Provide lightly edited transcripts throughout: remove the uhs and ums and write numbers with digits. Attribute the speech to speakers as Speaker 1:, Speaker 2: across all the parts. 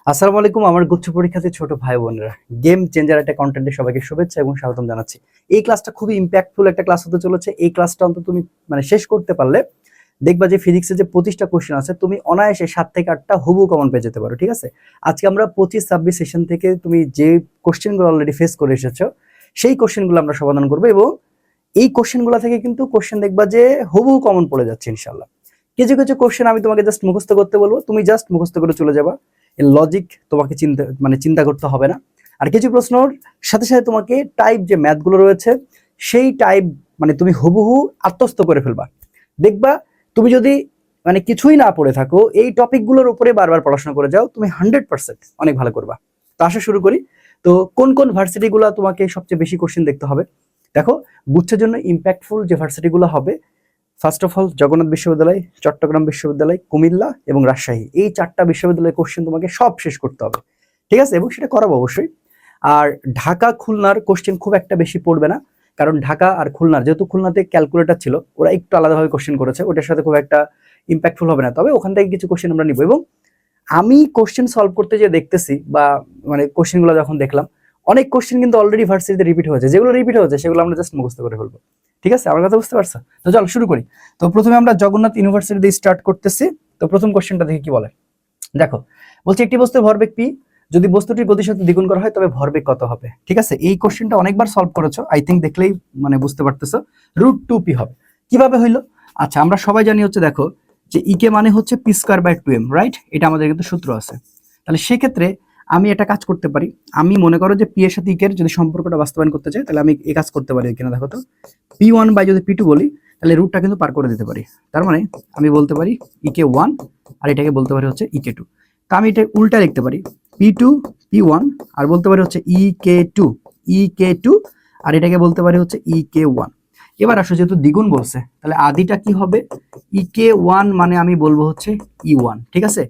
Speaker 1: আসসালামু আলাইকুম আমার গুচ্ছ পরীক্ষার্থী ছোট ভাই বোনেরা, গেম চেঞ্জার একটা কন্টেন্টে সবাইকে শুভেচ্ছা এবং স্বাগতম জানাচ্ছি। এই ক্লাসটা খুবই ইম্প্যাক্টফুল একটা ক্লাস হতে চলেছে। এই ক্লাসটা অন্তত তুমি শেষ করতে পারলে দেখবা যে ফিজিক্সের যে 25টা কোশ্চেন আছে তুমি অনায়াসে 7 থেকে 8টা হুবহু কমন পেয়ে যেতে পারো। ঠিক আছে, আজকে আমরা 25-26 সেশন থেকে তুমি যে কোশ্চেনগুলো অলরেডি ফেস করে এসেছো সেই কোশ্চেনগুলো আমরা সমাধান করবো এবং এই কোশ্চেনগুলো থেকে কিন্তু কোশ্চেন দেখবা যে হুবহু কমন পড়ে যাচ্ছে ইনশাল্লাহ। কিছু কিছু কোশ্চেন আমি তোমাকে জাস্ট মুখস্থ করতে বলবো, তুমি জাস্ট মুখস্থ করে চলে যাবা। এর লজিক তোমাকে চিন্তা করতে হবে না। আর কিছু প্রশ্নর সাথে সাথে তোমাকে টাইপ যে ম্যাথগুলো রয়েছে সেই টাইপ তুমি হুবহু আত্মস্থ করে ফেলবা। দেখবা তুমি যদি কিছুই না পড়ে থাকো, এই টপিকগুলোর উপরে বারবার পড়াশোনা করে যাও, তুমি 100% অনেক ভালো করবা। তো আসা শুরু করি। তো কোন কোন ভার্সিটিগুলো তোমাকে সবচেয়ে বেশি কোশ্চেন দেখতে হবে? দেখো, গুচ্ছের জন্য ইম্প্যাক্টফুল যে ভার্সিটিগুলো হবে, ফার্স্ট অফ অল জগন্নাথ বিশ্ববিদ্যালয়, চট্টগ্রাম বিশ্ববিদ্যালয়, কুমিল্লা এবং রাজশাহী, এই 4টা বিশ্ববিদ্যালয়ের কোশ্চেন তোমাকে সব শেষ করতে হবে। ঠিক আছে, এবং সেটা করাবো অবশ্যই। আর ঢাকা খুলনার কোশ্চেন খুব একটা বেশি পড়বে না, কারণ ঢাকা আর খুলনার যেহেতু খুলনাতে ক্যালকুলেটর ছিল, ওরা একটু আলাদাভাবে কোশ্চেন করেছে, ওটার সাথে খুব একটা ইম্প্যাক্টফুল হবে না। তবে ওখান থেকে কিছু কোশ্চেন আমরা নিব এবং আমি কোশ্চেন সলভ করতে যে দেখতেছি বা কোশ্চেনগুলো যখন দেখলাম, অনেক কোশ্চেন কিন্তু অলরেডি ভার্সিটিতে রিপিট হয়েছে। যেগুলো রিপিট হয়েছে সেগুলো আমরা জাস্ট মুখস্থ করে ফেলবো। ঠিক আছে, আমার কথা বুঝতে পারছো? তো চলো শুরু করি। তো প্রথমে আমরা জগন্নাথ ইউনিভার্সিটি দিয়ে স্টার্ট করতেছি। তো প্রথম কোশ্চেনটা দেখি কি বলে। দেখো, বলছে একটি বস্তুর ভরবেগ পি, যদি বস্তুটির গতিশক্তি দ্বিগুণ করা হয় তবে ভরবেগ কত হবে? ঠিক আছে, এই কোশ্চেনটা অনেকবার সলভ করেছো, আই থিঙ্ক দেখলেই বুঝতে পারতেছো। √2p হবে। কিভাবে হইলো? আচ্ছা, আমরা সবাই জানি হচ্ছে, দেখো যে ইকে মানে হচ্ছে p²/2m, রাইট? এটা আমাদের কিন্তু সূত্র আছে। তাহলে সেক্ষেত্রে আমি একটা কাজ করতে পারি। আমি মনে করো যে পি এর সাথে ইকের যদি সম্পর্কটা বাস্তবায়ন করতে চাই, তাহলে আমি এই কাজ করতে পারি কিনা দেখো তো। p1 যদি p2 বলি, তাহলে রুটটা কিন্তু পার করে দিতে পারি। তার মানে আমি বলতে পারি ek1 আর এটাকে বলতে পারি হচ্ছে ek2। তা আমি এটা উল্টা লিখতে পারি, p2 p1 আর বলতে পারি হচ্ছে ek2 আর এটাকে বলতে পারি হচ্ছে ek1। এবার আসো, যেহেতু দ্বিগুণ বলছে তাহলে আদিটা কি হবে? ek1 মানে আমি বলবো হচ্ছে e1। ঠিক আছে,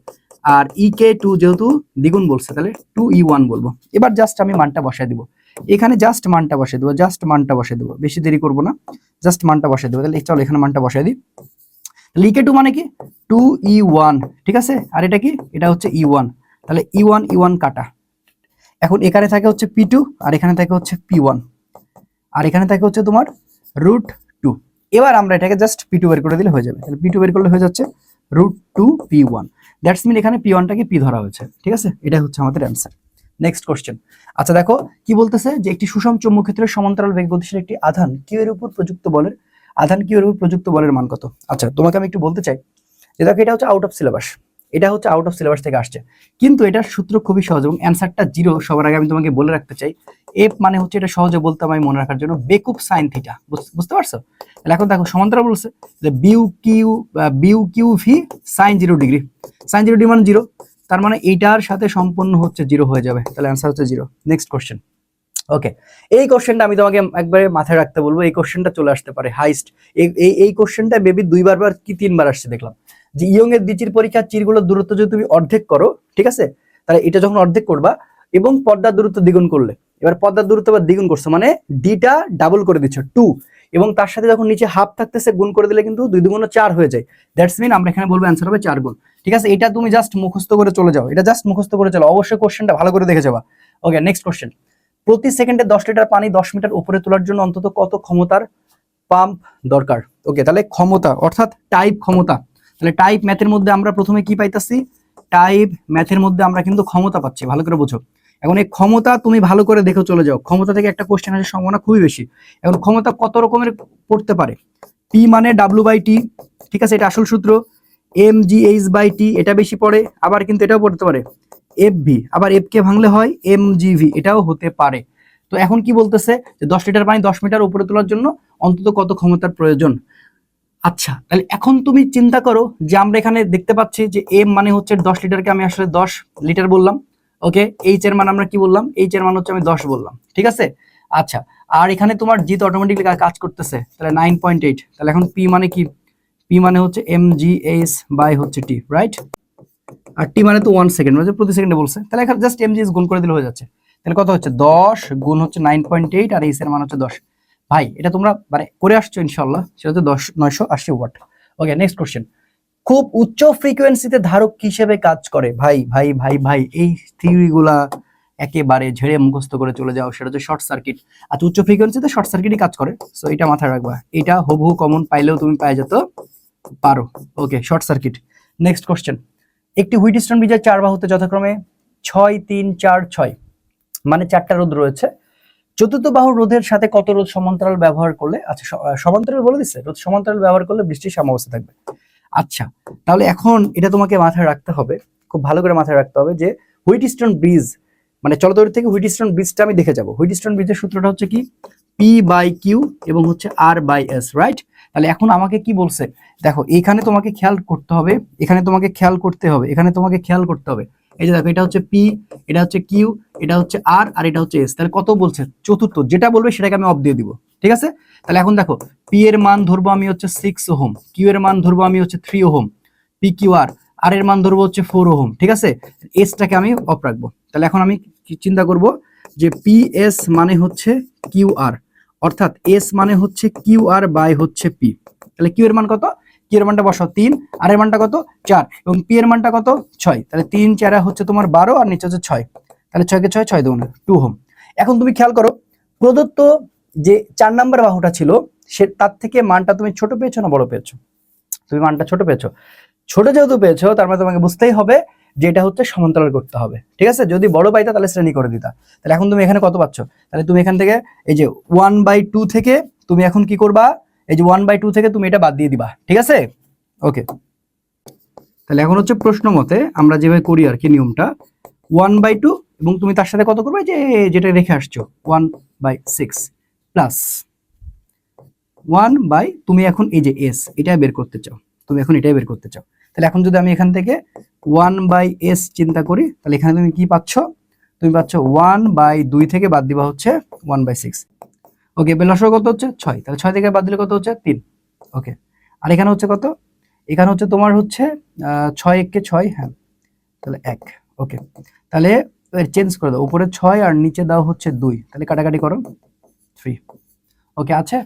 Speaker 1: আর ek2 যেহেতু দ্বিগুণ বলছে তাহলে 2e1 বলবো। এবার জাস্ট আমি মানটা বসাই দিব এখানে, জাস্ট মানটা বসাই দেবো, বেশি দেরি করব না, জাস্ট মানটা বসাই দেবো। তাহলে চলো এখানে মানটা বসাই দিই। লিকে 2 মানে কি? 2e1। ঠিক আছে, আর এটা কি? এটা হচ্ছে e1। তাহলে e1 কাটা। এখন এখানে থাকে হচ্ছে p2 আর এখানে থাকে হচ্ছে p1 আর এখানে থাকে হচ্ছে তোমার √2। এবার আমরা এটাকে জাস্ট p2 বের করে দিলে হয়ে যাবে। তাহলে p2 বের করলে হয়ে যাচ্ছে √2p1। দ্যাটস মিন এখানে p1টাকে p ধরা হয়েছে। ঠিক আছে, এটা হচ্ছে আমাদের অ্যান্সার। Next question. আচ্ছা দেখো কি বলতেছে, যে একটি সুষম চৌম্বক ক্ষেত্রের সমান্তরাল বেগে গতিশীল একটি আধান q এর উপর প্রযুক্ত বলের মান কত? আচ্ছা, তোমাকে আমি একটু বলতে চাই যে দেখো, এটা হচ্ছে আউট অফ সিলেবাস থেকে আসছে, কিন্তু এটার সূত্র খুবই সহজ এবং অ্যান্সারটা 0। সবার আগে আমি তোমাকে বলে রাখতে চাই, এফ মানে হচ্ছে, এটা সহজে বলতে আমি মনে রাখার জন্য, বেকুব সাইন থিটা। বুঝতে পারছো? তাহলে এখন দেখো সমান্তরাল বলছে যে B q v sine 0 degree. Sine 0 degree মানে 0, তার মানে এইটার সাথে সম্পূর্ণ হচ্ছে 0 হয়ে যাবে। তাহলে অ্যান্সার হচ্ছে 0। Next question. ওকে, এই কোশ্চেনটা আমি তোমাকে একবারে মাথায় রাখতে বলবো। এই কোশ্চেনটা চলে আসতে পারে হাইস্ট। এই কোশ্চেনটা বেবি 2বার কি 3বার আসছে দেখলাম, যে ইয়ং এর দ্বিচির পরীক্ষার চিরগুলোর দূরত্ব যদি তুমি অর্ধেক করো, ঠিক আছে, তাহলে এটা যখন অর্ধেক করবা এবং পর্দার দূরত্ব দ্বিগুণ করলে, এবার পর্দার দূরত্ব আবার দ্বিগুণ করছো মানে ডিটা ডাবল করে দিচ্ছ 2, এবং তার সাথে যখন নিচে হাফ থাকতেছে গুণ করে দিলে কিন্তু 2 2 4 হয়ে যায়। দ্যাটস মিন আমরা এখানে বলবো অ্যান্সার হবে 4 গুণ। ঠিক আছে, এটা তুমি জাস্ট মুখস্থ করে চলে যাও, অবশ্যই কোশ্চেনটা ভালো করে দেখে যাবা। ওকে, নেক্সট কোশ্চেন। প্রতি সেকেন্ডে 10 লিটার পানি 10 মিটার উপরে তোলার জন্য অন্তত কত ক্ষমতার পাম্প দরকার? ওকে, তাহলে ক্ষমতা অর্থাৎ টাইপ ক্ষমতা। তাহলে টাইপ ম্যাথের মধ্যে আমরা প্রথমে কি পাইতাছি? টাইপ ম্যাথের মধ্যে আমরা কিন্তু ক্ষমতা পাচ্ছি, ভালো করে বোঝো। এখন এই ক্ষমতা তুমি ভালো করে দেখে চলে যাও, ক্ষমতা থেকে একটা কোশ্চেন আসার সম্ভাবনা খুবই বেশি। এখন ক্ষমতা কত রকমের পড়তে পারে? পি মানে W/T, ঠিক আছে, এটা আসল সূত্র। mgh/t এটা বেশি পড়ে, আবার কিন্তু এটাও পড়তে পারে FV, আবার F কে ভাঙলে হয় mgv, এটাও হতে পারে। তো এখন কি বলতেছে যে 10 লিটার পানি 10 মিটার উপরে তোলার জন্য অন্তত কত ক্ষমতার প্রয়োজন? আচ্ছা, তাহলে এখন তুমি চিন্তা করো যে আমরা এখানে দেখতে পাচ্ছি যে এম মানে হচ্ছে 10 লিটারকে আমি আসলে 10 লিটার বললাম। ওকে, এইচ এর মান আমরা কি বললাম? এইচ এর মান হচ্ছে আমি 10 বললাম। ঠিক আছে, আচ্ছা, আর এখানে তোমার জি তো অটোমেটিকলি কাজ করতেছে, তাহলে 9.8। তাহলে এখন পি মানে কি? পি মানে হচ্ছে mgh/t, রাইট? আর টি মানে তো 1 সেকেন্ড, মানে প্রতি সেকেন্ডে বলছে, তাহলে এখানে জাস্ট mgh গুণ করে দিলে হয়ে যাচ্ছে। তাহলে কত হচ্ছে? 10 গুণ হচ্ছে 9.8 আর এইচ এর মান হচ্ছে 10। ভাই এটা তোমরা করে আসছো ইনশাআল্লাহ, সেটা হচ্ছে 980 ওয়াট। ওকে, নেক্সট কোশ্চেন। খুব উচ্চ ফ্রিকোয়েন্সিতে ধারক হিসেবে কাজ করে। ভাই ভাই ভাই ভাই এই থিওরিগুলা একেবারে ঝেড়ে মুখস্থ করে চলে যাও, সেটা হচ্ছে শর্ট সার্কিট। আচ্ছা, উচ্চ ফ্রিকোয়েন্সিতে শর্ট সার্কিটই কাজ করে, সো এটা মাথায় রাখবা। এটা হুবহু কমন পাইলেও তুমি পাই যেতে পারো। ওকে, শর্ট সার্কিট। নেক্সট কোশ্চেন, একটি হুইটস্টোন ব্রিজের 4 বাহুতে যথাক্রমে 6, 3, 4, 6 মানে 4টা রোধ রয়েছে। চতুর্থ বাহুর রোধের সাথে কত রোধ সমান্তরাল ব্যবহার করলে, আচ্ছা সমান্তরাল বলে দিচ্ছে, রোধ সমান্তরাল ব্যবহার করলে বৃষ্টির সাম্যাবস্থা থাকবে। আচ্ছা, তাহলে এখন এটা তোমাকে মাথায় রাখতে হবে, খুব ভালো করে মাথায় রাখতে হবে যে হুইটস্টোন ব্রিজ মানে চলো দূর থেকে হুইটস্টোন ব্রিজটা আমি দেখে যাব। হুইটস্টোন ব্রিজের সূত্রটা হচ্ছে কি P/Q এবং হচ্ছে R/S, রাইট? তাহলে এখন আমাকে কি বলছে, দেখো এখানে তোমাকে খেয়াল করতে হবে, এখানে তোমাকে খেয়াল করতে হবে, এখানে তোমাকে খেয়াল করতে হবে। এই যে দেখো, এটা হচ্ছে P, এটা হচ্ছে Q, এটা হচ্ছে R আর এটা হচ্ছে S। তাহলে কত বলছে? চতুর্থ, যেটা বলবে সেটাকে আমি অফ দিয়ে দিব, ঠিক আছে? তাহলে এখন দেখো, P এর মান ধরবো আমি হচ্ছে 6 ওহম, Q এর মান ধরবো আমি হচ্ছে 3 ওহম, PQR, আর এর মান ধরবো হচ্ছে 4 ওহম, ঠিক আছে? S টাকে আমি অফ রাখবো। তাহলে এখন আমি চিন্তা করব যে PS মানে হচ্ছে QR, অর্থাৎ S মানে হচ্ছে QR বাই হচ্ছে P। তাহলে Q এর মান কত? Q এর মানটা বসাও 3, আর এর মানটা কত 4, এবং P এর মানটা কত 6। তাহলে 3 4 হচ্ছে তোমার 12 আর নিচে হচ্ছে 6। তাহলে 6 কে 6 6 দেবো না, 2 ওহম। এখন তুমি খেয়াল করো, প্রদত্ত যে 4 নাম্বার বাহুটা ছিল সে তার থেকে মানটা তুমি ছোট পেয়েছো না বড় পেয়েছো? তুমি মানটা ছোট পেয়েছো। ছোট যেহেতু পেয়েছো তার মানে তোমাকে বুঝতেই হবে যে এটা হচ্ছে সমান্তরাল করতে হবে, ঠিক আছে? যদি বড় পাইতা তাহলে শ্রেণী করে দিতা। তাহলে এখন তুমি এখানে কত পাচ্ছ? তাহলে তুমি এখান থেকে এই যে 1/2 থেকে তুমি এখন কি করবা, এই যে 1/2 থেকে তুমি এটা বাদ দিয়ে দিবা, ঠিক আছে? ওকে, তাহলে এখন হচ্ছে প্রশ্ন মতে আমরা যেভাবে করি আর কি নিয়মটা, 1/2 এবং তুমি তার সাথে কত করবে, যে যেটা রেখে আসছো 1/6 প্লাস 1 তুমি এখন এই যে S এটা বের করতে চাও, তুমি এখন এটাই বের করতে চাও। তাহলে এখন যদি আমি এখান থেকে 1/S চিন্তা করি, তাহলে এখানে তুমি কি পাচ্ছ? তুমি পাচ্ছ 1/2 থেকে বাদ দিবা হচ্ছে 1/6। ওকে, লসাগু কত হচ্ছে 6, তাহলে 6 থেকে বাদ দিলে কত হচ্ছে 3। ওকে, আর এখানে হচ্ছে কত? এখানে হচ্ছে তোমার হচ্ছে 6 1 6, হ্যাঁ, তাহলে 1। ওকে, তাহলে চেঞ্জ করে দাও, উপরে 6 আর নিচে দাও হচ্ছে 2, তাহলে কাটাকাটি করো 3। ওকে, আছে?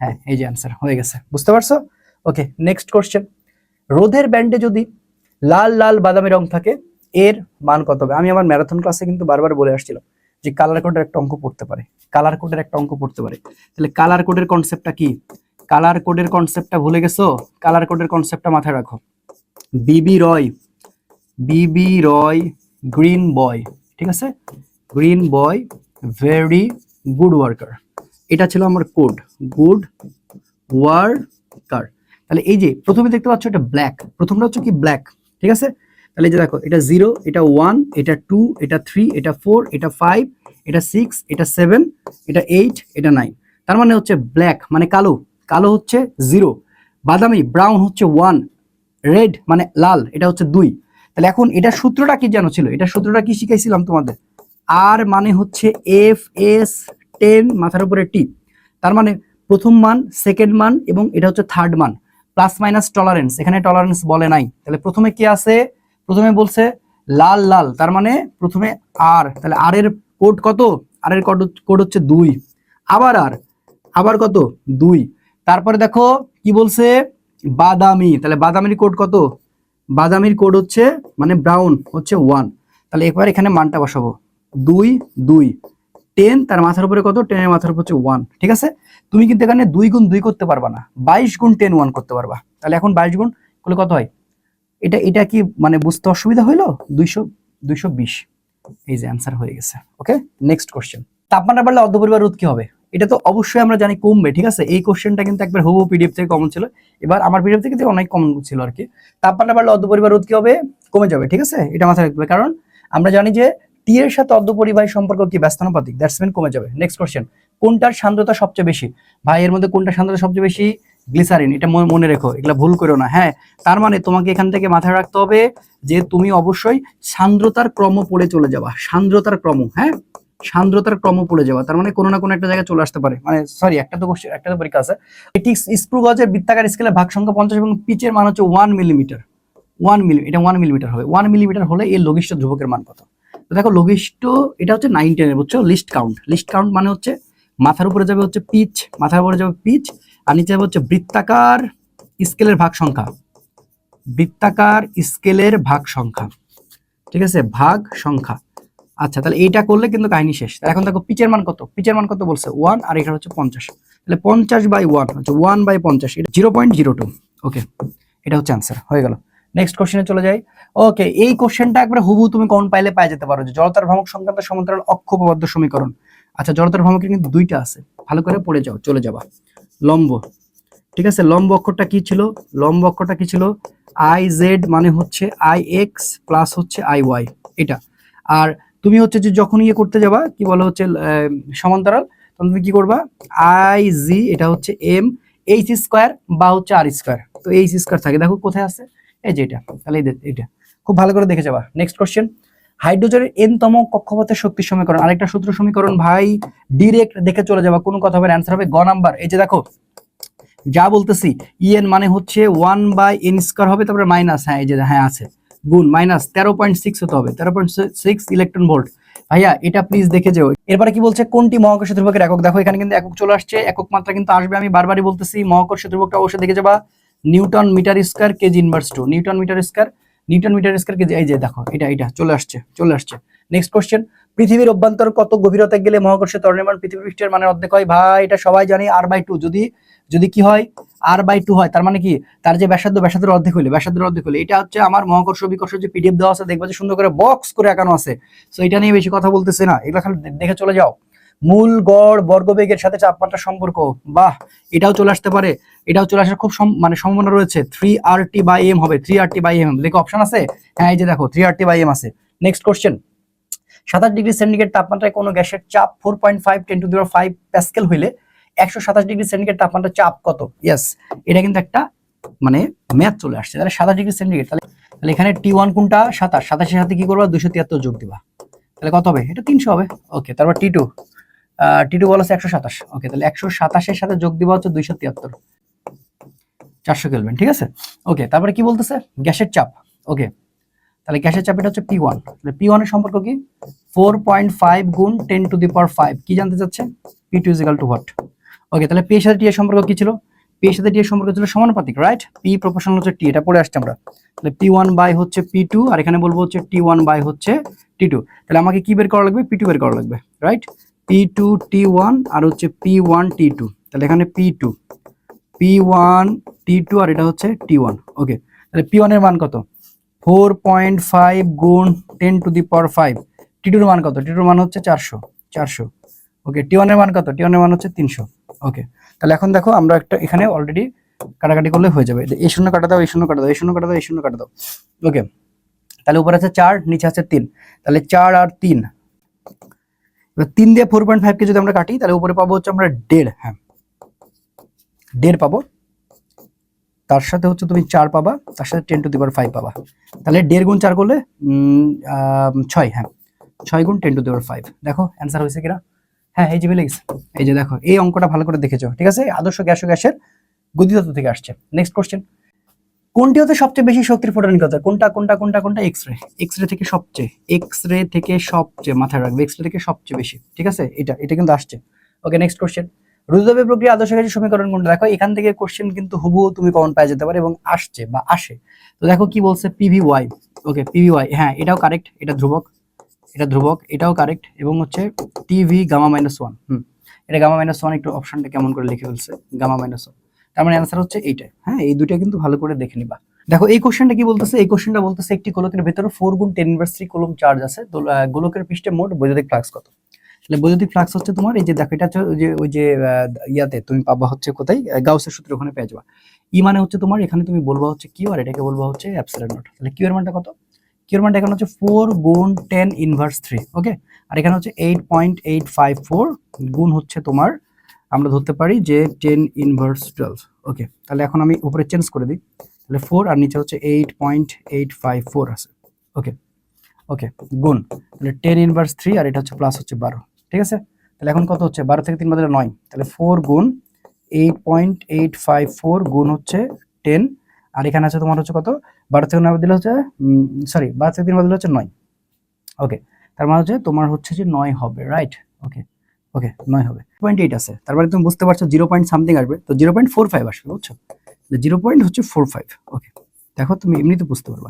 Speaker 1: হ্যাঁ, এই যে অ্যান্সার হয়ে গেছে, বুঝতে পারছো? ওকে, নেক্সট কোশ্চেন, রোধের ব্যান্ডে যদি লাল লাল বাদামি রং থাকে এর মান কত হবে? আমি আমার ম্যারাথন ক্লাসে কিন্তু বারবার বলে আসছিলাম যে কালার কোডের একটা অঙ্ক পড়তে পারে, কালার কোডের একটা অঙ্ক পড়তে পারে। তাহলে কালার কোডের কনসেপ্টটা কি? কালার কোডের কনসেপ্টটা ভুলে গেছো? কালার কোডের কনসেপ্টটা মাথায় রাখো। বিবি রয় গ্রিন বয়, ঠিক আছে? গ্রিন বয় ভেরি গুড ওয়ার্কার, এটা ছিল আমার কোড, গুড ওয়ার্কার। তাহলে এই যে প্রথমে দেখতে পাচ্ছ এটা ব্ল্যাক, প্রথমটা হচ্ছে কি ব্ল্যাক, ঠিক আছে? তাহলে এই যে দেখো, এটা 0, এটা 1, এটা 2, এটা 3, এটা 4, এটা 5, এটা 6, এটা 7, এটা 8, এটা 9। তার মানে হচ্ছে ব্ল্যাক মানে কালো, কালো হচ্ছে 0, বাদামি ব্রাউন হচ্ছে 1, রেড মানে লাল এটা হচ্ছে 2। তাহলে এখন এটা সূত্রটা কি জানো ছিল? এটা সূত্রটা কি শিখাইছিলাম তোমাদের? আর মানে হচ্ছে FS 10 মাথার উপরে T, তার মানে প্রথম মান, সেকেন্ড মান এবং এটা হচ্ছে থার্ড মান, প্লাস মাইনাস টলারেন্স, এখানে টলারেন্স বলে নাই। তাহলে প্রথমে কি আছে? প্রথমে বলছে লাল লাল, তার মানে প্রথমে আর, তাহলে আর এর কোড কত? আর এর কোড হচ্ছে 2, আবার আর, আবার কত 2। তারপরে দেখো কি বলছে বাদামি, তাহলে বাদামির কোড কত? বাদামির কোড হচ্ছে মানে ব্রাউন হচ্ছে 1। তাহলে একবার এখানে মানটা বসাবো 2 2, 10 তার মাথার উপরে কত? 10 এর মাথার উপর হচ্ছে 1, ঠিক আছে? তুমি কিন্তু এখানে 2 গুণ 2 করতে পারবা না, 22 গুণ 10 1 করতে পারবা। তাহলে এখন 22 গুণ করলে কত হয়? এটা কি মানে বুঝতে অসুবিধা হইলো? 220। এই যে অ্যান্সার হয়ে গেছে। ওকে, নেক্সট কোশ্চেন, তাপমাত্রা বাড়লে অর্ধপরিবাহ রোধ কি হবে? এটা তো অবশ্যই আমরা জানি কমবে, ঠিক আছে? এই কোশ্চেনটা কিন্তু একবার হুবহু পিডিএফ থেকে কমন ছিল, এবার আমার পিডিএফ থেকে অনেক কমন ছিল আর কি। তাপমাত্রা বাড়লে অর্ধপরিবাহ রোধ কি হবে? কমে যাবে, ঠিক আছে? এটা মাথায় রাখবে, কারণ আমরা জানি যে টি এর সাথে অর্ধপরিবাহী সম্পর্ক কি ব্যস্তানুপাতিক, দ্যাটস মিন কমে যাবে। নেক্সট কোশ্চেন, কোনটার সান্দ্রতা সবচেয়ে বেশি? ভাই এর মধ্যে কোনটা সান্দ্রতা সবচেয়ে বেশি? গ্লিসারিন, এটা মনে রেখো, এগুলা ভুল করো না। হ্যাঁ, তার মানে তোমাকে এখান থেকে মাথায় রাখতে হবে যে তুমি অবশ্যই সান্দ্রতার ক্রম পড়ে চলে যাবা, সান্দ্রতার ক্রম, হ্যাঁ, সান্দ্রতার ক্রম পড়ে যাওয়া, তার মানে কোনো না কোনো একটা জায়গায় চলে আসতে পারে। মানে সরি, একটা তো পরীক্ষা আছে। এটি স্ক্রু গজের বৃত্তাকার স্কেলে ভাগ সংখ্যা 50 এবং পিচের মান হচ্ছে 1 মিলিমিটার। 1 মিলি, এটা 1 মিলিমিটার হবে। 1 মিলিমিটার হলে এর লঘিষ্ঠ ধ্রুবকের মান কত? তো দেখো লঘিষ্ঠ এটা হচ্ছে 9 10 এর, বুঝছো? লিস্ট কাউন্ট, লিস্ট কাউন্ট মানে হচ্ছে মাথার উপরে যাবে হচ্ছে পিচ, মাথার উপরে যাবে পিচ, আর নিচে যাবে হচ্ছে বৃত্তাকার স্কেলের ভাগ সংখ্যা। বৃত্তাকার স্কেলের ভাগ সংখ্যা, ঠিক আছে, ভাগ সংখ্যা। আচ্ছা, তাহলে এইটা করলে কিন্তু কাহিনী শেষ। এখন দেখো পিচের মান কত, পিচের মান কত বলছে 1, আর এখানে হচ্ছে 50, তাহলে 50/1 হচ্ছে 1/50, এটা 0.02। ওকে, এটা হচ্ছে অ্যান্সার, হয়ে গেল। নেক্সট কোশ্চেনে চলে যাই। ওকে, এই কোশ্চেনটা একবারে হুবহু তুমি কোন পাইলে পাই যেতে পারো, যে জড়তার ভ্রামক সংক্রান্ত সমান্তরাল অক্ষ উপপাদ্য সমীকরণ। আচ্ছা, জড়তার ভ্রামকের কিন্তু দুইটা আছে, ভালো করে পড়ে যাও, চলে যাবা। লম্ব, ঠিক আছে, লম্ব অক্ষরটা কি ছিল, লম্ব অক্ষরটা কি ছিল, আই জেড মানে হচ্ছে আই এক্স প্লাস হচ্ছে আই ওয়াই, এটা। আর তুমি হচ্ছে যে যখন ইয়ে করতে যাবা, কি বলে হচ্ছে সমান্তরাল, তখন তুমি কি করবা, আই জি এটা হচ্ছে এম এইচ স্কোয়ার বা হচ্ছে আর স্কোয়ার, তো এইচ স্কোয়ার থাকে, দেখো কোথায় আছে, এই যে এটা, তাহলে এটা খুব ভালো করে দেখে যাবা। নেক্সট কোশ্চেন, হাইড্রোজেনের এন তম কক্ষপথের শক্তি সমীকরণ, আরেকটা সূত্র সমীকরণ ভাই, ডিরেক্ট দেখে চলে যাবা, কোনো কথা হবে না, অ্যান্সার হবে গ নাম্বার। এই যে দেখো যা বলতেছি, ইএন মানে হচ্ছে 1/n² হবে, তারপরে মাইনাস, হ্যাঁ এই যে হ্যাঁ আছে, গুণ মাইনাস 13.6 হতে হবে, 13.6 ইলেকট্রন ভোল্ট। ভাইয়া এটা প্লিজ দেখে যেও। এরপরে কি বলছে, কোনটি মহাকর্ষ ধ্রুবকের একক, দেখো এখানে কিন্তু একক চলে আসছে, একক মাত্রা কিন্তু আসবে, আমি বারবারই বলতেছি মহাকর্ষ ধ্রুবকটা অবশ্যই দেখে যাবা, newton metre square kg inverse 2, newton metre square, newton metre square kg, এই যে দেখো এটা চলে আসছে, চলে আসছে। নেক্সট কোশ্চেন, পৃথিবীর অভ্যন্তর কত গভীরতায় গেলে মহাকর্ষের ত্বরণের মান পৃথিবীর পৃষ্ঠের মানের অর্ধেক হয়, ভাই এটা সবাই জানি r/2, যদি যদি কি হয় r/2 হয়, তার মানে কি, তার যে ব্যাসার্ধ, ব্যাসার্ধের অর্ধেক হইলে, ব্যাসার্ধের অর্ধেক হইলে, এটা হচ্ছে আমার মহাকর্ষ বিকর্ষ যে পিডিএফ দেওয়া আছে, দেখবা যে সুন্দর করে বক্স করে আঁকানো আছে, সো এটা নিয়ে বেশি কথা বলতেছে না, এগুলো খালি দেখে চলে যাও। মূল গড় বর্গবেগের সাথে চাপমাত্রার সম্পর্ক, বাহ, এটাও চলে আসতে পারে, এটাও চলে আসার খুব মানে সম্ভাবনা রয়েছে, 3RT/m হবে, 3RT/m, দেখো অপশন আছে, হ্যাঁ এই যে দেখো 3RT/m আছে। নেক্সট কোশ্চেন, 27°C তাপমাত্রায় কোনো গ্যাসের চাপ 4.5 10⁵ প্যাসকেল হইলে 127°C তাপমাত্রা চাপ কত? ইয়েস, এটা কিন্তু একটা মানে ম্যাথ চলে আসছে, তাহলে 27°C, তাহলে এখানে T1 কোনটা, 27, 27 এর সাথে কি করবা, 273 যোগ দিবা, তাহলে কত হবে, এটা 300 হবে। ওকে, তারপর T2 বলা আছে 127, ওকে, তাহলে 127 এর সাথে যোগ দিবা হচ্ছে 273, 400 কেলভিন, ঠিক আছে। ওকে, তারপরে কি বলতেছে, গ্যাসের চাপ, ওকে, তাহলে গ্যাসের চাপ এটা হচ্ছে P1, তাহলে P1 এর সম্পর্ক কি, 4.5 গুণ 10⁵, কি জানতে চাচ্ছে, P2 = what? ওকে, তাহলে P এর সাথে T এর সম্পর্ক কি ছিল, P এর সাথে T এর সম্পর্ক ছিল সমানুপাতিক, রাইট, P প্রপোর্শনাল হচ্ছে T, এটা পড়ে আসছে আমরা, তাহলে P1 বাই হচ্ছে P2, আর এখানে বলবো হচ্ছে T1 বাই হচ্ছে T2, তাহলে আমাকে কি বের করা লাগবে, P2 বের করা লাগবে, রাইট, P2 T1 আর হচ্ছে P1 T2, তাহলে এখানে P2 P1 T2 আর এটা হচ্ছে T1, ওকে, তাহলে P1 এর মান কত, 4.5 গুণ 10⁵, T2 এর মান কত, T2 এর মান হচ্ছে 400, ওকে, T1 এর মান কত, T1 এর মান হচ্ছে 300, ওকে, তাহলে এখন দেখো আমরা একটা এখানে অলরেডি কাটাকাটি করলে হয়ে যাবে, এই শূন্য কাটা দাও, এই শূন্য কাটা দাও, এই শূন্য কাটা দাও, এই শূন্য কাটা দাও, ওকে, তাহলে উপরে আছে 4, নিচে আছে 3, তাহলে 4 আর 3, এবার 3 দিয়ে 4.5 কে যদি আমরা কাটি, তাহলে উপরে পাবো হচ্ছে আমরা 1.5, হ্যাঁ 1.5 পাবো, তার সাথে হচ্ছে তুমি 4 পাবা, তার সাথে 10⁵ পাবা, তাহলে 1.5 গুণ 4 করলে 6, হ্যাঁ 6 গুণ 10⁵, দেখো অ্যান্সার হয়েছে কিনা, হ্যাঁ এই যে মিলে গেছে, এই যে দেখো এই অঙ্কটা ভালো করে দেখেছো, ঠিক আছে, আদর্শ গ্যাসের গতিতত্ত্ব থেকে আসছে। নেক্সট কোশ্চেন, কোনটি হতে সবচেয়ে বেশি শক্তির ফোটন নির্গত, কোনটা এক্স রে থেকে সবচেয়ে মাথায় রাখবে, এক্স রে থেকে সবচেয়ে বেশি, ঠিক আছে, এটা কিন্তু আসছে। ওকে, নেক্সট কোশ্চেন, রুদ্রতাপীয় প্রক্রিয়া আদর্শ গ্যাসের সমীকরণ কোনটা, দেখো এখান থেকে কোশ্চেন কিন্তু হুবহু তুমি কমন পাই যেতে পারে এবং আসছে বা আসে, তো দেখো কি বলছে, PVY, ওকে PVY, হ্যাঁ এটাও কারেক্ট, এটা ধ্রুবক, এটাও কারেক্ট, এবং হচ্ছে TV Γ-1, এটা Γ-1, একটু অপশনটা কেমন করে লিখে ফেলছে, Γ-1, তার মানে অ্যান্সার হচ্ছে এইটা, হ্যাঁ এই দুইটা কিন্তু ভালো করে দেখে নিবা। দেখো এই কোশ্চেনটা কি বলতেছে, এই কোশ্চেনটা বলতেছে একটি গোলকের ভেতরে 4 গুণ 10⁻³ কুলম্ব চার্জ আছে, তো গোলকের পৃষ্ঠে মোট বৈদ্যুতিক ফ্লাক্স কত, তাহলে বৈদ্যুতিক ফ্লাক্স হচ্ছে তোমার, এই যে দেখো এটা হচ্ছে ওই যে ইয়াতে তুমি পাবা হচ্ছে কোথায়, গাউসের সূত্র ওখানে পেয়ে যাবা, ই মানে হচ্ছে তোমার, এখানে তুমি বলবা হচ্ছে কিউ, আর এটাকে বলবা হচ্ছে এপসিলন নট, তাহলে কিউ এর মানটা কত, কিউ এর মানটা এখানে হচ্ছে 4 গুণ 10⁻³, ওকে, আর এখানে হচ্ছে 8.854 গুণ হচ্ছে তোমার, আমরা ধরতে পারি যে 10⁻12, ওকে, তাহলে এখন আমি উপরে চেঞ্জ করে দিই, তাহলে 4 আর নিচে হচ্ছে 8.854 আছে, ওকে, গুণ, তাহলে 10⁻³ আর এটা হচ্ছে প্লাস হচ্ছে 12, ঠিক আছে, তাহলে এখন কত হচ্ছে, 12 থেকে 3 বাদ দিলে 9, তাহলে 4 গুণ 8.854 গুণ হচ্ছে 10, আর এখানে আছে তোমার হচ্ছে কত, 12 থেকে 9 বাদ দিলে হচ্ছে 12 থেকে 3 বাদ দিলে হচ্ছে 9, ওকে, তার মানে হচ্ছে তোমার হচ্ছে যে 9 হবে, রাইট, ওকে 9 হবে, 0.8 আছে, তারপরে তুমি বুঝতে পারছো 0 পয়েন্ট সামথিং আসবে, তো 0.45 আসবে, বুঝছো, 0 পয়েন্ট হচ্ছে 45, ওকে, দেখো তুমি এমনিতে বুঝতে পারবা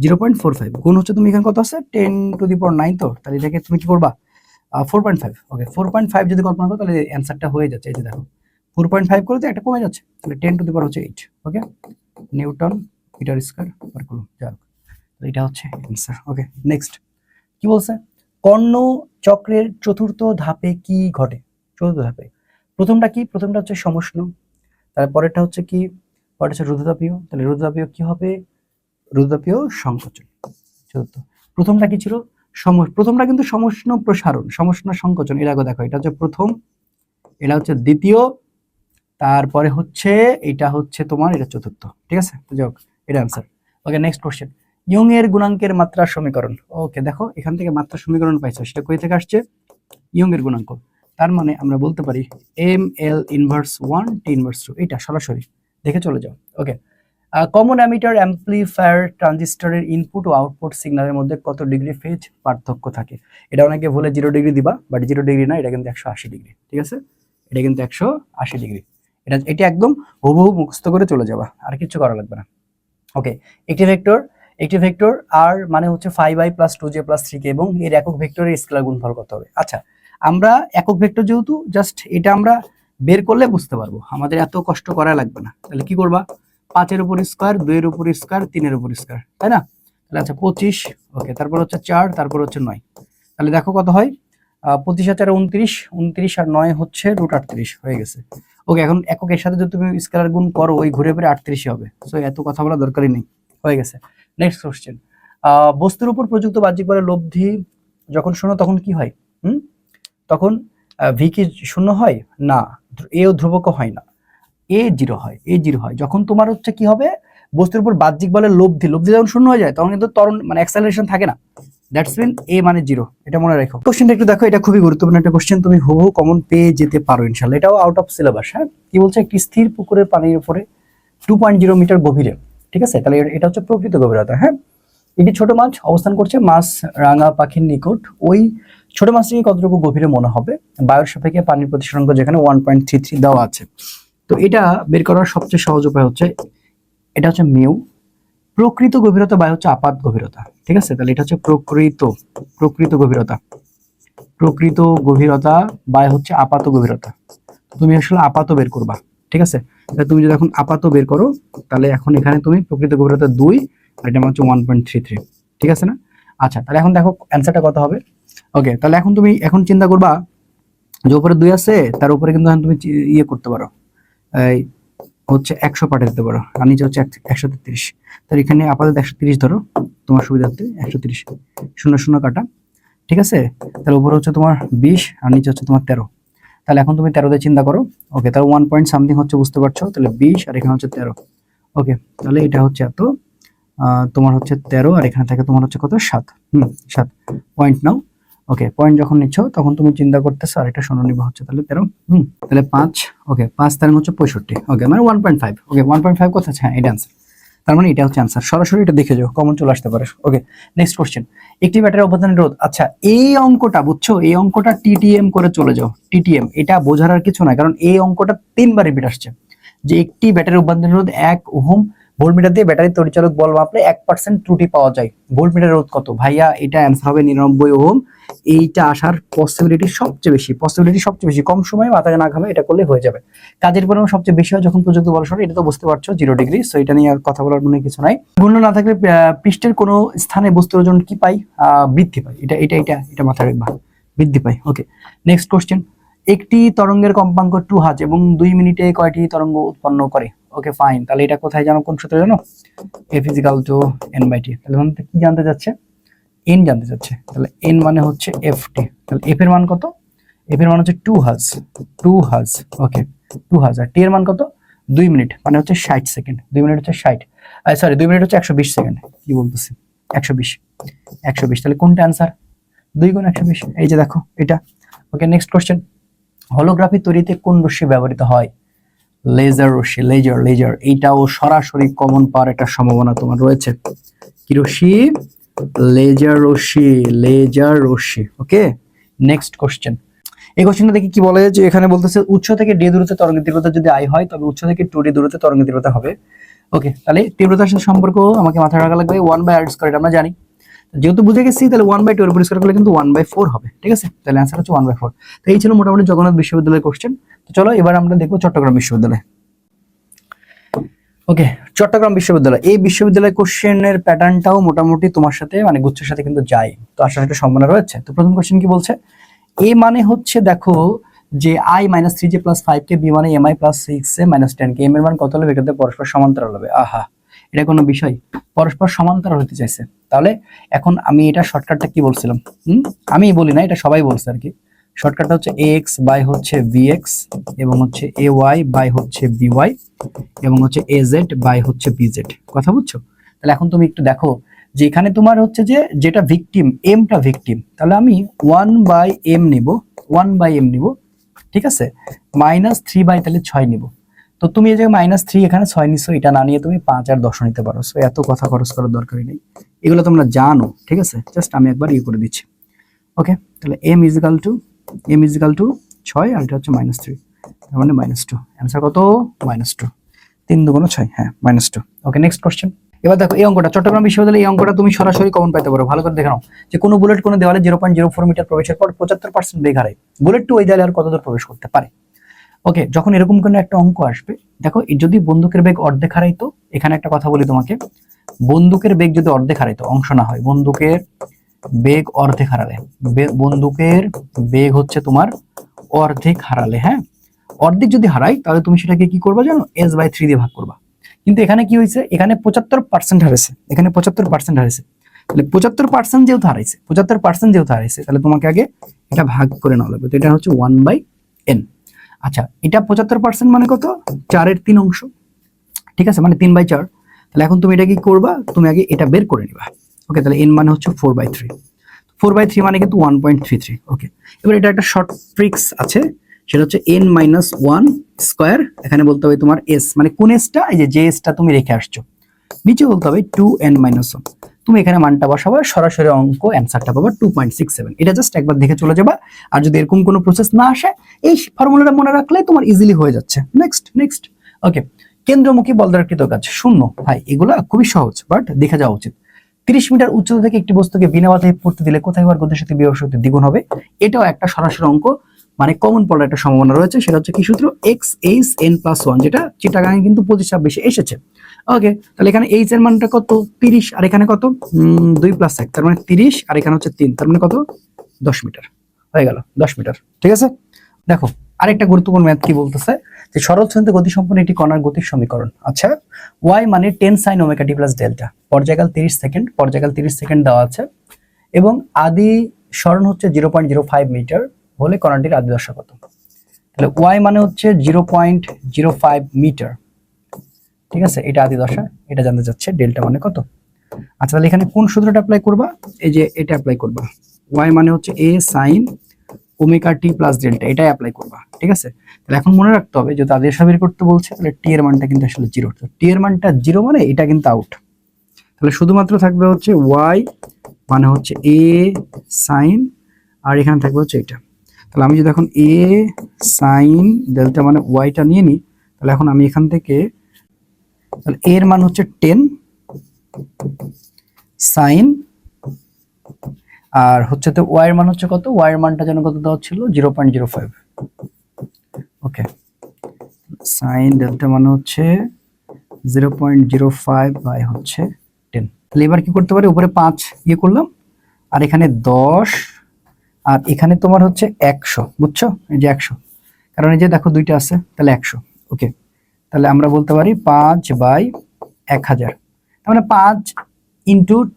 Speaker 1: 0.45 গুণ হচ্ছে তুমি এখানে কত আছে 10⁹ তো, তাহলে এটাকে তুমি কি করবা 4.5। ওকে 4.5 যদি কল্পনা করো তাহলে অ্যান্সারটা হয়ে যাচ্ছে। এই যে দেখো 4.5 করে তো একটা কমে যাচ্ছে, তাহলে 10⁸ okay newton metre square per coulomb. যাক এটা হচ্ছে অ্যান্সার। ওকে নেক্সট কি বলছে, কর্ণ চক্রের চতুর্থ ধাপে কি ঘটে? চতুর্থ ধাপে প্রথমটা কি? প্রথমটা হচ্ছে সমষ্ণ, তারপরেরটা হচ্ছে কি, পরেরটা হচ্ছে রুদ্রতাপীয়। তাহলে রুদ্রতাপীয় কি হবে? রুদ্রতাপীয় সংকোচন। চতুর্থ প্রথমটা কি ছিল? প্রথমটা কিন্তু সমষ্ণ প্রসারণ, সমষ্ণ সংকোচন। এর আগে দেখো এটা হচ্ছে প্রথম, এটা হচ্ছে দ্বিতীয়, তারপরে হচ্ছে এটা হচ্ছে তোমার এটা চতুর্থ। ঠিক আছে, তো যাক এটা answer. Okay next question, young এর গুণাঙ্কের মাত্রা সমীকরণ। ওকে দেখো এখান থেকে মাত্রা সমীকরণ পাইছো, সেটা কই থেকে আসছে? ইয়ং এর গুণাঙ্ক। তার মানে আমরা বলতে পারি M L inverse 1 T inverse 2, এটা সরাসরি দেখে চলে যাও। ওকে কমন অ্যামিটার অ্যাম্পলিফায়ার ট্রানজিস্টরের ইনপুট ও আউটপুট সিগন্যালের মধ্যে কত ডিগ্রি ফেজ পার্থক্য থাকে? এটা অনেকে বলে 0 ডিগ্রি দিবা, বাট 0 ডিগ্রি না, এটা কিন্তু 180 ডিগ্রি। ঠিক আছে, এটা কিন্তু 180 ডিগ্রি। এটা একদম হুবহু মুখস্থ করে চলে যাবা, আর কিছু করা লাগবে না। ওকে একটি ভেক্টর আর মানে হচ্ছে 5i + 2j + 3k এবং এর একক ভেক্টরের স্কেলার গুণফল কত হবে? আচ্ছা আমরা একক ভেক্টর যেহেতু জাস্ট এটা আমরা বের করলে বুঝতে পারবো, আমাদের এত কষ্ট করা লাগবে না। তাহলে কি করবা, 5 এর উপর স্কয়ার, 2 এর উপর স্কয়ার, 3 এর উপর স্কয়ার, তাই না? তাহলে আচ্ছা 25, ওকে তারপর হচ্ছে 4, তারপর হচ্ছে 9। তাহলে দেখো কত হয়, 25 আর 4 29, 29 আর 9 হচ্ছে √38 হয়ে গেছে। ওকে এখন এককের সাথে যদি তুমি স্কেলার গুণ করো ওই ঘুরে ফিরে 38 হবে। সো এত কথা বলা দরকারই নেই, হয়ে গেছে। নেক্সট কোশ্চেন, বস্তুর উপর প্রযুক্ত বাহ্যিক বলের লব্ধি যখন শূন্য তখন কি হয়? তখন ভি কি শূন্য হয় না, এও ধ্রুবক হয় না, এ জিরো হয়, এ জিরো হয়। যখন তোমার হচ্ছে কি হবে, বস্তুর উপর বাহ্যিক বলের লব্ধি যখন শূন্য হয়ে যায় তখন কিন্তু ত্বরণ মানে অ্যাক্সেলারেশন থাকে না, দ্যাটস মিন এ মানে 0, এটা মনে রাখো। কোশ্চেনটা একটু দেখো, এটা খুবই গুরুত্বপূর্ণ একটা কোশ্চেন, তুমি হুবহু কমন পেয়ে যেতে পারো ইনশাআল্লাহ, এটাও আউট অফ সিলেবাস। হ্যাঁ কি বলছে, একটি স্থির পুকুরের পানির উপরে 2.0 মিটার গভীরে, ঠিক আছে, তাহলে এটা হচ্ছে প্রকৃত গভীরতা। হ্যাঁ একটি ছোট মাছ অবস্থান করছে মাছ রাঙা পাখির নিকট, ওই ছোট মাছটিকে কতটুকু গভীরে মনে হবে? বায়ুর সাপেক্ষে পানির প্রতিসরাঙ্ক যেখানে 1.33 দেওয়া আছে। তো এটা বের করার সবচেয়ে সহজ উপায় হচ্ছে, এটা হচ্ছে মিউ, প্রকৃত গভীরতা বাই হচ্ছে আপাত গভীরতা। ঠিক আছে, তাহলে এটা হচ্ছে প্রকৃত গভীরতা বাই হচ্ছে আপাত গভীরতা। তুমি আসলে আপাত বের করবা। ঠিক আছে, তাহলে তুমি যদি এখন আপাত বের করো তাহলে এখন এখানে তুমি প্রকৃত গভীরতা 2 আর এটা হচ্ছে 1.33। ঠিক আছে না? আচ্ছা তাহলে এখন দেখো অ্যান্সারটা কত হবে। ওকে তাহলে এখন তুমি চিন্তা করবা যে উপরে 2 আছে, তার উপরে কিন্তু তুমি ইয়ে করতে পারো, এই হচ্ছে 100 পাঠিয়ে দিতে পারো, আর নিচে হচ্ছে 133। তাহলে এখানে আপাতত 130 ধরো তোমার সুবিধার্থে, 130 0 কাটা। ঠিক আছে, তাহলে উপরে হচ্ছে তোমার 20 আর নিচে হচ্ছে তোমার 13। তাহলে এখন তুমি 13 দিয়ে চিন্তা করো। ওকে তাহলে 1 পয়েন্ট সামথিং হচ্ছে, বুঝতে পারছো? তাহলে 20 আর এখানে হচ্ছে 13। ওকে তাহলে এটা হচ্ছে এত, তোমার হচ্ছে 13 আর এখানে থাকে তোমার হচ্ছে কত 7। 7 পয়েন্ট নাও। ওকে পয়েন্ট যখন নিচ্ছ তখন তুমি চিন্তা করতেছো আর এটা শূন্য নিবা হচ্ছে তাহলে 13। তাহলে 5। ওকে 5 তার হচ্ছে 65। ওকে মানে 1.5। ওকে 1.5 কথা আছে, হ্যাঁ এটা आंसर। তার মানে এটা হচ্ছে आंसर, সরাসরি এটা দেখে যাও, কমন চলে আসতে পারে। ওকে নেক্সট কোশ্চেন, একটি ব্যাটারির অবদানের রোধ। আচ্ছা এই অঙ্কটা বুঝছো, এই অঙ্কটা টিটিএম করে চলে যাও, টিটিএম, এটা বোঝার আর কিছু না, কারণ এই অঙ্কটা 3 বার রিপিট আসছে যে একটি ব্যাটারির অবদানের রোধ 1 ওহম, ভোল্টমিটার দিয়ে ব্যাটারি তড়িৎচালক বল মাপলে 1% ত্রুটি পাওয়া যায়, ভোল্টমিটার রোধ কত? ভাইয়া এটা অ্যান্সার হবে 99 ওহম। এইটা আসার পসিবিলিটি সবচেয়ে বেশি, কম সময়ে মাথায় না ঘামে এটা করলে হয়ে যাবে। কাজের পরিমাণ সবচেয়ে বেশি হয় যখন প্রযুক্তি বল সরে, এটা তো বুঝতে পারছো 0 ডিগ্রি। সো এটা নিয়ে আর কথা বলার মনে কিছু নাই। ঘূর্ণন না থাকলে পৃষ্ঠের কোনো স্থানে বস্তুর ওজন কি পাই? বৃদ্ধি পায়। এটা মাথায় রাখবা, বৃদ্ধি পায়। ওকে নেক্সট কোশ্চেন, একটি তরঙ্গের কম্পাঙ্ক 2 হার্জ এবং 2 মিনিটে কয়টি তরঙ্গ উৎপন্ন করে? ওকে ফাইন, তাহলে এটা কোথায় জানো, কোন সূত্রে জানো? f = n/t। তাহলে কি জানতে যাচ্ছে? n জানতে যাচ্ছে। তাহলে n মানে হচ্ছে ft। তাহলে f এর মান কত? f এর মান হচ্ছে 2 হার্জ। ওকে 2 হার্জ, আর t এর মান কত? 2 মিনিট, মানে হচ্ছে 60 সেকেন্ড। 2 মিনিট হচ্ছে 60, সরি 2 মিনিট হচ্ছে 120 সেকেন্ড। কি বলতেছি, 120। তাহলে কোনটা आंसर? 2 গুণ 120, এই যে দেখো এটা। ওকে নেক্সট কোশ্চেন, হলোগ্রাফি তৈরিতে কোন রশ্মি ব্যবহৃত হয়? লেজার রশ্মি, লেজার। এইটাও সরাসরি কমন পাওয়ার একটা সম্ভাবনা তোমার রয়েছে। কি রশ্মি? লেজার রশ্মি। ওকে নেক্সট কোশ্চেন, এই কোশ্চেনটা দেখি কি বলে, যে এখানে বলতেছে উৎস থেকে ডি দূরত্বে তরঙ্গের তীব্রতা যদি আই হয় তবে উৎস থেকে 2d দূরত্বে তরঙ্গের তীব্রতা হবে ওকে, তাহলে তীব্রতার সাথে সম্পর্ক আমাকে মাথায় রাখা লাগবে 1/r², এটা আমরা জানি। যেহেতু বুঝে গেছি তাহলে 1/2 এর উপর স্কয়ার করলে কিন্তু 1/4 হবে, ঠিক আছে? তাহলে অ্যান্সার হচ্ছে 1/4। তো এই ছিল মোটামুটি জগন্নাথ বিশ্ববিদ্যালয়ের কোশ্চেন। তো চলো এবার আমরা দেখবো চট্টগ্রাম বিশ্ববিদ্যালয়। ওকে, চট্টগ্রাম বিশ্ববিদ্যালয়, এই বিশ্ববিদ্যালয় কোশ্চেনের প্যাটার্নটাও মোটামুটি তোমার সাথে মানে গুচ্ছের সাথে কিন্তু যায়, তো আসার একটা সম্ভাবনা রয়েছে। তো প্রথম কোশ্চেন কি বলছে, এ মানে হচ্ছে দেখো যে i - 3j + 5k, b মানে mi + 6a - 10k, m এর মান কত হলে ভেক্টরদের পরস্পর সমান্তরাল হবে। আহা, এটা কোনো বিষয়? পরস্পর সমান্তরাল হতে চাইছে। তাহলে এখন আমি এটা শর্টকাটটা কি বলছিলাম, আমি বলি না, এটা সবাই বলছে আর কি। শর্টকাটটা হচ্ছে ax বাই হচ্ছে bx এবং হচ্ছে ay বাই হচ্ছে by এবং হচ্ছে az বাই হচ্ছে bz। কথা বুঝছো? তাহলে এখন তুমি একটু দেখো যে এখানে তোমার হচ্ছে যে যেটা ভিকটিম, এমটা ভিকটিম, তাহলে আমি 1/m নিব, 1/m নিব, ঠিক আছে? -3 তাহলে 6 নিব। তো তুমি এই যে -3 এখানে 6 নিছো, এটা না নিয়ে তুমি 5 আর 10 নিতে পারো। সো এত কথা খরচ করার দরকারই নেই, এগুলো তোমরা জানো, ঠিক আছে? জাস্ট আমি একবার ইয়ে করে দিচ্ছি। ওকে, তাহলে m = 6 আর এটা হচ্ছে -3, তার মানে -2। অ্যান্সার কত? -2। 3 × 2 = 6, হ্যাঁ -2। ওকে, নেক্সট কোশ্চেন। এবার দেখো এই অঙ্কটা, চট্টগ্রাম বিশ্ববিদ্যালয়ে এই অঙ্কটা তুমি সরাসরি কমন পাইতে পারো। ভালো করে দেখে নাও যে কোনো বুলেট কোনো দেওয়ালে 0.04 মিটার প্রবেশের পর 75% বেগ হারায়, বুলেটটি ওই দেওয়ালে আর কত দূর প্রবেশ করতে পারে? ওকে, যখন এরকম কোনো একটা অঙ্ক আসবে, দেখো যদি বন্দুকের বেগ অর্ধেক হারাইতো, এখানে একটা কথা বলি তোমাকে, বন্দুকের বেগ যদি অর্ধেক হারাইতো, অংশ না হয়, বন্দুকের বেগ অর্ধেক হারালে, বন্দুকের বেগ হচ্ছে তোমার অর্ধেক হারালে, হ্যাঁ, অর্ধেক যদি হারাই তাহলে তুমি সেটাকে কি করবা জানো? s/3 দিয়ে ভাগ করবা। কিন্তু এখানে কি হয়েছে, এখানে 75% হারাইছে, এখানে 75% হারাইছে। তাহলে 75% যেহেতু হারাইছে, 75% যেহেতু হারাইছে, তাহলে তোমাকে আগে এটা ভাগ করে নেওয়া লাগবে। তো এটা হচ্ছে 1/n। আচ্ছা, এটা 75% মানে কত? 4 এর 3 অংশ, ঠিক আছে? মানে 3/4। তাহলে এখন তুমি এটা কি করবা, তুমি আগে এটা বের করে নিবা। ওকে, তাহলে n মানে হচ্ছে 4/3, 4/3 মানে কিন্তু 1.33। ওকে, এবার এটা একটা শর্ট ট্রিক্স আছে, সেটা হচ্ছে n-1 স্কয়ার, এখানে বলতে হবে তোমার s, মানে কোন এসটা, এই যে এসটা তুমি রেখে আসছো, নিচে বলতে হবে 2n-1। তুমি এখানে মানটা বসাবা, সরাসরি অঙ্ক অ্যান্সারটা পাবা 2.67। এটা জাস্ট একবার দেখে চলে যাবা, আর যদি এরকম কোনো প্রসেস না আসে, এই ফর্মুলাটা মনে রাখলে তোমার ইজিলি হয়ে যাচ্ছে। নেক্সট। ওকে, কেন্দ্রমুখী বল দ্বারা কৃত কাজ, শূন্য। ভাই এগুলা খুবই সহজ, বাট দেখে যাওয়া উচিত। 30 মিটার উচ্চতা থেকে একটি বস্তুকে বিনা বাধায় পড়তে দিলে কোথায় হওয়ার গতির সাথে বিভব শক্তি দ্বিগুণ হবে? এটাও একটা সরাসরি অঙ্ক, মানে কমন পড়ার একটা সম্ভাবনা রয়েছে। সেটা হচ্ছে কি সূত্র? x/n+1, যেটা চিটাগাঙে কিন্তু 25-26 এসেছে। ওকে, তাহলে এখানে h এর মানটা কত? 30, আর এখানে কত? 2 + 1, তার মানে 30, আর এখানে হচ্ছে 3, তার মানে কত? 10 মিটার হয়ে গেল, 10 মিটার, ঠিক আছে? দেখো আরেকটা গুরুত্বপূর্ণ ম্যাথ কি বলতেছে, যে সরল ছন্দে গতি সম্পন্ন একটি কণার গতির সমীকরণ। আচ্ছা, y মানে 10 sin ωt + ডেল্টা, পর্যায়কাল 30 সেকেন্ড, পর্যায়কাল 30 সেকেন্ড দেওয়া আছে, এবং আদি সরণ হচ্ছে 0.05 মিটার হলে কণাটির আদি দশা কত? তাহলে y মানে হচ্ছে 0.05 মিটার, ঠিক আছে? এটা আদি দশা, এটা জানতে চাচ্ছে ডেল্টা মানে কত। আচ্ছা, তাহলে এখানে কোন সূত্রটা অ্যাপ্লাই করবা? এই যে এটা অ্যাপ্লাই করবা, y মানে হচ্ছে a sin ωt + ডেল্টা, এটা অ্যাপ্লাই করবা, ঠিক আছে? তাহলে এখন মনে রাখতে হবে, যদি আদি দশা বের করতে বলছে, তাহলে t এর মানটা কিন্তু আসলে 0, তো t এর মানটা 0 মানে এটা কিন্তু আউট। তাহলে শুধুমাত্র থাকবে হচ্ছে y মানে হচ্ছে a sin, আর এখানে থাকবে হচ্ছে এটা। তাহলে আমি যদি এখন a sin ডেল্টা মানে yটা নিয়ে নিই, তাহলে এখন আমি এখান থেকে, তাহলে a এর মান হচ্ছে 10 sin, আর হচ্ছে তো y এর মান হচ্ছে কত? y এর মানটা যেন কত দেওয়া ছিল? 0.05। ওকে, sin ডেল্টা মানে হচ্ছে 0.05 বাই হচ্ছে 10। তাহলে এবার কি করতে পারি, উপরে 5 ইয়ে করলাম, আর এখানে 10, আর এখানে তোমার হচ্ছে 100, বুঝছো? এই যে 100, কারণ এই যে দেখো দুইটা আছে, তাহলে 100। ওকে, তাহলে আমরা বলতে পারি 5/1000, তার মানে 5 ×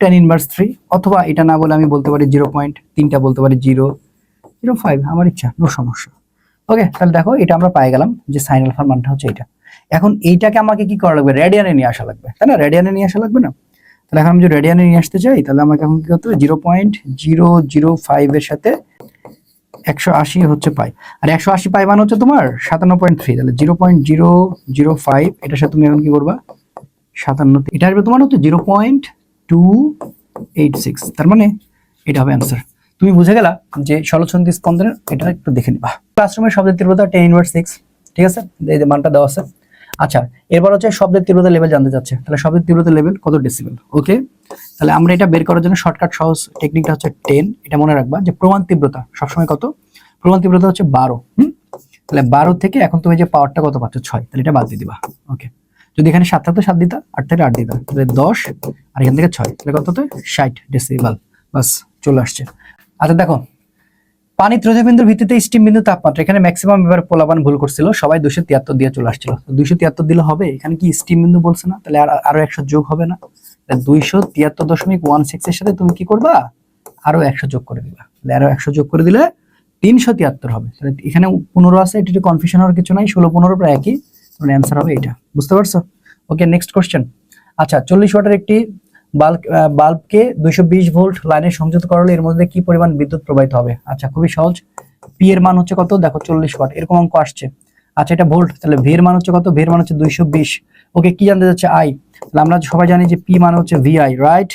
Speaker 1: 10⁻3, অথবা এটা না বলে আমি বলতে পারি 0.3টা বলতে পারি 0.05, আমার ইচ্ছা, নো সমস্যা। ওকে, তাহলে দেখো এটা আমরা পাই গেলাম যে সাইন আলফার মানটা হচ্ছে এটা। এখন এইটাকে আমাকে কি করা লাগবে? রেডিয়ানে নিয়ে আসা লাগবে, তাই না? রেডিয়ানে নিয়ে আসা লাগবে না? তাহলে এখন আমি যদি রেডিয়ানে নিয়ে আসতে চাই, তাহলে আমাকে এখন কি করতে হবে? 0.005 এর সাথে 180 হচ্ছে পাই, আর 180 পাই মানে হচ্ছে তোমার 57.3, তাহলে 0.005 এটার সাথে তুমি এখন কি করবা? 57, এটা আসবে তোমার হচ্ছে 0.286, তার মানে এটা হবে অ্যান্সার। তুমি বুঝে গেলা যে সরলছন্দী স্পন্দনের, এটা একটু দেখে নিবা। ক্লাসরুমের শব্দের তীব্রতা 10⁻6, ঠিক আছে? এই যে মানটা দেওয়া আছে। আচ্ছা, এরপর হচ্ছে শব্দের তীব্রতা লেভেল জানতে চাচ্ছে, তাহলে শব্দের তীব্রতা লেভেল কত ডেসিবেল। ওকে, তাহলে আমরা এটা বের করার জন্য শর্টকাট সহজ টেকনিকটা হচ্ছে 10। এটা মনে রাখবা যে প্রমাণ তীব্রতা সবসময় কত, প্রমাণ তীব্রতা হচ্ছে 12। তাহলে 12 থেকে এখন তুমি যে পাওয়ারটা কত পাচ্ছ 6, তাহলে এটা বাদ দিয়ে দিবা। ওকে, যদি এখানে 7 থাকতো 7 দিতা, 8 থেকে 8 দিতা, তাহলে 10 আর এখান থেকে 6, তাহলে কত হতো 60 ডেসিবেল। বাস চলে আসছে। আচ্ছা দেখো, পানি ত্রোধ বিন্দুর ভিত্তিতে স্টিম বিন্দু তাপমাত্রা, এখানে ম্যাক্সিমাম এবার পোলাপান ভুল করছিল, সবাই 273 দিয়ে চলে আসছিল। 273 দিলে হবে, এখানে কি স্টিম বিন্দু বলছে না, তাহলে আরো 100 যোগ হবে না? 273.16 এর সাথে তুমি কি করবা, আরো 100 যোগ করে দিবা, তাহলে আরো 100 যোগ করে দিলে 373 হবে। তাহলে এখানে 15 আছে, এটা একটু কনফিউশন হওয়ার কিছু নাই, 16-15 প্রায় একই, তাহলে অ্যান্সার হবে এটা। বুঝতে পারছো? ওকে, নেক্সট কোশ্চেন। আচ্ছা, 40 ওয়াটের একটি বাল্বকে 220 ভোল্ট লাইনে সংযুক্ত করলে এর মধ্যে কি পরিমাণ বিদ্যুৎ প্রবাহিত হবে? আচ্ছা, খুবই সহজ। পি এর মান হচ্ছে কত, দেখো 40 ওয়াট, এরকম অঙ্ক আসছে। আচ্ছা, এটা ভোল্ট, তাহলে ভি এর মান হচ্ছে কত, ভি এর মান হচ্ছে 220। ওকে, কি জানতে যাচ্ছে, আই, তাহলে আমরা সবাই জানি যে পি মানে হচ্ছে ভিআই, রাইট?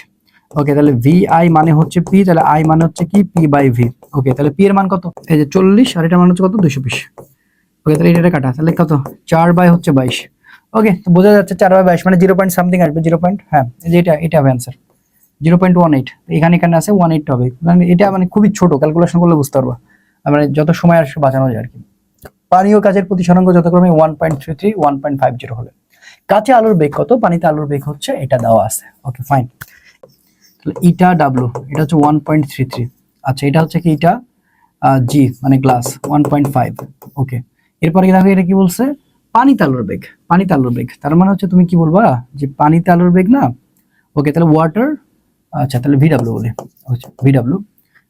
Speaker 1: ওকে, তাহলে ভিআই মানে হচ্ছে পি, তাহলে আই মানে হচ্ছে কি, পি বাই ভি। ওকে, তাহলে পি এর মান কত, এই যে 40, আর এটা মান হচ্ছে কত, 220। ওকে, তাহলে এটা কাটা, তাহলে কত, 4 বাই হচ্ছে 22। ওকে, তো বোঝা যাচ্ছে 4 বাই 22 মানে 0 পয়েন্ট সামথিং আসবে, 0 পয়েন্ট, হ্যাঁ এই যে এটা হবে অ্যান্সার 0.18। এখানে আছে 18 হবে, মানে এটা মানে খুবই ছোট, ক্যালকুলেশন করলে বুঝতে পারবা, মানে যত সময় আসবে বাঁচানো যায় আর কি। পানীয় কাজের প্রতিসরাঙ্ক যথাক্রমে 1.33 1.50 হলে কাঁচে আলুর বেগ কত, পানিতে আলুর বেগ হচ্ছে, এটা দেওয়া আছে। ওকে ফাইন, তাহলে ইটা ডাব্লু এটা হচ্ছে 1.33। আচ্ছা, এটা হচ্ছে কি, ইটা জি মানে গ্লাস 1.5। ওকে, এরপরে দেখো এটা কি বলছে, পানিতে আলুর বেগ, পানিতে আলুর বেগ, তার মানে হচ্ছে তুমি কি বলবা যে পানিতে আলুর বেগ না। ওকে, তাহলে ওয়াটার, আচ্ছা তাহলে ভিডাব্লিউ বলে, আচ্ছা ভিডাব্লিউ,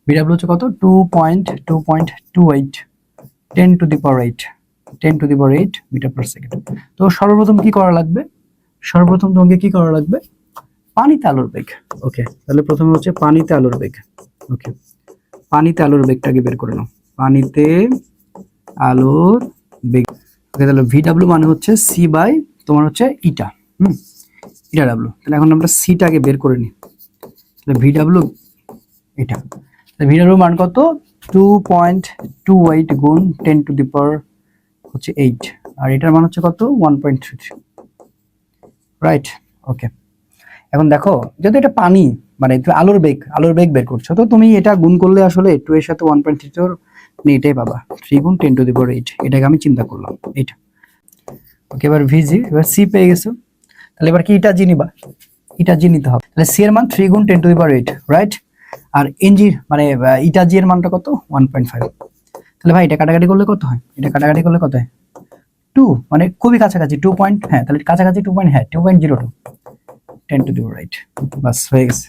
Speaker 1: ভিডাব্লিউ হচ্ছে কত, 2.28 10 to the power 8, 10 to the power 8 metre per second. তো সর্বপ্রথম কি করা লাগবে, সর্বপ্রথম তোমাকে কি করা লাগবে, পানিতে আলোর বেগ। ওকে, তাহলে প্রথমে হচ্ছে পানিতে আলোর বেগ। ওকে, পানিতে আলোর বেগটাকে বের করে নাও, পানিতে আলোর বেগ। ওকে, তাহলে ভিডাব্লিউ মানে হচ্ছে সি বাই তোমার হচ্ছে ইটা, ইটা ডাব্লিউ। তাহলে এখন আমরা সিটাকে বের করে নিই, তাহলে ভিডাব্লিউ এটা, ভিডাব্লিউ মান কত, 2.28 গুণ 10 টু দি পাওয়ার হচ্ছে 8, আর এটার মান হচ্ছে কত, 1.33, রাইট? ওকে, এখন দেখো যদি এটা পানি মানে তুমি আলোর বেগ বের করছো, তো তুমি এটা গুণ করলে আসলে 2 এর সাথে 1.33 এটাই পাবা, 3 গুণ 10 টু দি পাওয়ার 8, এটাকে আমি চিন্তা করলাম এটা। ওকে, এবার ভিজি, এবার সি পেয়ে গেছো, তাহলে এবার কি এটা জি নিবা, এটা জি নিতে হবে, তাহলে সি এর মান 3 গুণ 10 টু দি পাওয়ার 8, রাইট? আর এনজি মানে ইটা জি এর মানটা কত, 1.5। তাহলে ভাই এটা কাটাকাটি করলে কত হয়, এটা কাটাকাটি করলে কত হয়, 2, মানে খুবই কাছাকাছি 2 পয়েন্ট, হ্যাঁ তাহলে কাছাকাছি 2 পয়েন্ট, হ্যাঁ 2.02 10 টু দি পাওয়ার 8, বাস হয়ে গেছে।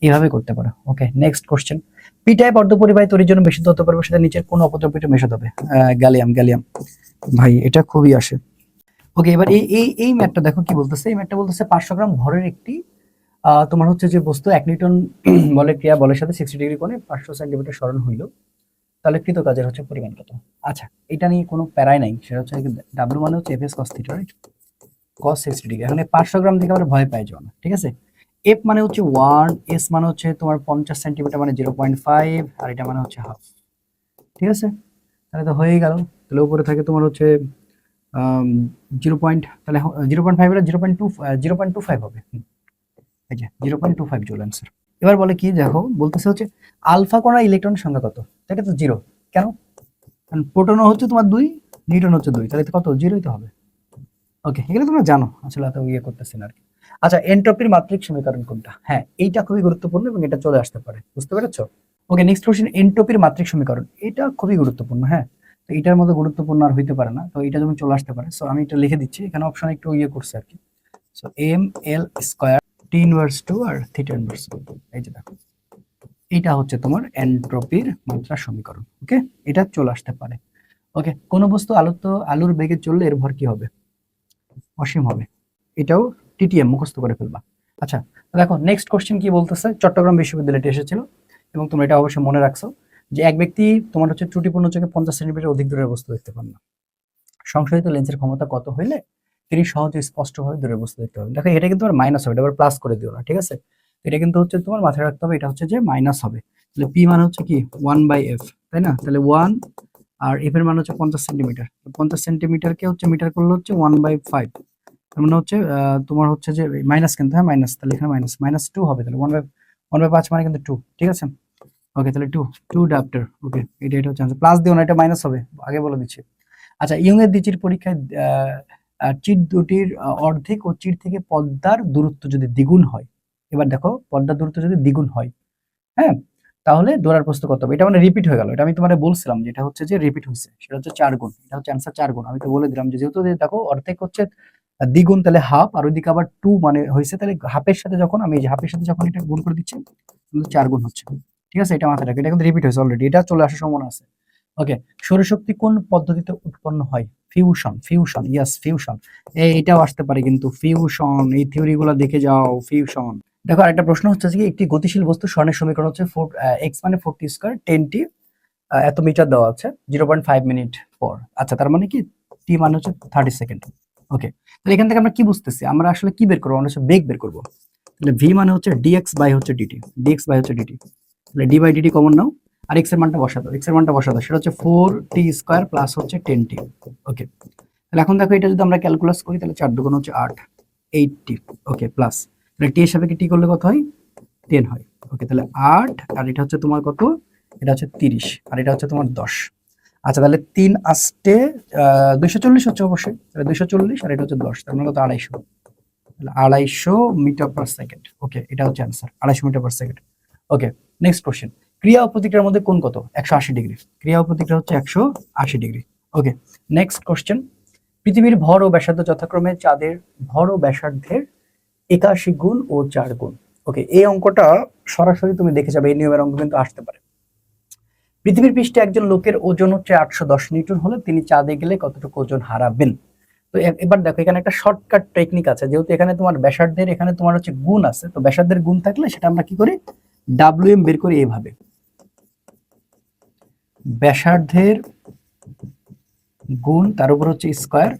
Speaker 1: এইভাবে করতে পারো। ওকে, নেক্সট কোশ্চেন। পি টাইপ অর্ধপরিবাহী তড়িৎ জন্য বেশি তথ্য পারবে সেটা নিচের কোন অপদ্রব্যটা মেশাতে হবে? গ্যালিয়াম। ভাই এটা খুবই আসে। ওকে, এবার এই ম্যাথটা দেখো কি বলতেছে, এই ম্যাথটা বলতেছে 500 গ্রাম ভরের একটি তোমার হচ্ছে যে বস্তু 1 নিউটন বলের ক্রিয়া বলের সাথে 60 ডিগ্রি কোণে 500 সেন্টিমিটার সরণ হইল, তাহলে কৃত কাজের হচ্ছে পরিমাণ কত? আচ্ছা, এটা নিয়ে কোনো প্যারাই নাই, সেটা হচ্ছে ডাব্লিউ মানে হচ্ছে এফএস কস থিটা, রাইট? কস 60 ডিগ্রি। এখানে 500 গ্রাম থেকে আমরা ভয় পাই যাও না, ঠিক আছে? এফ মানে হচ্ছে 1, এস মানে হচ্ছে তোমার 50 সেন্টিমিটার মানে 0.5, আর এটা মানে হচ্ছে হাফ, ঠিক আছে? তাহলে তো হয়েই গেল। তাহলে উপরে থাকে তোমার হচ্ছে 0. তাহলে 0.5 এর 0.25 হবে, এই যে 0.25 জুল অ্যান্সার। এবার বলে কি, দেখো বলতেছে হচ্ছে আলফা কণা ইলেকট্রনের সংখ্যা কত? এটা তো 0, কেন? কারণ প্রোটন হচ্ছে তোমার 2, নিউট্রন হচ্ছে 2, তাহলে কত, 0ই তো হবে। ওকে, এগুলো তোমরা জানো, আসলে এত ইয়ে করতেছি না আর কি। আচ্ছা, এন্ট্রপির মাত্রিক সমীকরণ কোনটা? হ্যাঁ, এইটা খুবই গুরুত্বপূর্ণ এবং এটা চলে আসতে পারে, বুঝতে পেরেছো? ওকে, নেক্সট কোশ্চেন, এন্ট্রপির মাত্রিক সমীকরণ, এটা খুবই গুরুত্বপূর্ণ। হ্যাঁ, তো এটার মধ্যে গুরুত্বপূর্ণ আর হইতে পারে না, তো এটা যখন চলে আসতে পারে, সো আমি এটা লিখে দিচ্ছি, এখানে অপশন একটু ইয়ে করছে আর কি। So M L square T inverse 2 আর থিটা ইনভার্স 2, এই যে দেখো এটা হচ্ছে তোমার এন্ট্রপির মাত্রা সমীকরণ। ওকে, এটা চলে আসতে পারে। ওকে, কোন বস্তু আলোর বেগে চললে এর ভর কি হবে? অসীম হবে। এটাও টিটিএম মুখস্থ করে ফেলবা। আচ্ছা দেখো, নেক্সট কোশ্চেন কি বলতেছে, চট্টগ্রাম বিশ্ববিদ্যালয়তে এসেছিল এবং তোমরা এটা অবশ্যই মনে রাখছো যে এক ব্যক্তি তোমার হচ্ছে ত্রুটিপূর্ণ চোখে 50 সেন্টিমিটার অধিক দূরের বস্তু দেখতে পান না। সংশোধিত লেন্সের ক্ষমতা কত হইলে তিনি সহজে স্পষ্টভাবে দূরের বস্তু দেখতে পাবেন? দেখো এটা কিন্তু আর মাইনাস হবে, এটা আবার প্লাস করে দিও না, ঠিক আছে? এটা কিন্তু হচ্ছে তোমার মাথায় রাখতে হবে, এটা হচ্ছে যে মাইনাস হবে। তাহলে পি মানে হচ্ছে কি 1/f, তাই না? তাহলে 1 আর এফ এর মান হচ্ছে 50 সেন্টিমিটার। 50 সেন্টিমিটারকে হচ্ছে মিটার করলে হচ্ছে 1/5, তার মানে হচ্ছে তোমার হচ্ছে যে মাইনাস, কিন্তু হ্যাঁ মাইনাস, তাহলে এখানে -2 হবে, তাহলে 1/5 মানে কিন্তু 2, ঠিক আছে। ওকে, তাহলে 2 ডাপ্টার। ওকে, এটা হচ্ছে आंसर। প্লাস দিও না, এটা মাইনাস হবে, আগে বলে দিচ্ছি। আচ্ছা, ইয়ং এর দ্বিচির পরীক্ষায় চিট দুটির অর্ধেক ও চিট থেকে পর্দার দূরত্ব যদি দ্বিগুণ হয়, এবার দেখো পর্দার দূরত্ব যদি দ্বিগুণ হয়, হ্যাঁ, তাহলে দৌড়ার প্রস্থ কত হবে? এটা মানে রিপিট হয়ে গেল, এটা আমি তোমারে বলছিলাম যে এটা হচ্ছে যে রিপিট হয়েছে, সেটা হচ্ছে 4 গুণ, এটা হচ্ছে आंसर 4 গুণ। আমি তো বলে দিলাম যে যেহেতু দেখো অর্ধেক হচ্ছে দ্বিগুণ, তাহলে হাফ, আর ওইদিকে আবার 2 মানে হয়েছে, তাহলে হাফের সাথে যখন আমি এই যে হাফের সাথে যখন এটা গুণ করে দিচ্ছি, তাহলে 4 গুণ হচ্ছে, ঠিক আছে। এটা মাথায় রাখো, এটা কিন্তু রিপিট হয়েছে অলরেডি, এটা চলে আসার সম্ভাবনা আছে। ওকে, সৌরশক্তি কোন পদ্ধতিতে উৎপন্ন হয়? ফিউশন, ইয়েস ফিউশন, এটাও আসতে পারে কিন্তু, ফিউশন, এই থিওরি গুলো দেখে যাও, ফিউশন। দেখো আরেকটা প্রশ্ন হচ্ছে যে একটি গতিশীল বস্তু স্বর্ণের সমীকরণ হচ্ছে x মানে 4t স্কয়ার 10t এত মিটার দেওয়া আছে 0.5 মিনিট পর। আচ্ছা, তার মানে কি t মানে হচ্ছে 30 সেকেন্ড। ওকে, তাহলে এখান থেকে আমরা কি বুঝতেছি, আমরা আসলে কি বের করবো? আমরা হচ্ছে বেগ বের করবো। তাহলে v মানে হচ্ছে dx বাই হচ্ছে dt, তাহলে d বাই dt কমন নাও, আর x এর মানটা বসা দাও, সেটা হচ্ছে 4t স্কয়ার প্লাস হচ্ছে 10t। ওকে, তাহলে এখন দেখো এটা যদি আমরা ক্যালকুলাস করি, তাহলে 4 দুগুণ হচ্ছে 8, 8t। ওকে, প্লাস তাহলে t এর সাপেক্ষে t করলে কত হয়? 10 হয়। ওকে, তাহলে 8, আর এটা হচ্ছে তোমার কত? এটা হচ্ছে 30, আর এটা হচ্ছে তোমার 10। আচ্ছা, তাহলে 3 আস্তে 240 হচ্ছে অবশ্যই, তাহলে 240, আর এটা হচ্ছে 10, তার মানে কত? 250, তাহলে 250 মিটার পার সেকেন্ড। ওকে, এটা হচ্ছে आंसर, 250 মিটার পার সেকেন্ড। ওকে, নেক্সট কোশ্চেন, ক্রিয়া ও প্রতিক্রিয়ার মধ্যে কোণ কত? 180 ডিগ্রি। ক্রিয়া ও প্রতিক্রিয়া হচ্ছে 180 ডিগ্রি। ওকে, নেক্সট কোশ্চেন, পৃথিবীর ভর ও ব্যাসার্ধ যথাক্রমে চাঁদের ভর ও ব্যাসার্ধের 81 গুণ ও 4 গুণ। ওকে, এই অঙ্কটা সরাসরি তুমি দেখে যাবে, এই নিয়মের অঙ্ক কিন্তু আসতে পারে। পৃথিবীর পৃষ্ঠে একজন লোকের ওজন হচ্ছে 810 নিউটন হলে তিনি চাঁদে গেলে কতটুকু ওজন হারাবেন? তো এবার দেখো এখানে একটা শর্টকাট টেকনিক আছে, যেহেতু এখানে তোমার ব্যাসার্ধের এখানে তোমার হচ্ছে গুণ আছে, তো ব্যাসার্ধের গুণ থাকলে সেটা আমরা কি করি? WM বের করি এইভাবে, ব্যাসার্ধের গুণ তার উপর হচ্ছে স্কয়ার,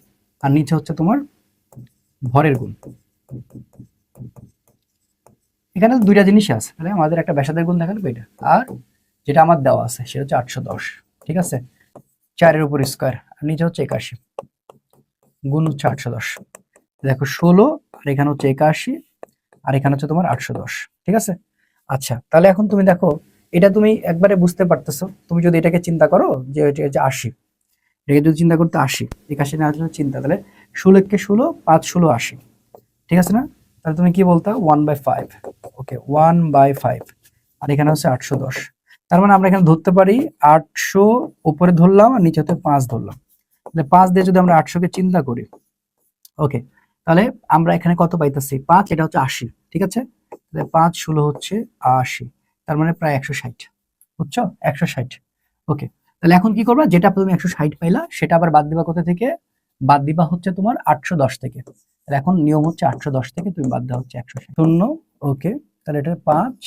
Speaker 1: আর নিচে হচ্ছে তোমার ভরের গুণ। এখানে দুইটা জিনিস আছে, তাহলে আমাদের একটা ব্যাসার্ধের গুণ দেখা যাবে এটা, আর যেটা আমার দেওয়া আছে সেটা হচ্ছে 810, ঠিক আছে, 4 এর উপর স্কয়ার, আর নিচে হচ্ছে 81 গুণ হচ্ছে 810। দেখো 16, আর এখানে হচ্ছে 81, আর এখানে হচ্ছে তোমার 810, ঠিক আছে। আচ্ছা, তাহলে এখন তুমি দেখো এটা তুমি একবারে বুঝতে পারতেছো, তুমি যদি এটাকে চিন্তা করো যে এটা হচ্ছে 80, এটাকে যদি চিন্তা করতে 80, 81 না হলে চিন্তা, তাহলে 16 কে 16, 5 16 80, ঠিক আছে না? তাহলে তুমি কি বলতা? 1/5। ওকে, 1/5, আর এখানে হচ্ছে 810, তার মানে আমরা এখানে ধরতে পারি 800 উপরে ধরলাম, আর নিচে হতে 5 ধরলাম, তাহলে 5 দিয়ে যদি আমরা 800 কে চিন্তা করি, ওকে, তাহলে আমরা এখানে কত পাইতেছি? 5, এটা হচ্ছে 80, ঠিক আছে, তাহলে 5 16 হচ্ছে 80, তার মানে প্রায় 160, বুঝছো? 160। ওকে, তাহলে এখন কি করবা? যেটা তুমি 160 পাইলা সেটা আবার বাদ দিবা কোথা থেকে? বাদ দিবা হচ্ছে তোমার 810 থেকে। তাহলে এখন নিয়ম হচ্ছে 810 থেকে তুমি বাদ দেওয়া হচ্ছে 160 শূন্য। ওকে, তাহলে এটা 5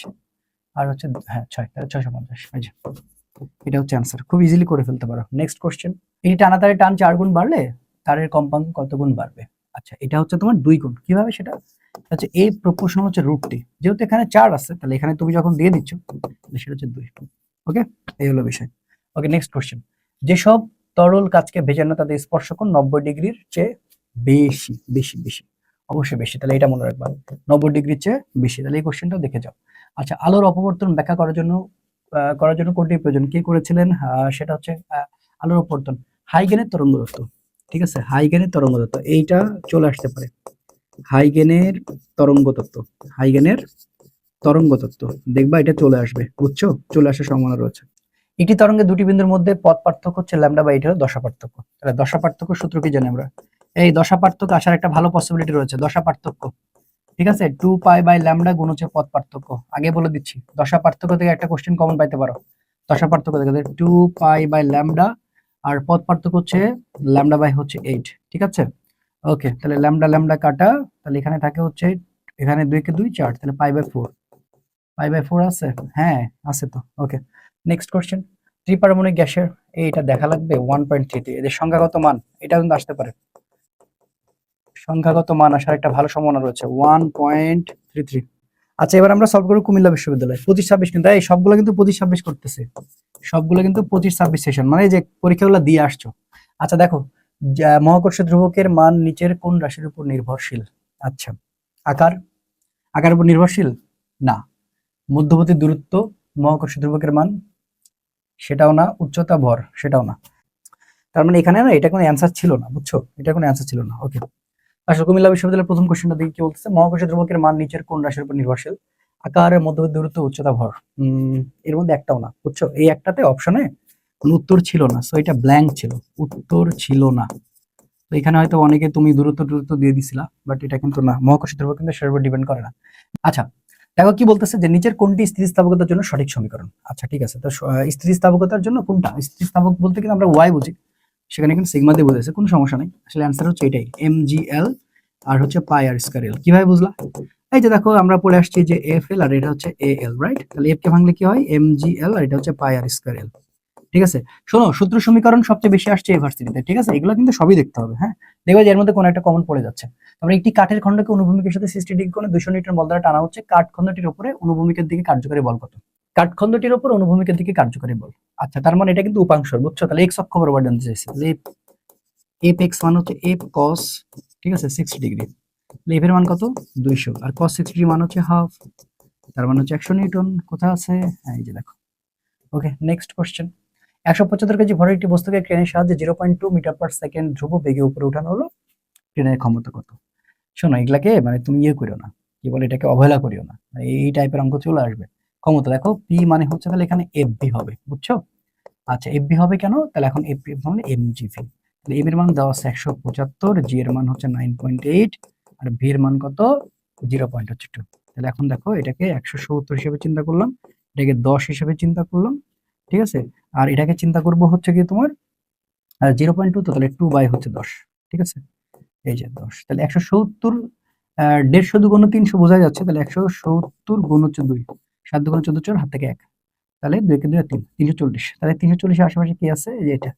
Speaker 1: আর হচ্ছে হ্যাঁ 6, তাহলে 650। এই যে এটা হচ্ছে आंसर, খুব ইজিলি করে ফেলতে পারো। নেক্সট কোশ্চেন, এই টানা তারের টান 4 গুণ বাড়লে তারের কম্পাঙ্ক কত গুণ বাড়বে? আচ্ছা, এটা হচ্ছে তোমার 2 গুণ। কিভাবে সেটা? আচ্ছা, a প্রপোর্শনাল হচ্ছে √t, যেহেতু এখানে 4 আছে তাহলে এখানে তুমি যখন দিয়ে দিচ্ছ তাহলে সেটা হচ্ছে 2। ওকে, এই হলো বিষয়। ওকে, নেক্সট কোশ্চেন, যেসব তরল কাচকে ভেজে না তাদের স্পর্শকোণ 90 ডিগ্রির চেয়ে বেশি বেশি বেশি, অবশ্যই বেশি, তাহলে এটা মনে রাখবা, 90 ডিগ্রির চেয়ে বেশি। তাহলে এই কোশ্চেনটাও দেখে যাও। আচ্ছা, আলোর অপবর্তন ব্যাখ্যা করার জন্য কোনটি প্রয়োজন? কে করেছিলেন? সেটা হচ্ছে আলোর অপবর্তন, হাইগেনের তরঙ্গ তত্ত্ব, ঠিক আছে, হাইগেনের তরঙ্গ তত্ত্ব, এইটা চলে আসতে পারে, হাইগেনের তরঙ্গ তত্ত্ব, হাইগেনের তরঙ্গ তত্ত্ব, দেখবা এটা চলে আসবে, বুঝছো? চলে আসার সম্ভাবনা রয়েছে। একটি তরঙ্গে দুটি বিন্দুর মধ্যে পথ পার্থক্য হচ্ছে ল্যামডা বাই, এটা হলো দশা পার্থক্য। তাহলে দশা পার্থক্য সূত্র কি জানি আমরা? এই দশা পার্থক্য আসার একটা ভালো পসিবিলিটি রয়েছে, দশা পার্থক্য, ঠিক আছে, 2π/λ গুণ হচ্ছে পথ পার্থক্য। আগে বলে দিচ্ছি, দশা পার্থক্য থেকে একটা কোশ্চেন কমন পাইতে পারো, দশা পার্থক্য থেকে 2π/λ, আর পথ পার্থক্য হচ্ছে ল্যামডা বাই হচ্ছে 8, ঠিক আছে। ওকে, তাহলে ল্যামডা ল্যামডা কাটা, তাহলে এখানে থাকে হচ্ছে, এখানে 2 কে 2 4, তাহলে π/4, π/4 আছে, হ্যাঁ আছে তো। ওকে, নেক্সট কোশ্চেন, ত্রিপারমাণবিক গ্যাসের এইটা দেখা লাগবে 1.33, এদের সংখ্যাগত মান এটা কিন্তু আসতে পারে, সংখ্যাগত মান আসার একটা ভালো সম্ভাবনা রয়েছে, 1.33। আচ্ছা, এবার আমরা সলভ করব কুমিল্লা বিশ্ববিদ্যালয় 25 26, কিন্তু এই সবগুলো কিন্তু 25 26 করতেছে, সবগুলো কিন্তু 25-26 সেশন, মানে যে পরীক্ষাগুলো দিয়ে আসছো। আচ্ছা দেখো, মহাকর্ষ ধ্রুবকের মান নিচের কোন রাশির উপর নির্ভরশীল? আচ্ছা, আকার, আকারের উপর নির্ভরশীল না। মধ্যবর্তী দূরত্ব মহাকর্ষ ধ্রুবকের মান, সেটাও না। উচ্চতা, ভর, সেটাও না। তার মানে এখানে না এটা কোনো অ্যান্সার ছিল না, বুঝছো, এটা কোনো অ্যান্সার ছিল না। ওকে, আসলে কুমিল্লা বিশ্ববিদ্যালয়ের প্রথম কোশ্চেনটা দিকে কি বলতেছে, মহাকর্ষ ধ্রুবকের মান নিচের কোন রাশির উপর নির্ভরশীল? আকার, মধ্যবর্তী দূরত্ব, উচ্চতা, ভর। এর মধ্যে একটাও না, বুঝছো, এই একটাতে অপশনে কোনো উত্তর ছিল না, সো এটা ব্ল্যাঙ্ক ছিল, উত্তর ছিল না। তো এখানে হয়তো অনেকে তুমি দূরত্ব দূরত্ব দিয়ে দিছিলা, বাট এটা কিন্তু না, মহাকর্ষ ধ্রুবক কিন্তু সেটার উপর ডিপেন্ড করে না। আচ্ছা দেখো কি বলতেছে, যে নিচের কোনটি স্থিতিস্থাপকতার জন্য সঠিক সমীকরণ? আচ্ছা ঠিক আছে, তো স্থিতিস্থাপকতার জন্য কোনটা? স্থিতিস্থাপক বলতে কিন্তু আমরা ওয়াই বুঝি, সেখানে কিন্তু সিগমা দিয়ে বোঝাইছে, কোনো সমস্যা নাই। আসলে অ্যান্সার হচ্ছে এটাই, mgl আর হচ্ছে পাই আর স্কয়ার এল। কিভাবে বুঝলা? এই যে দেখো আমরা পড়ে আসছি যে এফ এল আর এটা হচ্ছে এ এল, রাইট? তাহলে এফ কে ভাঙলে কি হয়? mgl আর এটা হচ্ছে পাই আর স্কয়ার এল। ঠিক আছে, শোনো, সূত্র সমীকরণ সবচেয়ে বেশি আসছে ইউনিভার্সিটিতে, ঠিক আছে, এগুলো কিন্তু সবই দেখতে হবে। হ্যাঁ, দেখবে যে এর মধ্যে কোনো একটা কমন পড়ে যাচ্ছে। তারপরে একটি কাঠের খণ্ডকে অনুভূমিকের সাথে 60 ডিগ্রি কোণে 200 নিউটন বল দ্বারা টানা হচ্ছে, কাঠ খণ্ডটির উপরে অনুভূমিকের দিকে কার্যকরী বল কত? কাঠ খণ্ডটির উপর অনুভূমিকের দিকে কার্যকরী বল। আচ্ছা, তার মানে এটা কিন্তু উপাংশ, বুঝছো? তাহলে এক্স অক্ষ বরাবর জানতে চাইছে, তাহলে এফ এক্স মান হচ্ছে এফ কস, ঠিক আছে, 60 ডিগ্রি। এফ এর মান কত? 200, আর কস 60 মান হচ্ছে হাফ, তার মানে হচ্ছে 100 নিউটন। কোথায় আছে? হ্যাঁ, এই যে দেখো। ওকে, নেক্সট কোশ্চেন। 175 কেজি ভরের একটি বস্তুকে ক্রেনের সাহায্যে 0.2 মিটার পার সেকেন্ড ধ্রুব বেগে উপরে উঠানো হলো, ক্রেনের ক্ষমতা কত? শোনো, এগুলাকে মানে তুমি ইয়ে করিও না, কি বলে এটাকে, অবহেলা করিও না, এই টাইপের অঙ্ক চলে আসবে। ক্ষমতা দেখো, পি মানে হচ্ছে তাহলে এখানে এফ বি হবে, বুঝছো? আচ্ছা, এফ বি হবে কেন? তাহলে এখন এফ বি মানে এম জি ভি। তাহলে এম এর মান দেওয়া আছে 175, জি এর মান হচ্ছে 9.8, আর ভি এর মান কত? 0.2। তাহলে এখন দেখো, এটাকে 170 হিসেবে চিন্তা করলাম, এটাকে 10 হিসেবে চিন্তা করলাম, ঠিক আছে, আর এটাকে চিন্তা করব হচ্ছে কি তোমার 0.2, তো তাহলে 2 বাই হচ্ছে 10, ঠিক আছে, এই যে 10। তাহলে 170, 150 দুগুণ 300 বোঝা যাচ্ছে, তাহলে 170 গুণ হচ্ছে 2, 7 দুগুণ 14, 4 হাত থেকে 1, তাহলে 2 কে 2 3, 340। তাহলে 340 এর আশেপাশে কি আছে? এই যে এটা,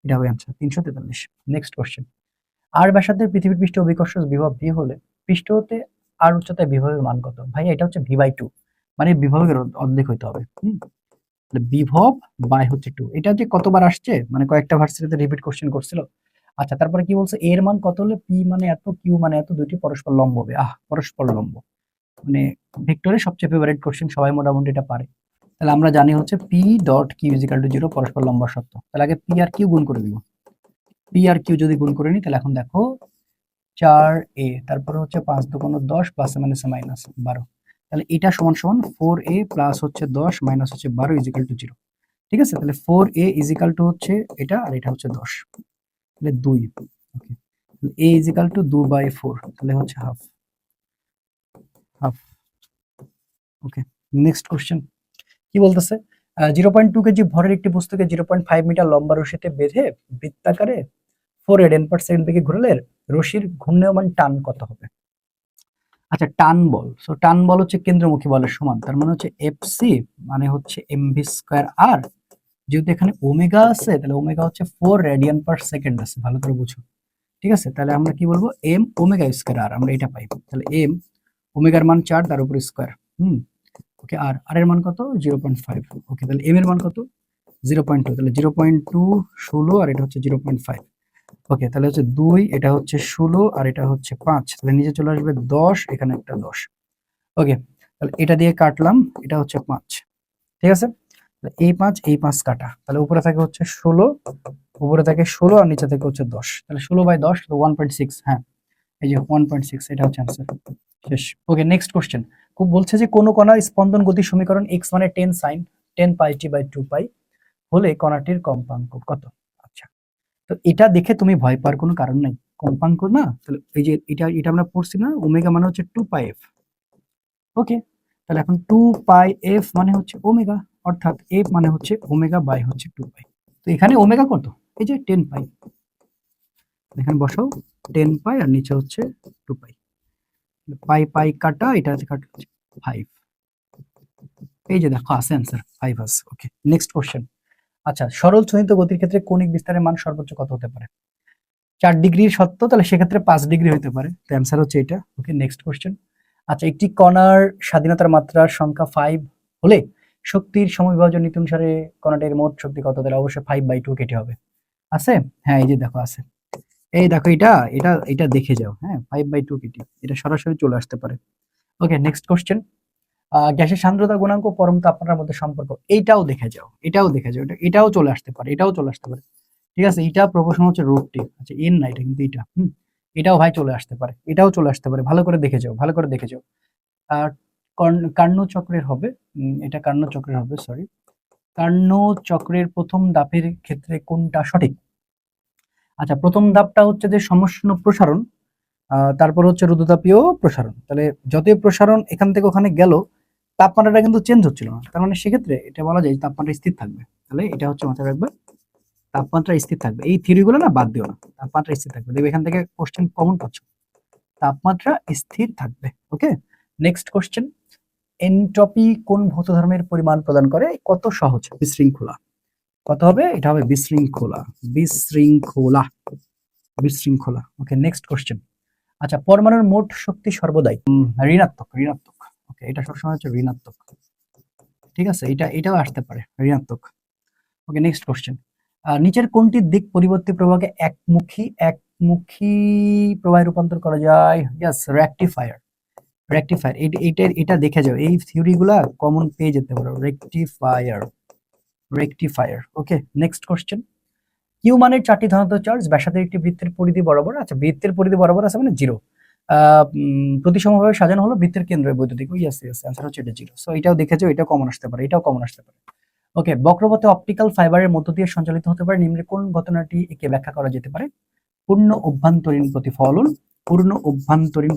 Speaker 1: এটা হবে आंसर 343। Next question. আর ব্যাসার্ধের পৃথিবীর পৃষ্ঠে অভিকর্ষ বিভব ভি হলে পৃষ্ঠ হতে আর উচ্চতায় বিভবের মান কত? ভাই এটা হচ্ছে v/2, মানে বিভবের অর্ধেক হইতে হবে। বিভব বাই হচ্ছে 2, এটা যে কতবার আসছে, মানে কয়েকটা ভার্সিটিতে রিপিট কোশ্চেন করছিল। আচ্ছা, তারপরে কি বলছে, এর মান কত হলে পি মানে এত, কিউ মানে এত, দুইটি পরস্পর লম্ব হবে। পরস্পর লম্ব মানে ভেক্টরের সবচেয়ে ফেভারিট কোশ্চেন, সবাই মোটামুটি এটা পারে। তাহলে আমরা জানি হচ্ছে P dot Q is equal to 0, পরস্পর লম্ব সত্য। তাহলে আগে পি আর কিউ গুণ করে দিব। পি আর কিউ যদি গুণ করে নিই, তাহলে এখন দেখো 4a, তারপরে হচ্ছে 5 দুগুণ 10 প্লাস মাইনাস মাইনাস 12, তাহলে এটা সমান সমান 4a প্লাস হচ্ছে 10 মাইনাস হচ্ছে 12 ইজ ইকুয়াল টু 0। ঠিক আছে, তাহলে 4a ইজ ইকুয়াল টু হচ্ছে এটা, আর এটা হচ্ছে 10, তাহলে 2। ওকে, a ইজ ইকুয়াল টু 2/4, তাহলে হচ্ছে হাফ হাফ। ওকে, নেক্সট কোশ্চেন কি বলতেছে, 0.2 কেজি ভরের একটি বস্তুকে 0.5 মিটার লম্বা রশিতে বেঁধে বৃত্তাকারে 4 রেডিয়ান/সেকেন্ড বেগে ঘুরলে রশির ঘূর্ণায়মান টান কত হবে? আচ্ছা, টান বল, সো টান বল হচ্ছে কেন্দ্রমুখী বলের সমান, তার মানে হচ্ছে এফসি মানে হচ্ছে এমভি স্কয়ার আর, যেহেতু এখানে ওমেগা আছে তাহলে ওমেগা হচ্ছে 4 রেডিয়ান/সেকেন্ড আছে, ভালো করে বুঝো। ঠিক আছে, তাহলে আমরা কি বলবো, এম ওমেগা স্কয়ার আর, আমরা এটা পাই। তাহলে এম ওমেগার মান 4, তার উপর স্কয়ার। ওকে, আর আর এর মান কত? 0.5। ওকে, তাহলে এম এর মান কত? 0.2, তাহলে 0.2 16, আর এটা হচ্ছে 0.5। ওকে, তাহলে হচ্ছে 2, এটা হচ্ছে 16, আর এটা হচ্ছে 5, তাহলে নিচে চলে আসবে 10, এখানে একটা 10। ওকে, তাহলে এটা দিয়ে কাটলাম, এটা হচ্ছে 5, ঠিক আছে, এই 5 কাটা, তাহলে উপরে থাকে হচ্ছে 16, উপরে থাকে 16 আর নিচে থাকে হচ্ছে 10, তাহলে 16/10 তো 1.6। হ্যাঁ, এই যে 1.6, এটা হচ্ছে आंसर শেষ। ওকে, নেক্সট কোশ্চেন। খুব বলছে যে কোন কণার স্পন্দন গতি সমীকরণ x মানে 10 sin 10 pi t by 2 pi হলে কণাটির কম্পাঙ্ক কত? আচ্ছা, তো এটা দেখে তুমি ভয় পাওয়ার কোনো কারণ নাই, কম্পাঙ্ক না, তাহলে এই যে এটা এটা আমরা পড়ছি না, ওমেগা মানে হচ্ছে 2 pi f। ওকে, তাহলে এখন 2 pi f মানে হচ্ছে ওমেগা, অর্থাৎ f মানে হচ্ছে ওমেগা বাই হচ্ছে 2 pi। তো এখানে ওমেগা কত? এই যে 10 pi, এখানে বসাও 10 pi আর নিচে হচ্ছে 2 pi, পাই পাই কাটা, এটা আছে কাটা 5, এই যে দেখো আছে आंसर 5 আছে। ওকে, নেক্সট কোশ্চেন। আচ্ছা, সরল স্থিত গতির ক্ষেত্রে কৌণিক বিস্তারের মান সর্বোচ্চ কত হতে পারে? 4 ডিগ্রি সত্য, তাহলে সেক্ষেত্রে 5 ডিগ্রি হতে পারে, তো आंसर হচ্ছে এটা। ওকে, নেক্সট কোশ্চেন। আচ্ছা, একটি কণার স্বাধীনতার মাত্রার সংখ্যা 5 হলে শক্তির সমবিভাজন নীতি অনুসারে কণাটির মোট শক্তি কত? তাহলে অবশ্যই 5/2 কেটে হবে। আছে? হ্যাঁ, এই যে দেখো আছে। এই দেখো এটা দেখে যাও। হ্যাঁ, 5/2 কেটে এটা সরাসরি চলে আসতে পারে। ওকে, নেক্সট কোশ্চেন। গ্যাসের সান্দ্রতা গুণাঙ্ক পরম তাপমাত্রার মধ্যে সম্পর্ক, এইটাও দেখে যাও, এটাও চলে আসতে পারে, ঠিক আছে। এটা প্রপোর্শন হচ্ছে √T। আচ্ছা, n না, এটা কিন্তু এটা। এটাও ভাই চলে আসতে পারে, ভালো করে দেখে যাও। আর কার্নো চক্রের হবে, এটা কার্নো চক্রের হবে, সরি। কার্নো চক্রের প্রথম ধাপের ক্ষেত্রে কোনটা সঠিক? আচ্ছা, প্রথম ধাপটা হচ্ছে যে সমষ্ণ প্রসারণ, তারপর হচ্ছে রুদ্ধতাপীয় প্রসারণ। তাহলে যতই প্রসারণ এখান থেকে ওখানে গেল, তাপমাত্রাটা কিন্তু চেঞ্জ হচ্ছিল না। তার মানে সেক্ষেত্রে এটা বলা যায় তাপমাত্রা স্থির থাকবে। তাহলে এটা হচ্ছে মাথায় রাখবে, তাপমাত্রা স্থির থাকবে। এই থিওরিগুলো না বাদ দিও না, তাপমাত্রা স্থির থাকবে। দেখবে এখান থেকে কোশ্চেন কমন পাচ্ছ, তাপমাত্রা স্থির থাকবে। ওকে, নেক্সট কোশ্চেন। এনট্রপি কোন ভৌত ধর্মের পরিমাণ প্রদান করে? কত সহজ, বিশৃঙ্খলা। কত হবে? এটা হবে বিশৃঙ্খলা। ওকে, নেক্সট কোশ্চেন। আচ্ছা, পরমাণুর মোট শক্তি সর্বদাই ঋণাত্মক। ওকে, এটা সবসময় হচ্ছে ঋণাত্মক। ঠিক আছে, এটাও আসতে পারে ঋণাত্মক। ওকে, নেক্সট কোশ্চেন। নিচের কোনটির দিক পরিবর্তী প্রবাহকে একমুখী প্রবাহে রূপান্তর করা যায়? Yes, rectifier. এটা দেখে যাও, এই থিওরিগুলা কমন পেয়ে যেতে পারো। রেকটিফায়ার। ওকে, নেক্সট কোশ্চেন। কিউ মানের 4টি ধনাত্মক চার্জ ব্যাসার্ধের একটি বৃত্তের পরিধি বরাবর। আচ্ছা, বৃত্তের পরিধি বরাবর আছে মানে 0। প্রতিসমভাবে সাজানো হলো বৃত্তের কেন্দ্রে বৈদ্যুতিক। ইয়েস, आंसर হচ্ছে এটা 0। সো এটাও দেখে যাও, এটাও কমন আসতে পারে। ওকে, বক্রপথে অপটিক্যাল ফাইবারের মধ্য দিয়ে সঞ্চালিত হতে পারে নিম্নের কোন ঘটনাটি একে ব্যাখ্যা করা যেতে পারে? পূর্ণ অভ্যন্তরীণ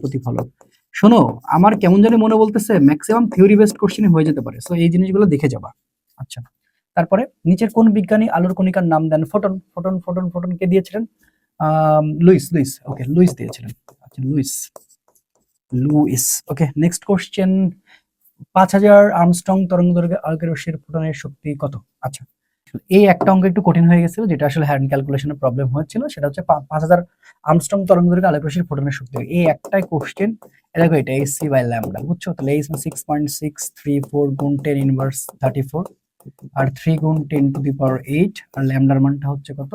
Speaker 1: প্রতিফলন। শোনো, আমার কেমন জানি মনে বলতেছে ম্যাক্সিমাম থিওরি বেসড কোশ্চেন হয়ে যেতে পারে। সো এই জিনিসগুলো দেখে যাবা। আচ্ছা, তারপরে নিচের কোন বিজ্ঞানী আলোর কণিকার নাম দেন ফোটন কে দিয়েছিলেন? লুইস। ওকে, লুইস দিয়েছিলেন। আচ্ছা, লুইস। ওকে, নেক্সট কোশ্চেন। 5000 আর্মস্ট্রং তরঙ্গদৈর্ঘ্যের আলোকের রশ্মির ফোটনের শক্তি কত? আচ্ছা, এই একটা অঙ্ক একটু কঠিন হয়ে গেছিল, যেটা আসলে হ্যান্ড ক্যালকুলেশনের প্রবলেম হচ্ছিল। সেটা হচ্ছে 5000 আর্মস্ট্রং তরঙ্গদৈর্ঘ্যের আলোক রশ্মির ফোটনের শক্তি। এই একটাই কোশ্চেন। দেখো, এটা hc/λ, বুঝছো? তাহলে h 6.634 গুণ 10 ইনভার্স 34 আর 3 গুণ 10 টু দি পাওয়ার 8, আর ল্যামডার মানটা হচ্ছে কত?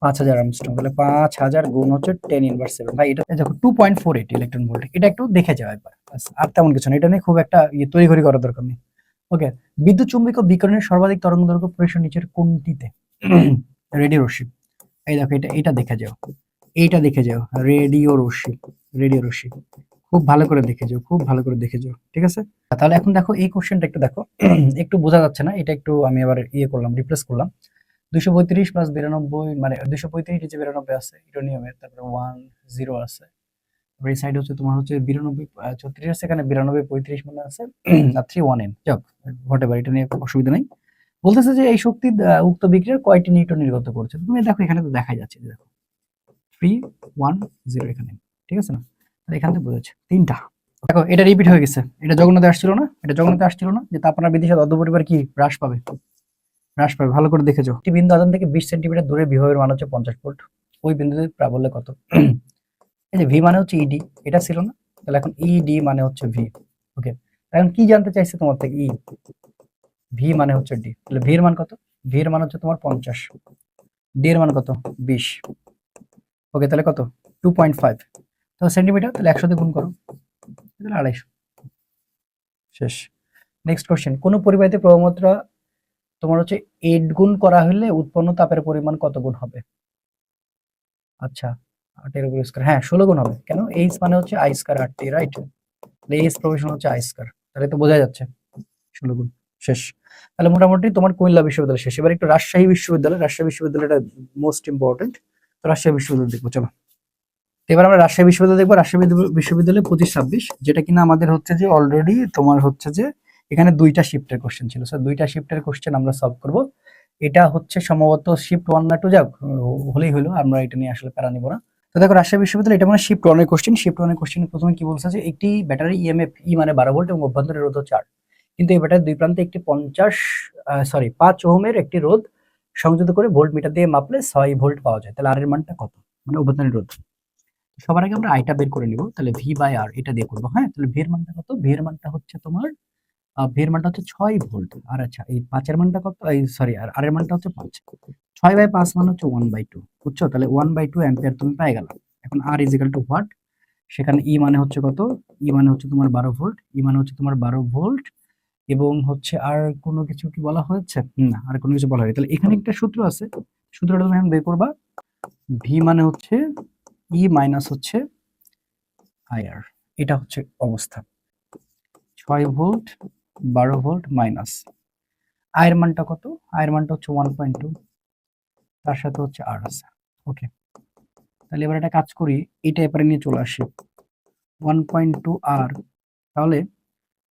Speaker 1: 5000 আর্মস্ট্রং। তাহলে 5000 গুণ হচ্ছে 10 ইনভার্স 7। ভাই, এটা দেখো 2.48 ইলেকট্রন ভোল্ট। এটা একটু দেখে যাও একবার, আর তেমন কিছু না। এটা নিয়ে খুব একটা তৈরি করার দরকার নেই। ওকে, বিদ্যুৎ চুম্বকীয় বিকিরণের সর্বাধিক তরঙ্গ দৈর্ঘ্য প্রবেশ নিচের কোনটিতে? রেডিও রশ্মি। এই দেখো, এটা দেখে যাও, রেডিও রশ্মি। খুব ভালো করে দেখে যাও, ঠিক আছে। তাহলে এখন দেখো, এই কোশ্চেনটা একটু দেখো, একটু বোঝা যাচ্ছে না। এটা একটু আমি আবার করলাম, রিপ্লেস করলাম। 235 প্লাস 92, মানে 235 নিচে 92 আছে ইউরেনিয়ামের, তারপরে 10 আছে। এই সাইড হচ্ছে তোমার হচ্ছে 92 36 আছে, এখানে 92 35 মনে আছে, আর 3 যাক, হোয়াটএভার, এটা নিয়ে অসুবিধা নাই। বলতেছে যে এই শক্তি উক্ত বিক্রিয়ার কয়টি নিউটন নির্গত করছে। তুমি দেখো, এখানে তো দেখাই যাচ্ছে, দেখো 310 এখানে, ঠিক আছে না? তাহলে এখান থেকে বোঝাচ্ছে 3টা। দেখো, এটা রিপিট হয়ে গেছে। এটা জগন্নাথে আসছিল না যে তাপমাত্রা বৃদ্ধির সাথে অর্ধপরিবার কি হ্রাস পাবে। ভালো করে দেখেছো। একটি বিন্দু আধান থেকে 20 সেন্টিমিটার দূরে বিভবের মান হচ্ছে 50 ভোল্ট। ওই বিন্দুতে প্রাবল্য কত? এই যে ভি মানে হচ্ছে ইডি, এটা ছিল না? তাহলে এখন ইডি মানে হচ্ছে ভি। ওকে, এখন কি জানতে চাইছে তোমার থেকে? ভি মানে হচ্ছে ডি। তাহলে ভি এর মান কত? ভি এর মান হচ্ছে তোমার 50, ডি এর মান কত? 20। ওকে, তাহলে কত? 2.5। তাহলে সেন্টিমিটার, তাহলে 100 দিয়ে গুণ করো, তাহলে 250। শেষ। Next question. কোন পরিবাহিত প্রবাহমাত্রা তোমার হচ্ছে 8 গুণ করা হলে উৎপন্ন তাপের পরিমাণ কত গুণ হবে? আচ্ছা, 8 এর উপর স্কয়ার, হ্যাঁ 16 গুণ হবে। কেন? এইচ মানে হচ্ছে I square 8, right? H probation হচ্ছে আই স্কয়ার, তাহলে তো বোঝা যাচ্ছে 16 গুণ। শেষ। তাহলে মোটামুটি তোমার কুমিল্লা বিশ্ববিদ্যালয় শেষ। এবার একটু রাজশাহী বিশ্ববিদ্যালয়টা মোস্ট ইম্পর্টেন্ট। তো রাজশাহী বিশ্ববিদ্যালয় দেখবো, চলো। এবার আমরা রাজশাহী বিশ্ববিদ্যালয় দেখবো। রাজশাহী বিশ্ববিদ্যালয় 25-26, যেটা কিনা আমাদের হচ্ছে যে অলরেডি তোমার হচ্ছে যে এখানে 2টা শিফটের কোশ্চেন ছিল। স্যার 2টা শিফটের কোশ্চেন আমরা সলভ করব। এটা হচ্ছে সম্ভবত শিফট 1 না 2, যাক হলেই হলো, আমরা এটা নিয়ে আসলে প্যারা নিব না। তো দেখো, রাজশাহী বিশ্ববিদ্যালয় এটা মানে শিফট 1 এর কোশ্চেন। শিফট 1 এর কোশ্চেন প্রথমে কি বলছে যে একটি ব্যাটারি ইএমএফ ই মানে 12 ভোল্ট এবং অভ্যন্তরীণ রোধ হচ্ছে 8, কিন্তু এই ব্যাটারির দুই প্রান্তে একটি 5 ওহমের একটি রোধ সংযুক্ত করে ভোল্ট মিটার দিয়ে মাপলে 6 ভোল্ট পাওয়া যায়। তাহলে আর এর মানটা কত? মানে অভ্যন্তরীণ রোধ। সবার আগে আমরা আইটা বের করে নিব। তাহলে ভি বাই আর এটা দিয়ে করবো। হ্যাঁ, তাহলে ভি এর মানটা কত? ভি এর মানটা হচ্ছে তোমার ভি এর মানটা হচ্ছে 6 ভোল্ট। আর আচ্ছা এই 5 এর মানটা কত, এই সরি আর এর মানটা হচ্ছে 5। 6/5 মানে হচ্ছে 1/2, বুঝছো? তাহলে 1/2 অ্যাম্পিয়ার তুমি পেয়ে গেলা। এখন আর ইজ ইকুয়াল টু হোয়াট, সেখানে ই মানে হচ্ছে কত, ই মানে হচ্ছে তোমার 12 ভোল্ট, ই মানে হচ্ছে তোমার 12 ভোল্ট, এবং হচ্ছে আর কোনো কিছু কি বলা হয়েছে? না, আর কোনো কিছু বলা হয়নি। তাহলে এখানে একটা সূত্র আছে, সূত্রটা তুমি এখন বের করবা। ভি মানে হচ্ছে ই মাইনাস হচ্ছে আইআর, এটা হচ্ছে অবস্থা। 6 ভোল্ট 12 ভোল্ট মাইনাস আয়ের মানটা কত, আয়ের মানটা হচ্ছে 1.2, তার সাথে হচ্ছে আর আছে। ওকে, তাহলে এবার একটা কাজ করি, এটা এবারে নিয়ে চলে আসি 1.2 আর, তাহলে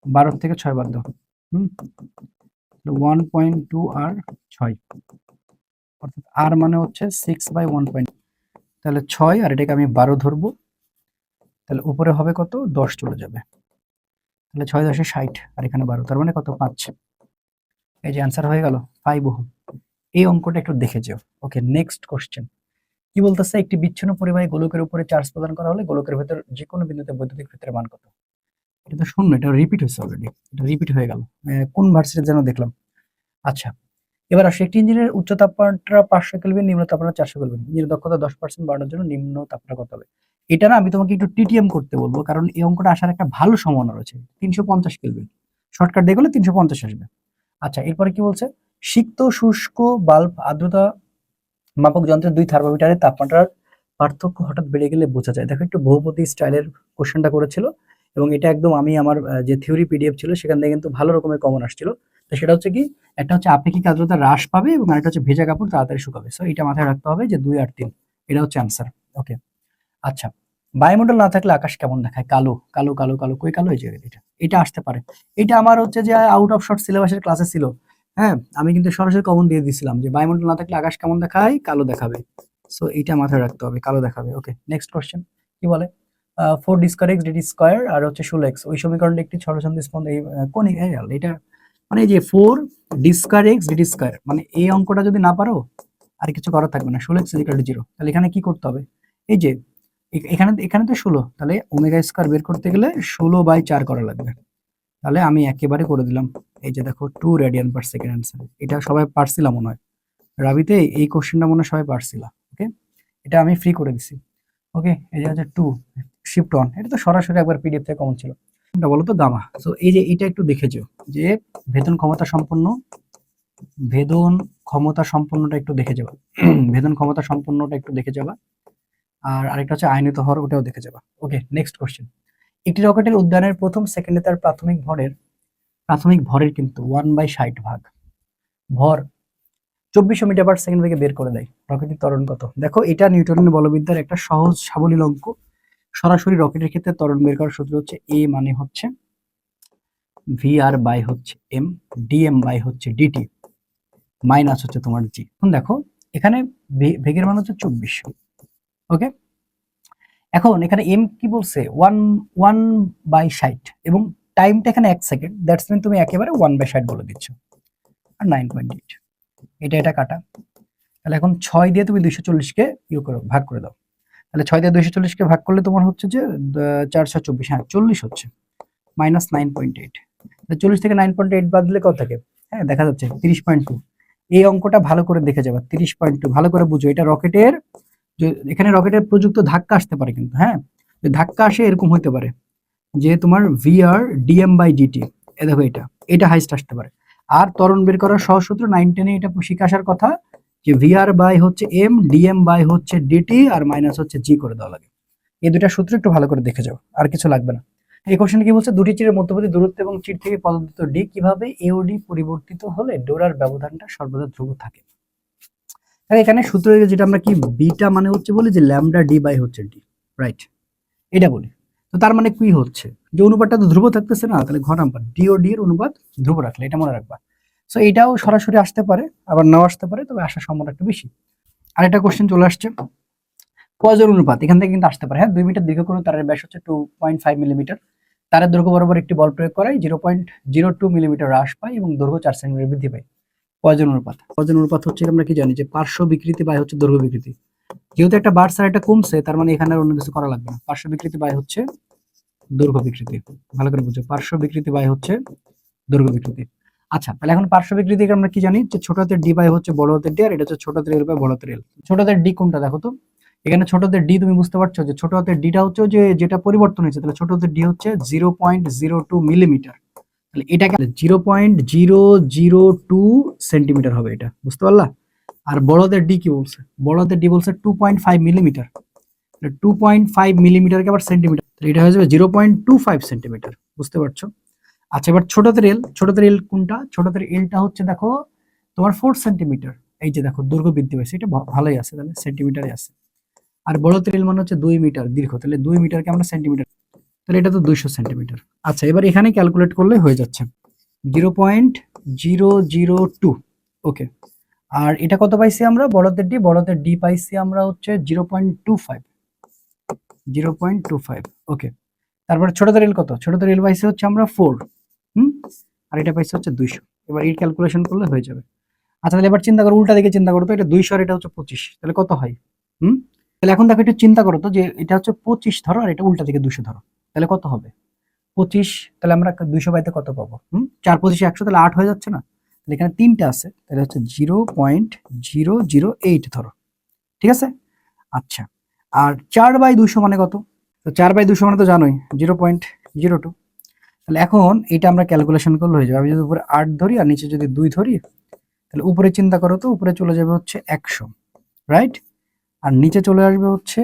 Speaker 1: 12 থেকে 6 বাদ দাও, 1.2 আর 6, অর্থাৎ আর মানে হচ্ছে 6/1. তাহলে 6 আর এটাকে আমি 12 ধরবো, তাহলে উপরে হবে কত, 10 চলে যাবে, তাহলে 6 10 60 আর এখানে 12, তার মানে কত, 5। এই যে অ্যান্সার হয়ে গেল 5 ওহম। এই অঙ্কটা একটু দেখে যাও। ওকে, নেক্সট কোশ্চেন কি বলতেছে, একটি বিচ্ছিন্ন পরিবাহী গোলকের উপরে চার্জ প্রদান করা হলে গোলকের ভেতর যে কোনো বিন্দুতে বৈদ্যুতিক ক্ষেত্রের মান কত? এটা তো শূন্য, এটা রিপিট হয়েছে অলরেডি, এটা রিপিট হয়ে গেল, কোন ভার্সিটি যেন দেখলাম। আচ্ছা, এবার আসে, একটি ইঞ্জিনের উচ্চ তাপমাত্রা 500 কেলভিন, নিম্ন তাপমাত্রা 400 কেলভিন, ইঞ্জিনের দক্ষতা 10% বাড়ানোর জন্য নিম্ন তাপমাত্রা কত হবে? এটা না আমি তোমাকে একটু টিটিএম করতে বলবো, কারণ এই অঙ্কটা আসার একটা ভালো সম্ভাবনা রয়েছে। 350 কেলভিন, শর্টকাট দিয়ে গেলে 350 আসবে। আচ্ছা, এরপরে কি বলছে, সিক্ত শুষ্ক বাল্ব আর্দ্রতা মাপক যন্ত্রের দুই থার্মোমিটারের তাপমাত্রার পার্থক্য হঠাৎ বেড়ে গেলে বোঝা যায়। দেখো, একটু বহুপদী স্টাইলের কোশ্চেনটা করেছিল, এবং এটা একদম আমি আমার যে থিওরি পিডিএফ ছিল সেখান থেকে কিন্তু ভালো রকমের কমন আসছিল। তো সেটা হচ্ছে কি, একটা হচ্ছে আপেক্ষিক আর্দ্রতা হ্রাস পাবে, এবং আরেকটা হচ্ছে ভেজা কাপড় তাড়াতাড়ি শুকাবে। সো এটা মাথায় রাখতে হবে যে 2 আর 3, এটা হচ্ছে অ্যান্সার। ওকে, আচ্ছা, বায়ুমণ্ডল না থাকলে আকাশ কেমন দেখায়? কালো কালো কালো কালো, কই কালো, এই যে এটা, এটা আসতে পারে। এটা আমার হচ্ছে যে আউট অফ শর্ট সিলেবাসের ক্লাসে ছিল। হ্যাঁ, আমি কিন্তু সরাসরি কমন দিয়ে দিয়েছিলাম যে বায়ুমণ্ডল না থাকলে আকাশ কেমন দেখায়, কালো দেখাবে। সো এটা মাথায় রাখতে হবে, কালো দেখাবে। ওকে, নেক্সট কোশ্চেন কি বলে, 4 ডিস্কার এক্স ডিটি স্কোয়ার আর হচ্ছে 16 এক্স, ওই সমীকরণটা একটি ষড়ছন্দ স্পন্দ, এই কোন এটা মানে এই যে 4 ডিস্কার এক্স ডিটি স্কোয়ার, মানে এই অঙ্কটা যদি না পারো আর কিছু করার থাকবে না। 16 এক্স ইকুয়াল টু 0, তাহলে এখানে কি করতে হবে, এই যে এখানে এখানে তো 16, তাহলে ওমেগা স্কোয়ার বের করতে গেলে 16/4 করা লাগবে। তাহলে আমি একেবারে করে দিলাম, এই যে দেখো 2 রেডিয়ান পার সেকেন্ড অ্যান্সার। এটা সবাই পারছিলাম মনে হয়, রাবিতে এই কোশ্চেনটা মনে হয় সবাই পারছিলাম। ওকে, এটা আমি ফ্রি করে দিছি। ওকে, এই যে হচ্ছে 2 শিফট অন, এটা তো সরাসরি একবার পিডিএফ থেকে কমন ছিল। এটা বলো তো গামা। সো এই যে এটা একটু দেখে যাও, যে ভেদন ক্ষমতা সম্পন্ন, ভেদন ক্ষমতা সম্পন্নটা একটু দেখে যাবা, ভেদন ক্ষমতা সম্পন্নটা একটু দেখে যাবা, আর আরেকটা হচ্ছে আয়নিত হর, ওটাও দেখে যাবা। ওকে, নেক্সট কোশ্চেন, একটি রকেটের উদ্যানের প্রথম সেকেন্ডে তার প্রাথমিক ভরের কিন্তু 1/60 ভাগ ভর 2400 মিটার পার সেকেন্ড বেগে বের করে দেয়, রকেটের ত্বরণ কত? দেখো, এটা নিউটনের বলবিদ্যার একটা সহজ সাবলীল অঙ্ক। সরাসরি রকেটের ক্ষেত্রে ত্বরণ বের করার সূত্র হচ্ছে এ মানে হচ্ছে ভিআর বাই হচ্ছে এম, ডিএম বাই হচ্ছে ডিটি, মাইনাস হচ্ছে তোমার জি। এখন দেখো, এখানে বেগের মান হচ্ছে 2400। ওকে, এখন এখানে এম কি বলছে, 1/60, এবং টাইমটা এখানে 1 সেকেন্ড, দ্যাটস মিন তুমি একেবারে 1/60 বলে দিচ্ছ, আর 9.8, এটা কাটা। তাহলে এখন 6 দিয়ে তুমি 240-কে করো, ভাগ করে দাও। তাহলে 6 দিয়ে 240-কে ভাগ করলে তোমার হচ্ছে যে 424, হ্যাঁ 40 হচ্ছে, মাইনাস 9.8। 40 থেকে 9.8 বাদ দিলে কত থাকে? হ্যাঁ, দেখা যাচ্ছে 30.2। এই অঙ্কটা ভালো করে দেখে যাবে, 30.2 ভালো করে বুঝো। এটা রকেটের, এখানে রকেটের প্রযুক্ত ধাক্কা আসতে পারে কিন্তু, হ্যাঁ ধাক্কা আসে এরকম হইতে পারে যে তোমার ভিআর ডিএম বাই ডিটি, এ দেখো এটা হাইস্ট আসতে পারে। আর ত্বরণ বের করার সহজ সূত্র 9-10 এটা শিখে আসার কথা, যে ভিআর বাই হচ্ছে এম, ডিএম বাই হচ্ছে ডিটি, আর মাইনাস হচ্ছে জি করে দেওয়া লাগে। এই দুইটা সূত্র একটু ভালো করে দেখে যাও, আর কিছু লাগবে না। এই কোশ্চেন কি বলছে, দুটি চিরের মধ্যবর্তী দূরত্ব এবং চির থেকে পদার্থ ডি কিভাবে এওডি পরিবর্তিত হলে ডোরার ব্যবধানটা সর্বদা ধ্রুব থাকে। এখানে সূত্র যেটা আমরা কি বিটা মানে হচ্ছে বলি যে ল্যামডা ডি বাই হচ্ছে ডি, রাইট, এটা বলি। তো তার মানে কি হচ্ছে, যে অনুপাতটা তো ধ্রুব থাকতেছে না, তাহলে ঘ নাম্বার ডি ও ডি এর অনুপাত ধ্রুব রাখলে, এটা মনে রাখবা। সো এটাও সরাসরি আসতে পারে, আবার নাও আসতে পারে, তবে আসার সম্ভাবনা একটু বেশি। আর একটা কোশ্চেন চলে আসছে, প্রয়োজন অনুপাত এখান থেকে কিন্তু আসতে পারে। হ্যাঁ, 2 মিটার দীর্ঘ কোনো তারের ব্যাস হচ্ছে 2.5 মিলিমিটার, তারের দৈর্ঘ্য বরাবর একটি বল প্রয়োগ করায় 0.02 মিলিমিটার হ্রাস পায় এবং দৈর্ঘ্য 4 সেন্টিমিটার বৃদ্ধি পায়। প্রয়োজন অনুপাত হচ্ছে, আমরা কি জানি যে পার্শ্ব বিকৃতি বাই হচ্ছে দৈর্ঘ্য বিকৃতি। যেহেতু একটা বাড়ছে আর একটা কমছে, তার মানে এখানে আর অন্য কিছু করা লাগবে না। পার্শ্ব বিকৃতি বাই হচ্ছে দৈর্ঘ্য বিকৃতি, ভালো করে বুঝো, পার্শ্ব বিকৃতি বাই হচ্ছে দৈর্ঘ্য বিকৃতি। আচ্ছা, তাহলে এখন পার্শ্ব বিকৃতি আমরা কি জানি যে ছোট হাতের ডি বাই হচ্ছে বড় হাতের ডি, আর এটা হচ্ছে ছোট হাতের এল বাই বড় হাতের এল। ছোট হাতের ডি কোনটা দেখো তো, এখানে ছোট হাতের ডি তুমি বুঝতে পারছো যে ছোট হাতের ডিটা হচ্ছে যে যেটা পরিবর্তন হয়েছে, তাহলে ছোট হাতের ডি হচ্ছে 0.02 মিলিমিটার। তাহলে এটাকে 0.002 সেন্টিমিটার হবে, এটা বুঝতে পারলা। আর বড়দের ডি কি বলছে, বড়দের ডি বলছে 2.5 মিলিমিটার। 2.5 মিলিমিটারকে আবার সেন্টিমিটার, এটা হয়ে যাবে 0.25 সেন্টিমিটার, বুঝতে পারছো। আচ্ছা, এবার ছোটদের এল, ছোটদের এল কোনটা, ছোটদের এলটা হচ্ছে দেখো তোমার 4 সেন্টিমিটার। এই যে দেখো দৈর্ঘ্য বৃদ্ধি পাইছে, এটা ভালোই আছে, তাহলে সেন্টিমিটারে আছে। আর বড়দের এল মানে হচ্ছে 2 মিটার দীর্ঘ, তাহলে 2 মিটারকে আমরা সেন্টিমিটার, তাহলে এটা তো 200 সেন্টিমিটার। আচ্ছা, এবার এখানে ক্যালকুলেট করলে হয়ে যাচ্ছে 0.002। ওকে, আর এটা কত পাইছি আমরা, বড়দের ডি পাইছি আমরা হচ্ছে 0.25। 0.25। ওকে, তারপরে ছোটদের এল কত, ছোটদের এল পাইছি হচ্ছে আমরা 4। আর এটা পাইছি হচ্ছে 200। এবার এই ক্যালকুলেশন করলে হয়ে যাবে। আচ্ছা, তাহলে এবার চিন্তা করো, উল্টা দিকে চিন্তা করো তো, এটা 200 আর এটা হচ্ছে 25, তাহলে কত হয়? তাহলে এখন দেখো একটু চিন্তা করো তো, যে এটা হচ্ছে 25 ধরো আর এটা উল্টা দিকে 200 ধরো, তাহলে কত হবে? 25, তাহলে আমরা 200 পাইতে কত পাবো? 4 25 100, তাহলে 8 হয়ে যাচ্ছে না? তাহলে এখানে 3টা আছে, তাহলে হচ্ছে 0.008 ধরো, ঠিক আছে। আচ্ছা, আর 4/200 মানে কত? তো 4/200 মানে তো জানোই 0.02। তাহলে এখন এটা আমরা ক্যালকুলেশন করলে হয়ে যাবে। আমি যদি উপরে 8 ধরি আর নিচে যদি 2 ধরি, তাহলে উপরে চিন্তা করো তো, উপরে চলে যাবে হচ্ছে 100, রাইট? আর নিচে চলে আসবে হচ্ছে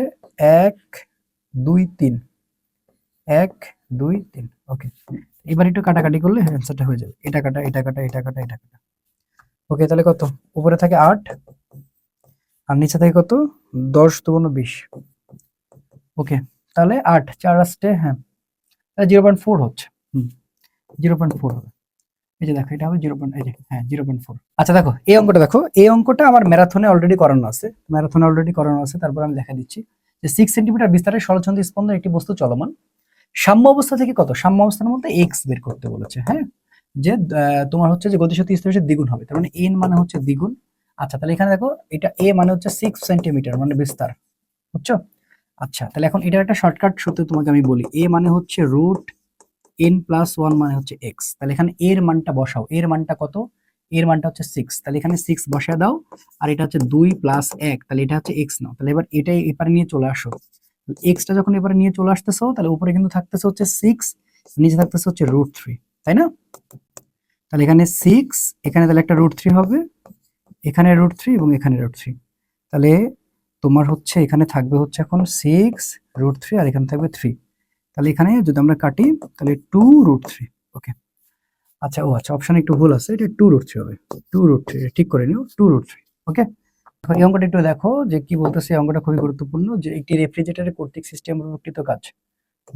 Speaker 1: 1 2 3, 1 2 3। ওকে, এবার একটু কাটাকাটি করলে অ্যান্সারটা হয়ে যাবে। এটা কাটা, এটা কাটা, এটা কাটা, এটা কাটা। ওকে, তাহলে কত? উপরে থাকে 8 আর নিচে থাকে কত? 10 2 20। ওকে, তাহলে 8 4 আসছে, হ্যাঁ, তাহলে 0.4 হচ্ছে। 0.4 হবে। এই যে দেখো, এটা হবে 0. এই যে হ্যাঁ 0.4। আচ্ছা দেখো এই অঙ্কটা, দেখো এই অঙ্কটা আমার ম্যারাথনে অলরেডি করানো আছে, তারপর আমি দেখা দিচ্ছি যে 6 সেন্টিমিটার বিস্তারের সরলছন্দী স্পন্দন একটি বস্তু চলমান সাম্য অবস্থা থেকে কত, সাম্য অবস্থার মধ্যে এক্স বের করতে বলেছে। হ্যাঁ, যে তোমার হচ্ছে যে গতিশক্তি স্থিতিশীল দ্বিগুণ হবে, তার মানে এন মানে হচ্ছে দ্বিগুণ। আচ্ছা, তাহলে এখানে দেখো এটা এ মানে হচ্ছে 6 সেন্টিমিটার মানে বিস্তার, বুঝছো? আচ্ছা, তাহলে এখন এটার একটা শর্টকাট সূত্র তোমাকে আমি বলি, এ মানে হচ্ছে √n+1 মানে হচ্ছে এক্স। তাহলে এখানে এর মানটা বসাও, এর মানটা কত? এর মানটা হচ্ছে 6, তাহলে এখানে 6 বসায় দাও। আর এটা হচ্ছে 2 + 1, তাহলে এটা হচ্ছে এক্স নাও। তাহলে এবার এটাই এপারে নিয়ে চলে আসো, এক্সটা যখন এবারে নিয়ে চলে আসতেছো, তাহলে উপরে কিন্তু থাকতেছে হচ্ছে 6, নিচে থাকতেছে হচ্ছে √3, তাই না? তাহলে এখানে 6, এখানে তাহলে একটা √3 হবে, এখানে √3 এবং এখানে √3। তাহলে তোমার হচ্ছে এখানে থাকবে হচ্ছে এখন 6 √3 আর এখানে থাকবে 3। তাহলে এখানে যদি আমরা কাটি তাহলে 2√3। ওকে, আচ্ছা, আচ্ছা, অপশনে একটু ভুল আছে, এটা 2√3 হবে। 2√3 ঠিক করে নিও, 2√3। ওকে, এই অঙ্কটা একটু দেখো যে কি বলতেছে। এই অঙ্কটা খুবই গুরুত্বপূর্ণ, যে একটি রেফ্রিজারেটরের কর্তৃক সিস্টেম প্রকৃত কাজ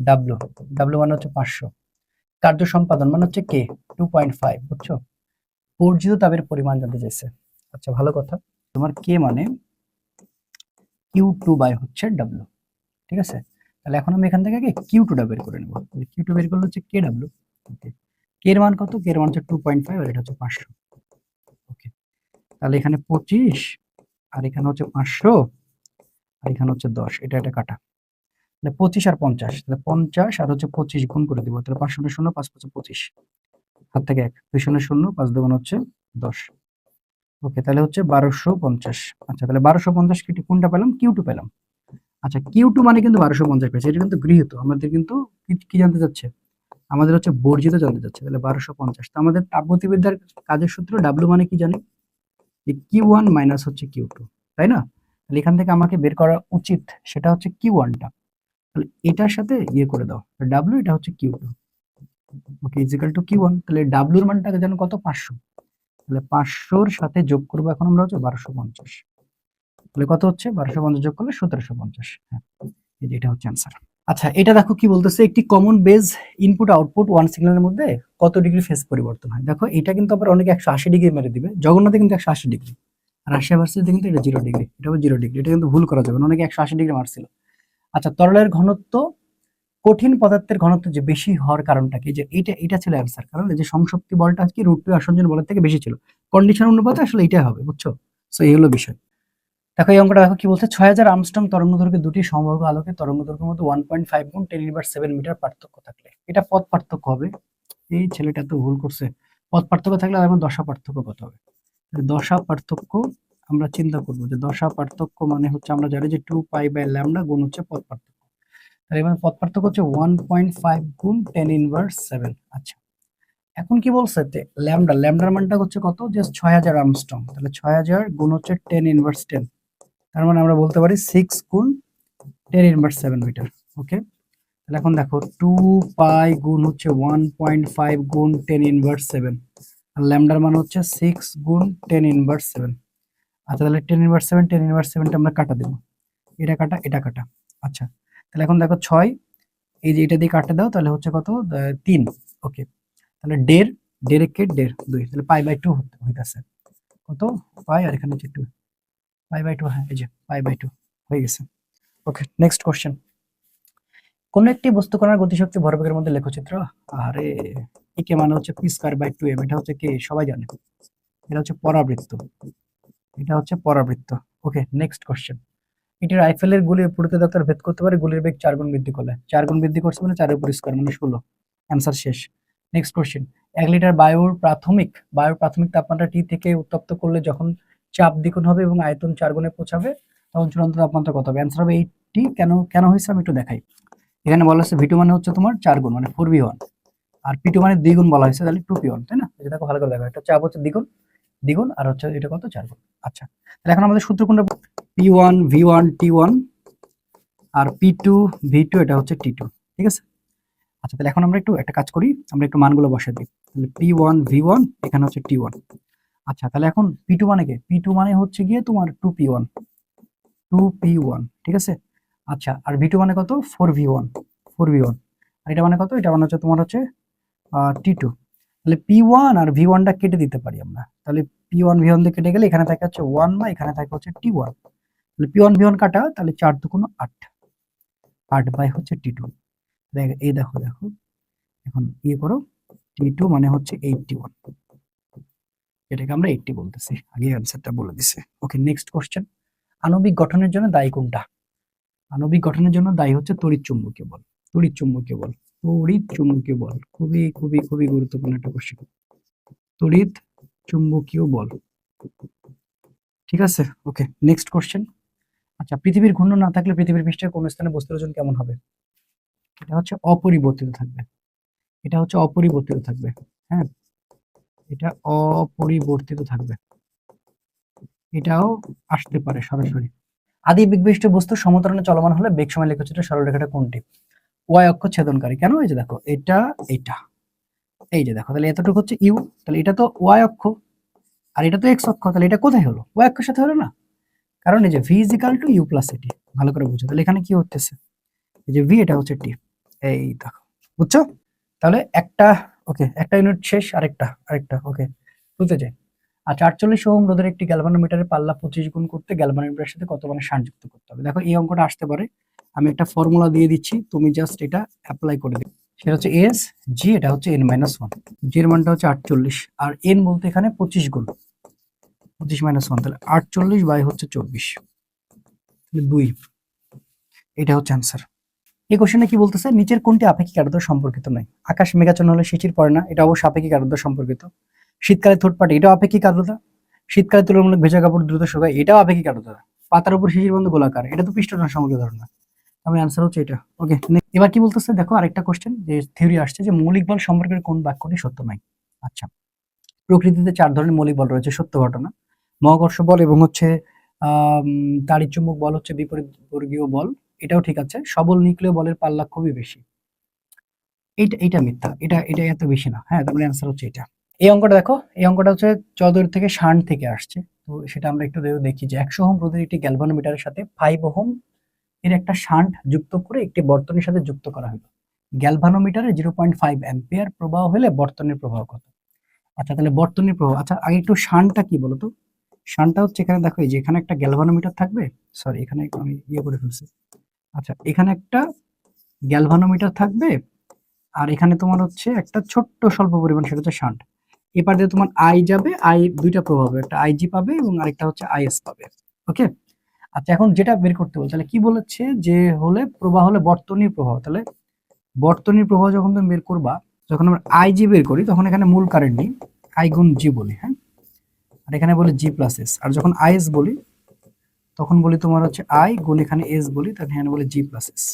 Speaker 1: ডাব্লিউ, ডাব্লিউ মানে হচ্ছে 500, কার্য সম্পাদন মানে হচ্ছে কে 2.5, বুঝছো? বর্জিত তাপের পরিমাণ জানতে চাইছে। আচ্ছা, ভালো কথা, তোমার কে মানে Q2 বাই হচ্ছে ডাব্লিউ, ঠিক আছে। তাহলে এখন আমি এখান থেকে আগে Q2টা বের করে নেব। Q2 বের করলে হচ্ছে কে ডাব্লিউ। ওকে, কে এর মান কত? কে এর মান হচ্ছে 2.5 আর এটা হচ্ছে 500। ওকে, তাহলে এখানে 25 আর এখানে হচ্ছে 500 আর এখানে হচ্ছে 10, এটা এটা কাটা। তাহলে 25 আর 50, তাহলে 50 আর হচ্ছে 25 গুণ করে দিব, তাহলে 5 শূন্য 0 5 5 25, হাত থেকে 1 2 শূন্য 0 5 2 হচ্ছে 10। ওকে, তাহলে হচ্ছে 1250। আচ্ছা, তাহলে 1250 কোনটা পেলাম? Q2 পেলাম। আচ্ছা, Q2 মানে কিন্তু 1250 পেয়েছে, এটা কিন্তু গৃহীত। আমাদের কিন্তু কি জানতে চাচ্ছে? আমাদের হচ্ছে বর্জিত জানতে চাচ্ছে। তাহলে 1250, তো আমাদের তাপগতিবিদ্যার কাজের সূত্র ডাব্লিউ মানে কি জানি, যে Q1 মাইনাস হচ্ছে Q2, তাই না? তাহলে এখান থেকে আমাকে বের করা উচিত সেটা হচ্ছে Q1টা। তাহলে এটার সাথে ইয়ে করে দাও ডাব্লিউ, এটা হচ্ছে Q2। ওকে, ইজিক্যাল টু Q1। তাহলে ডাব্লিউর মানটাকে জানো কত? 500। তাহলে 500-র সাথে যোগ করবো এখন আমরা হচ্ছে 1250। তাহলে কত হচ্ছে? 1250 যোগ করলে 1750। হ্যাঁ, এই যে এটা হচ্ছে অ্যান্সার। আচ্ছা, এটা দেখো কি বলতেছে, একটি common base input output one সিগন্যালের মধ্যে কত ডিগ্রি ফেজ পরিবর্তন হয়। দেখো এটা কিন্তু আবার অনেকে 180 ডিগ্রি মেরে দিবে, জগন্নাথে কিন্তু 180 ডিগ্রি, আর রাশিয়া ভার্সিটিতে কিন্তু এটা 0 ডিগ্রি, এটা হবে 0 ডিগ্রি। এটা কিন্তু ভুল করা যাবে না, অনেকে 180 ডিগ্রি মারছিল। আচ্ছা, তরলের ঘনত্ব কঠিন পদার্থের ঘনত্ব যে বেশি হওয়ার কারণটা কি, যে এটা ছিল অ্যান্সার। কারণ এই যে সংশক্তি বলটা কি √2 আসঞ্জন বলের থেকে বেশি ছিল, কন্ডিশন অনুপাতে আসলে এটাই হবে, বুঝছো? সো এই হলো বিষয়। দেখো এই অঙ্কটা দেখো কি বলছে, 6000 আর্মস্ট্রং তরঙ্গদৈর্ঘ্যে দুটি সমবর্গ আলোকে তরঙ্গদৈর্ঘ্যের মধ্যে 1.5 গুণ 10⁻7 মিটার পার্থক্য থাকলে, এটা পথ পার্থক্য হবে। এই ছেলেটা তো ভুল করছে। পথ পার্থক্য থাকলে আমার দশা পার্থক্য কত হবে? দশা পার্থক্য আমরা চিন্তা করব যে দশা পার্থক্য মানে হচ্ছে আমরা জানি যে 2π/λ গুণ হচ্ছে পথ পার্থক্য। তাহলে এবার পথ পার্থক্য হচ্ছে 1.5 গুণ 10 ইনভার্স 7। আচ্ছা, এখন কি বলছে যে ল্যামডার মানটা হচ্ছে কত? Just 6000 Armstrong. তাহলে 6000 গুণ হচ্ছে 10 ইনভার্স 10, তার মানে আমরা বলতে পারি 6 গুণ 10 ইনভার্স 7 মিটার। ওকে, তাহলে এখন দেখো 2π গুণ হচ্ছে 1.5 গুণ 10 ইনভার্স 7, আর ল্যামডার মান হচ্ছে 6 গুণ 10 ইনভার্স 7। আচ্ছা, তাহলে 10 ইনভার্স 7 10 ইনভার্স 7টা আমরা কাটা দেব, এটা কাটা এটা কাটা। আচ্ছা, তাহলে এখন দেখো 6, এই যে এটা দিয়ে কাটতে দাও, তাহলে হচ্ছে কত? 3। ওকে, তাহলে দেড় একে দেড় 2, তাহলে π/2 হইতাছে কত? পাই, আর এখানে হচ্ছে 2 π/2। হ্যাঁ, এই যে π/2 হয়ে গেছে। ওকে, নেক্সট কোশ্চেন। কোন একটি বস্তু কণার গতিশক্তি ভরবেগের মধ্যে লেখচিত্র। আরে একে মানে হচ্ছে p²/2m, এটা হচ্ছে কি সবাই জানে, এটা হচ্ছে পরাবৃত্ত, এটা হচ্ছে পরাবৃত্ত। ওকে, নেক্সট কোশ্চেন। এটি রাইফেলের গুলির প্রতিরোধকতা ভেদ করতে পারে গুলির বেগ 4 গুণ বৃদ্ধি করলে। 4 গুণ বৃদ্ধি করছে মানে 4 এর উপর স্কয়ার মানে 16। অ্যান্সার শেষ। Next question. 1 লিটার বায়ুর প্রাথমিক তাপমাত্রা T থেকে উত্তপ্ত করলে যখন চাপ দ্বিগুণ হবে এবং আয়তন 4 গুণে পৌঁছাবে তখন চূড়ান্ত তাপমাত্রা কত হবে? অ্যান্সার হবে 80। কেন হয়েছে আমি একটু দেখাই। এখানে বলা হচ্ছে V2 মানে হচ্ছে তোমার 4 গুণ মানে 4v1, আর P2 মানে 2 গুণ বলা হয়েছে, তাহলে 2p1, তাই না? এটা দেখো ভালো করে দেখো, এটা চাপ হচ্ছে দ্বিগুণ দ্বিগুণ আর হচ্ছে এটা কত? 4 গুণ। আচ্ছা, তাহলে এখন আমাদের সূত্র কোনটা? P1 V1 T1 আর P2 V2, এটা হচ্ছে T2, ঠিক আছে? আচ্ছা, তাহলে এখন আমরা একটু একটা কাজ করি, আমরা একটু মানগুলো বসাই দিই। তাহলে P1 V1 এখানে হচ্ছে T1। আচ্ছা, তাহলে এখন P2 মানে কি? P2 মানে হচ্ছে গিয়ে তোমার 2p1, ঠিক আছে? আচ্ছা, আর V2 মানে কত? 4v1, আর এটা মানে কত? এটা মানে হচ্ছে তোমার হচ্ছে T2। তাহলে P1 আর V1 টা কেটে দিতে পারি আমরা, তাহলে P1 V1 দিয়ে কেটে গেলে এখানে থাকে হচ্ছে 1 বা এখানে থাকে হচ্ছে T1। তাহলে P1 V1 কাটা, তাহলে 4 2 8, 8 বাই হচ্ছে T2। এই দেখো এখন ইয়ে করো, T2 মানে হচ্ছে 81, এটাকে আমরা 80 বলতেছি, আগে অ্যান্সারটা বলে দিছে। ওকে, নেক্সট কোশ্চেন। আণবিক গঠনের জন্য দায়ী কোনটা? আণবিক গঠনের জন্য দায়ী হচ্ছে তড়িৎ চুম্বকীয় বল। খুবই খুবই খুবই গুরুত্বপূর্ণ একটা কোশ্চেন। তড়িৎ চুম্বকীয় বল, ঠিক আছে? ওকে, নেক্সট কোশ্চেন। আচ্ছা, পৃথিবীর ঘূর্ণন না থাকলে পৃথিবীর পৃষ্ঠের কোন স্থানে বস্তুর ওজন কেমন হবে? এটা হচ্ছে অপরিবর্তিত থাকবে, হ্যাঁ, এটা অপরিবর্তিত থাকবে, এটাও আসতে পারে সরাসরি। আদি বেগবিশিষ্ট বস্তু সমতলে চলমান হলে বেগ সময় লেখচিত্র সরলরেখাটা কোনটি? ওয়াই অক্ষ ছেদনকারী। কেন? এই যে দেখো, এটা এই যে দেখো, তাহলে এতটুকু হচ্ছে ইউ, তাহলে এটা তো ওয়াই অক্ষ, আর এটা তো এক্স অক্ষ, তাহলে এটা কোথায় হলো? ওয়াই অক্ষের সাথে হলো না? কারণ এই যে V is equal to U plus এটি, ভালো করে বুঝো। তাহলে এখানে কি হচ্ছে? এই যে ভি, এটা হচ্ছে টি, এই দেখো, বুঝছো? তাহলে একটা, ওকে, একটা ইউনিট শেষ, আরেকটা ওকে, বুঝতে যাই। আচ্ছা, 48 ওহম রোধের একটি গ্যালভানোমিটারের পাল্লা 25 গুণ করতে গ্যালভানোমিটারের সাথে কত মানে শান্ট যুক্ত করতে হবে? দেখো, এই অঙ্কটা আসতে পারে, আমি একটা ফর্মুলা দিয়ে দিচ্ছি, তুমি জাস্ট এটা অ্যাপ্লাই করে দিও। সেটা হচ্ছে এস জি, এটা হচ্ছে n-1, জি এর মানটা হচ্ছে 48, আর এন বলতে এখানে 25 গুণ 25 - 1, তাহলে 48 বাই হচ্ছে 24, তাহলে 2, এটা হচ্ছে অ্যান্সার। এই কোশ্চেনে কি বলতেছে? নিচের কোনটি আপেক্ষিক আর্দ্রতা সম্পর্কিত নয়? আকাশ মেঘাচ্ছন্ন হলে শিশির পড়ে না, এটা অবশ্য আপেক্ষিক আর্দ্রতা সম্পর্কিত। শীতকালে ঠোঁট পাটে, এটাও আপেক্ষিক আর্দ্রতা। শীতকালে তুলনামূলক ভেজা কাপড় দ্রুত শুকায়, এটাও আপেক্ষিক আর্দ্রতা। পাতার উপর শিশির বন্ধ গোলাকার, এটা তো পৃষ্ঠটান সম্পর্কিত ধারণা। আমার অ্যান্সার হচ্ছে এটা। ওকে, এবার কি বলতেছে দেখো, আরেকটা কোশ্চেন, যে থিওরি আসছে যে মৌলিক বল সম্পর্কের কোন বাক্যটি সত্য নয়। আচ্ছা, প্রকৃতিতে 4 ধরনের মৌলিক বল রয়েছে, সত্য ঘটনা। মহাকর্ষ বল এবং হচ্ছে তাড়িৎ-চুম্বক বল হচ্ছে বিপরীত বর্গীয় বল, এটাও ঠিক আছে। সবল নিউক্লিয় বলের পাল্লা খুবই বেশি, এইটা মিথ্যা, এটা এত বেশি না। হ্যাঁ, তার মানে অ্যান্সার হচ্ছে এটা। এই অঙ্কটা দেখো, এই অঙ্কটা হচ্ছে চৌধুরী থেকে শান্ট থেকে আসছে, তো সেটা আমরা একটু দেখি যে 100 ওহম রোধের একটি গ্যালভানোমিটারের সাথে 5 ওহম এর একটা শান্ট যুক্ত করে একটি বর্তনীর সাথে যুক্ত করা হলো। গ্যালভানোমিটারে 0.5 অ্যাম্পিয়ার প্রবাহ হলে বর্তনীর প্রবাহ কত? আচ্ছা, তাহলে বর্তনীর প্রবাহ, আচ্ছা আগে একটু শান্টটা কি বলতো? শান্টটা হচ্ছে, এখানে দেখো, এই যে এখানে একটা গ্যালভানোমিটার থাকবে, সরি এখানে আমি ইয়ে করে ফেলছি। আচ্ছা, এখানে একটা গ্যালভানোমিটার থাকবে, আর এখানে তোমার হচ্ছে একটা ছোট্ট স্বল্প পরিমাণ, সেটা হচ্ছে শান্ট। এপার দিয়ে তোমার আই যাবে, আই দুইটা প্রবাহ হবে, একটা আইজি পাবে এবং আরেকটা হচ্ছে আইএস পাবে। ওকে, আচ্ছা, এখন যেটা বের করতে বল, তাহলে কি বলেছে যে হলে প্রবাহ হলে বর্তনীর প্রবাহ, তাহলে বর্তনীর প্রবাহ যখন তুমি বের করবা, যখন আমরা আই জি বের করি তখন এখানে মূল কারেন্ট নিই, আই গুণ জি বলি, হ্যাঁ, আর এখানে বলি জি প্লাস এস। আর যখন আই এস বলি তখন বলি তোমার হচ্ছে আই গুণ এখানে এস বলি, তাহলে এখানে বলি জি প্লাস এস।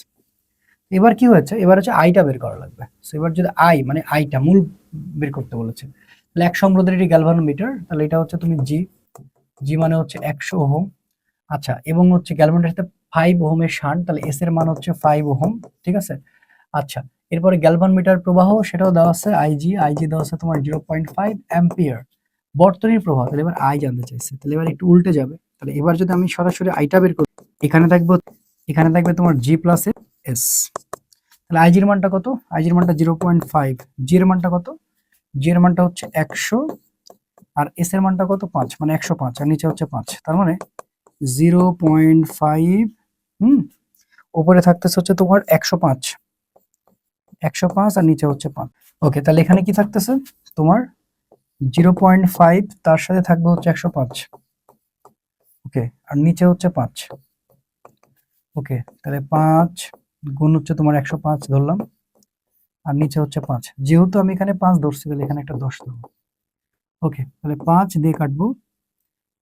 Speaker 1: এবার কি হয়েছে, এবার হচ্ছে আইটা বের করা লাগবে। সো এবার যদি আই মানে আইটা মূল বের করতে বলেছে, তাহলে 100 ওহম রোধের এটি গ্যালভানোমিটার, তাহলে এটা হচ্ছে তুমি জি, জি মানে হচ্ছে 100 ওহম। আচ্ছা, এবং হচ্ছে গ্যালভানোমিটার সাথে 5 ওহমের শান্ট, তাহলে এস এর মান হচ্ছে 5 ওহম, ঠিক আছে। আচ্ছা, এরপরে গ্যালভানোমিটার প্রবাহ সেটাও দেওয়া আছে, আইজি, আইজি দেওয়া আছে তোমার 0.5 অ্যাম্পিয়ার বর্তনীর প্রবাহ। তাহলে এবার আই জানতে চাইছে, তাহলে এবার একটু উল্টে যাবে। তাহলে এবার যদি আমি সরাসরি আইটা বের করি, এখানে থাকবে তোমার জি প্লাস এস। তাহলে আইজির মানটা কত, আইজির মানটা 0.5, জি এর মানটা কত, জি এর মানটা হচ্ছে 100, আর এস এর মানটা কত 5, মানে 105, আর নিচে হচ্ছে 5, তার মানে 0.5, উপরে থাকতেছে হচ্ছে তোমার 105, 105 আর নিচে হচ্ছে 5। ওকে, তাহলে এখানে কি থাকতেছে তোমার 0.5, তার সাথে থাকবে হচ্ছে 105, ওকে, আর নিচে হচ্ছে 5। ওকে, তাহলে 5 গুণ হচ্ছে তোমার 105 ধরলাম, আর নিচে হচ্ছে 5। যেহেতু আমি এখানে 5 ধরছি, তাহলে এখানে একটা 10 ধরবো। ওকে, তাহলে 5 দিয়ে কাটবো,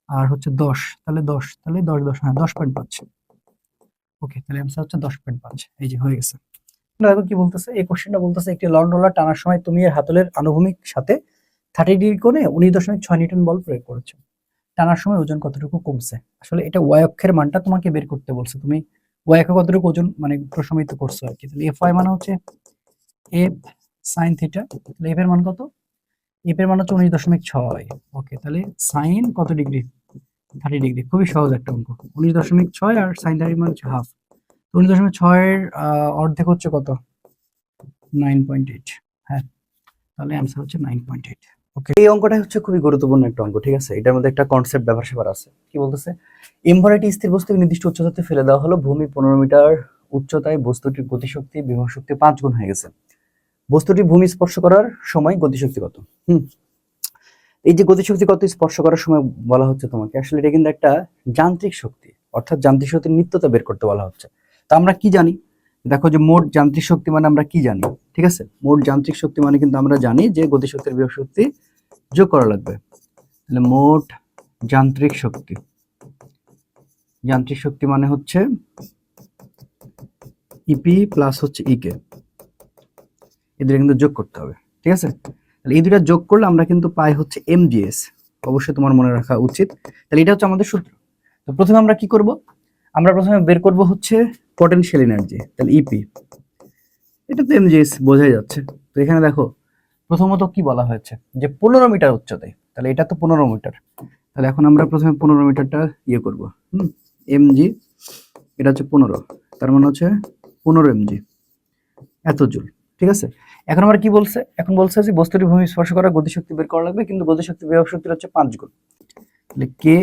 Speaker 1: আর হচ্ছে 10, তাহলে 10, তাহলে 10 10, হ্যাঁ 10.5। ওকে, তাহলে অ্যান্সার হচ্ছে 10.5। এই যে হয়ে গেছে। দেখো কি বলতেছে, এই কোশ্চেনটা বলতেছে একটি লন রোলার টানার সময় তুমি এর হাতলের আনুভূমিক সাথে 30 ডিগ্রি কোণে 19.6 নিউটন বল প্রয়োগ করেছো। টানার সময় ওজন কতটুকু কমছে। আসলে এটা ওয়াই অক্ষের মানটা তোমাকে বের করতে বলছে, তুমি ওয়াই অক্ষে কতটুকু ওজন মানে প্রশমিত করছো আর কি। তাহলে এফ ওয়াই মানে হচ্ছে এফ সাইন থিটা, তাহলে এফ এর মান কত, এফ এর মান হচ্ছে 19.6। ওকে, তাহলে সাইন কত ডিগ্রি, 30 ডিগ্রি। খুবই সহজ একটা অঙ্ক, 19.6 আর সাইন 30 মানে হচ্ছে হাফ। 19.6 এর অর্ধেক হচ্ছে কত, 9.8। হ্যাঁ, তাহলে অ্যান্সার হচ্ছে 9.8। ওকে, এই অঙ্কটা হচ্ছে খুবই গুরুত্বপূর্ণ একটা অঙ্ক, ঠিক আছে। এটার মধ্যে একটা কনসেপ্ট ব্যাপার স্যাপার আছে। কি বলতেছে, ইনভলিউট স্থির বস্তুকে নির্দিষ্ট উচ্চতাতে ফেলে দেওয়া হলো, ভূমি 15 মিটার উচ্চতায়, বস্তুটির গতিশক্তি বিভব শক্তি 5 গুণ হয়ে গেছে। বস্তুটি ভূমি স্পর্শ করার সময় গতিশক্তি কত। এই যে গতিশক্তি কত স্পর্শ করার সময় বলা হচ্ছে তোমাকে, আসলে এটা কিন্তু একটা যান্ত্রিক শক্তি, অর্থাৎ যান্ত্রিক শক্তির নিত্যতা বের করতে বলা হচ্ছে। তা আমরা কি জানি, দেখো যে মোট যান্ত্রিক শক্তি মানে আমরা কি জানি, ঠিক আছে, মোট যান্ত্রিক শক্তি মানে কিন্তু আমরা জানি যে গতিশক্তির বিভব শক্তি যোগ করা লাগবে। তাহলে মোট যান্ত্রিক শক্তি, যান্ত্রিক শক্তি মানে হচ্ছে ইপি প্লাস হচ্ছে ইকে, এদের কিন্তু যোগ করতে হবে, ঠিক আছে। তাহলে এই দুটা যোগ করলে আমরা কিন্তু পাই হচ্ছে এমজিএস, অবশ্যই তোমার মনে রাখা উচিত। তাহলে এটা হচ্ছে আমাদের সূত্র। তো প্রথমে আমরা কি করব, আমরা প্রথমে বের করব হচ্ছে পটেনশিয়াল এনার্জি, তাহলে ইপি, এটা তো এমজিএস বোঝাই যাচ্ছে। তো এখানে দেখো প্রথমত কি বলা হয়েছে, যে 15 মিটার উচ্চতায়, তাহলে এটা তো 15 মিটার। তাহলে এখন আমরা প্রথমে 15 মিটারটা ইয়ে করব, এমজি, এটা হচ্ছে 15, তার মানে হচ্ছে 15 এমজি, এত জুল, ঠিক আছে। এখন আমরা কি বলছে, এখন বলছে যে বস্তুটি ভূমি স্পর্শ করার গতিশক্তি বের করা লাগবে, কিন্তু গতিশক্তি বিভব শক্তির হচ্ছে 5 গুণ। তাহলে কে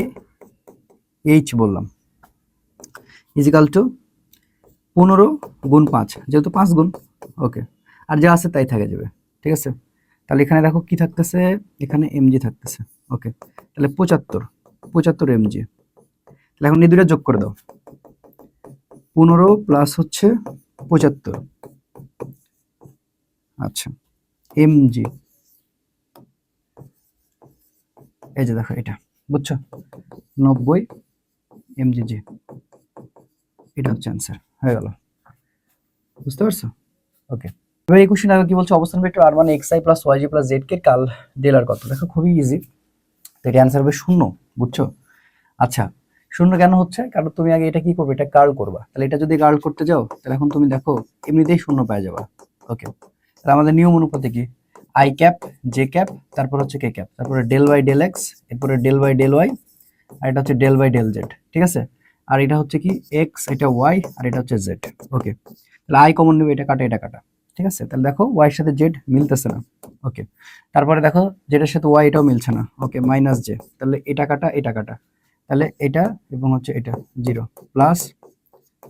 Speaker 1: এইচ বললাম ইজিক্যাল টু 15 গুণ 5, যেহেতু 5 গুণ, ওকে, আর যা আছে তাই থাকে যাবে, ঠিক আছে। তাহলে এখানে দেখো কি থাকতেছে, এখানে এমজি থাকতেছে, ওকে, তাহলে 75 এমজি। তাহলে এখন এই দুটো যোগ করে দাও, 15 প্লাস হচ্ছে 75, আচ্ছা, এমজি, এই যে দেখো এটা, বুঝছো, 90 এমজিজি, এটা হচ্ছে অ্যান্সার, হয়ে গেল, বুঝতে পারছো। ওকে, এবার এই কোশ্চেন আগে কি বলছে, অবস্থান ভেক্টর আর মানে xi plus yj plus z কে কাল ডেলার কত। দেখো খুবই ইজি, তো এটা অ্যান্সার হবে 0, বুঝছো। আচ্ছা, 0 কেন হচ্ছে, কারণ তুমি আগে এটা কি করবে, এটা কার্ল করবা। তাহলে এটা যদি কার্ল করতে যাও, তাহলে এখন তুমি দেখো এমনিতেই 0 পেয়ে যাবা। ওকে, তাহলে আমাদের নিয়ম অনুপাতে কি, আই ক্যাপ জে ক্যাপ, তারপর হচ্ছে কে ক্যাপ, তারপরে ডেল বাই ডেল এক্স, এরপরে ডেল বাই ডেল ওয়াই, আর এটা হচ্ছে ডেল বাই ডেল জেড, ঠিক আছে। আর এটা হচ্ছে কি এক্স, এটা ওয়াই, আর এটা হচ্ছে জেড। ওকে, তাহলে আই কমন নেবে, এটা কাটা এটা কাটা, ঠিক আছে। তাহলে দেখো ওয়াই এর সাথে জেড মিলতেছে না, ওকে। তারপরে দেখো জেড এর সাথে ওয়াই, এটাও মিলছে না, ওকে, মাইনাস জে, তাহলে এটা কাটা এটা কাটা, তাহলে এটা এবং হচ্ছে এটা 0, প্লাস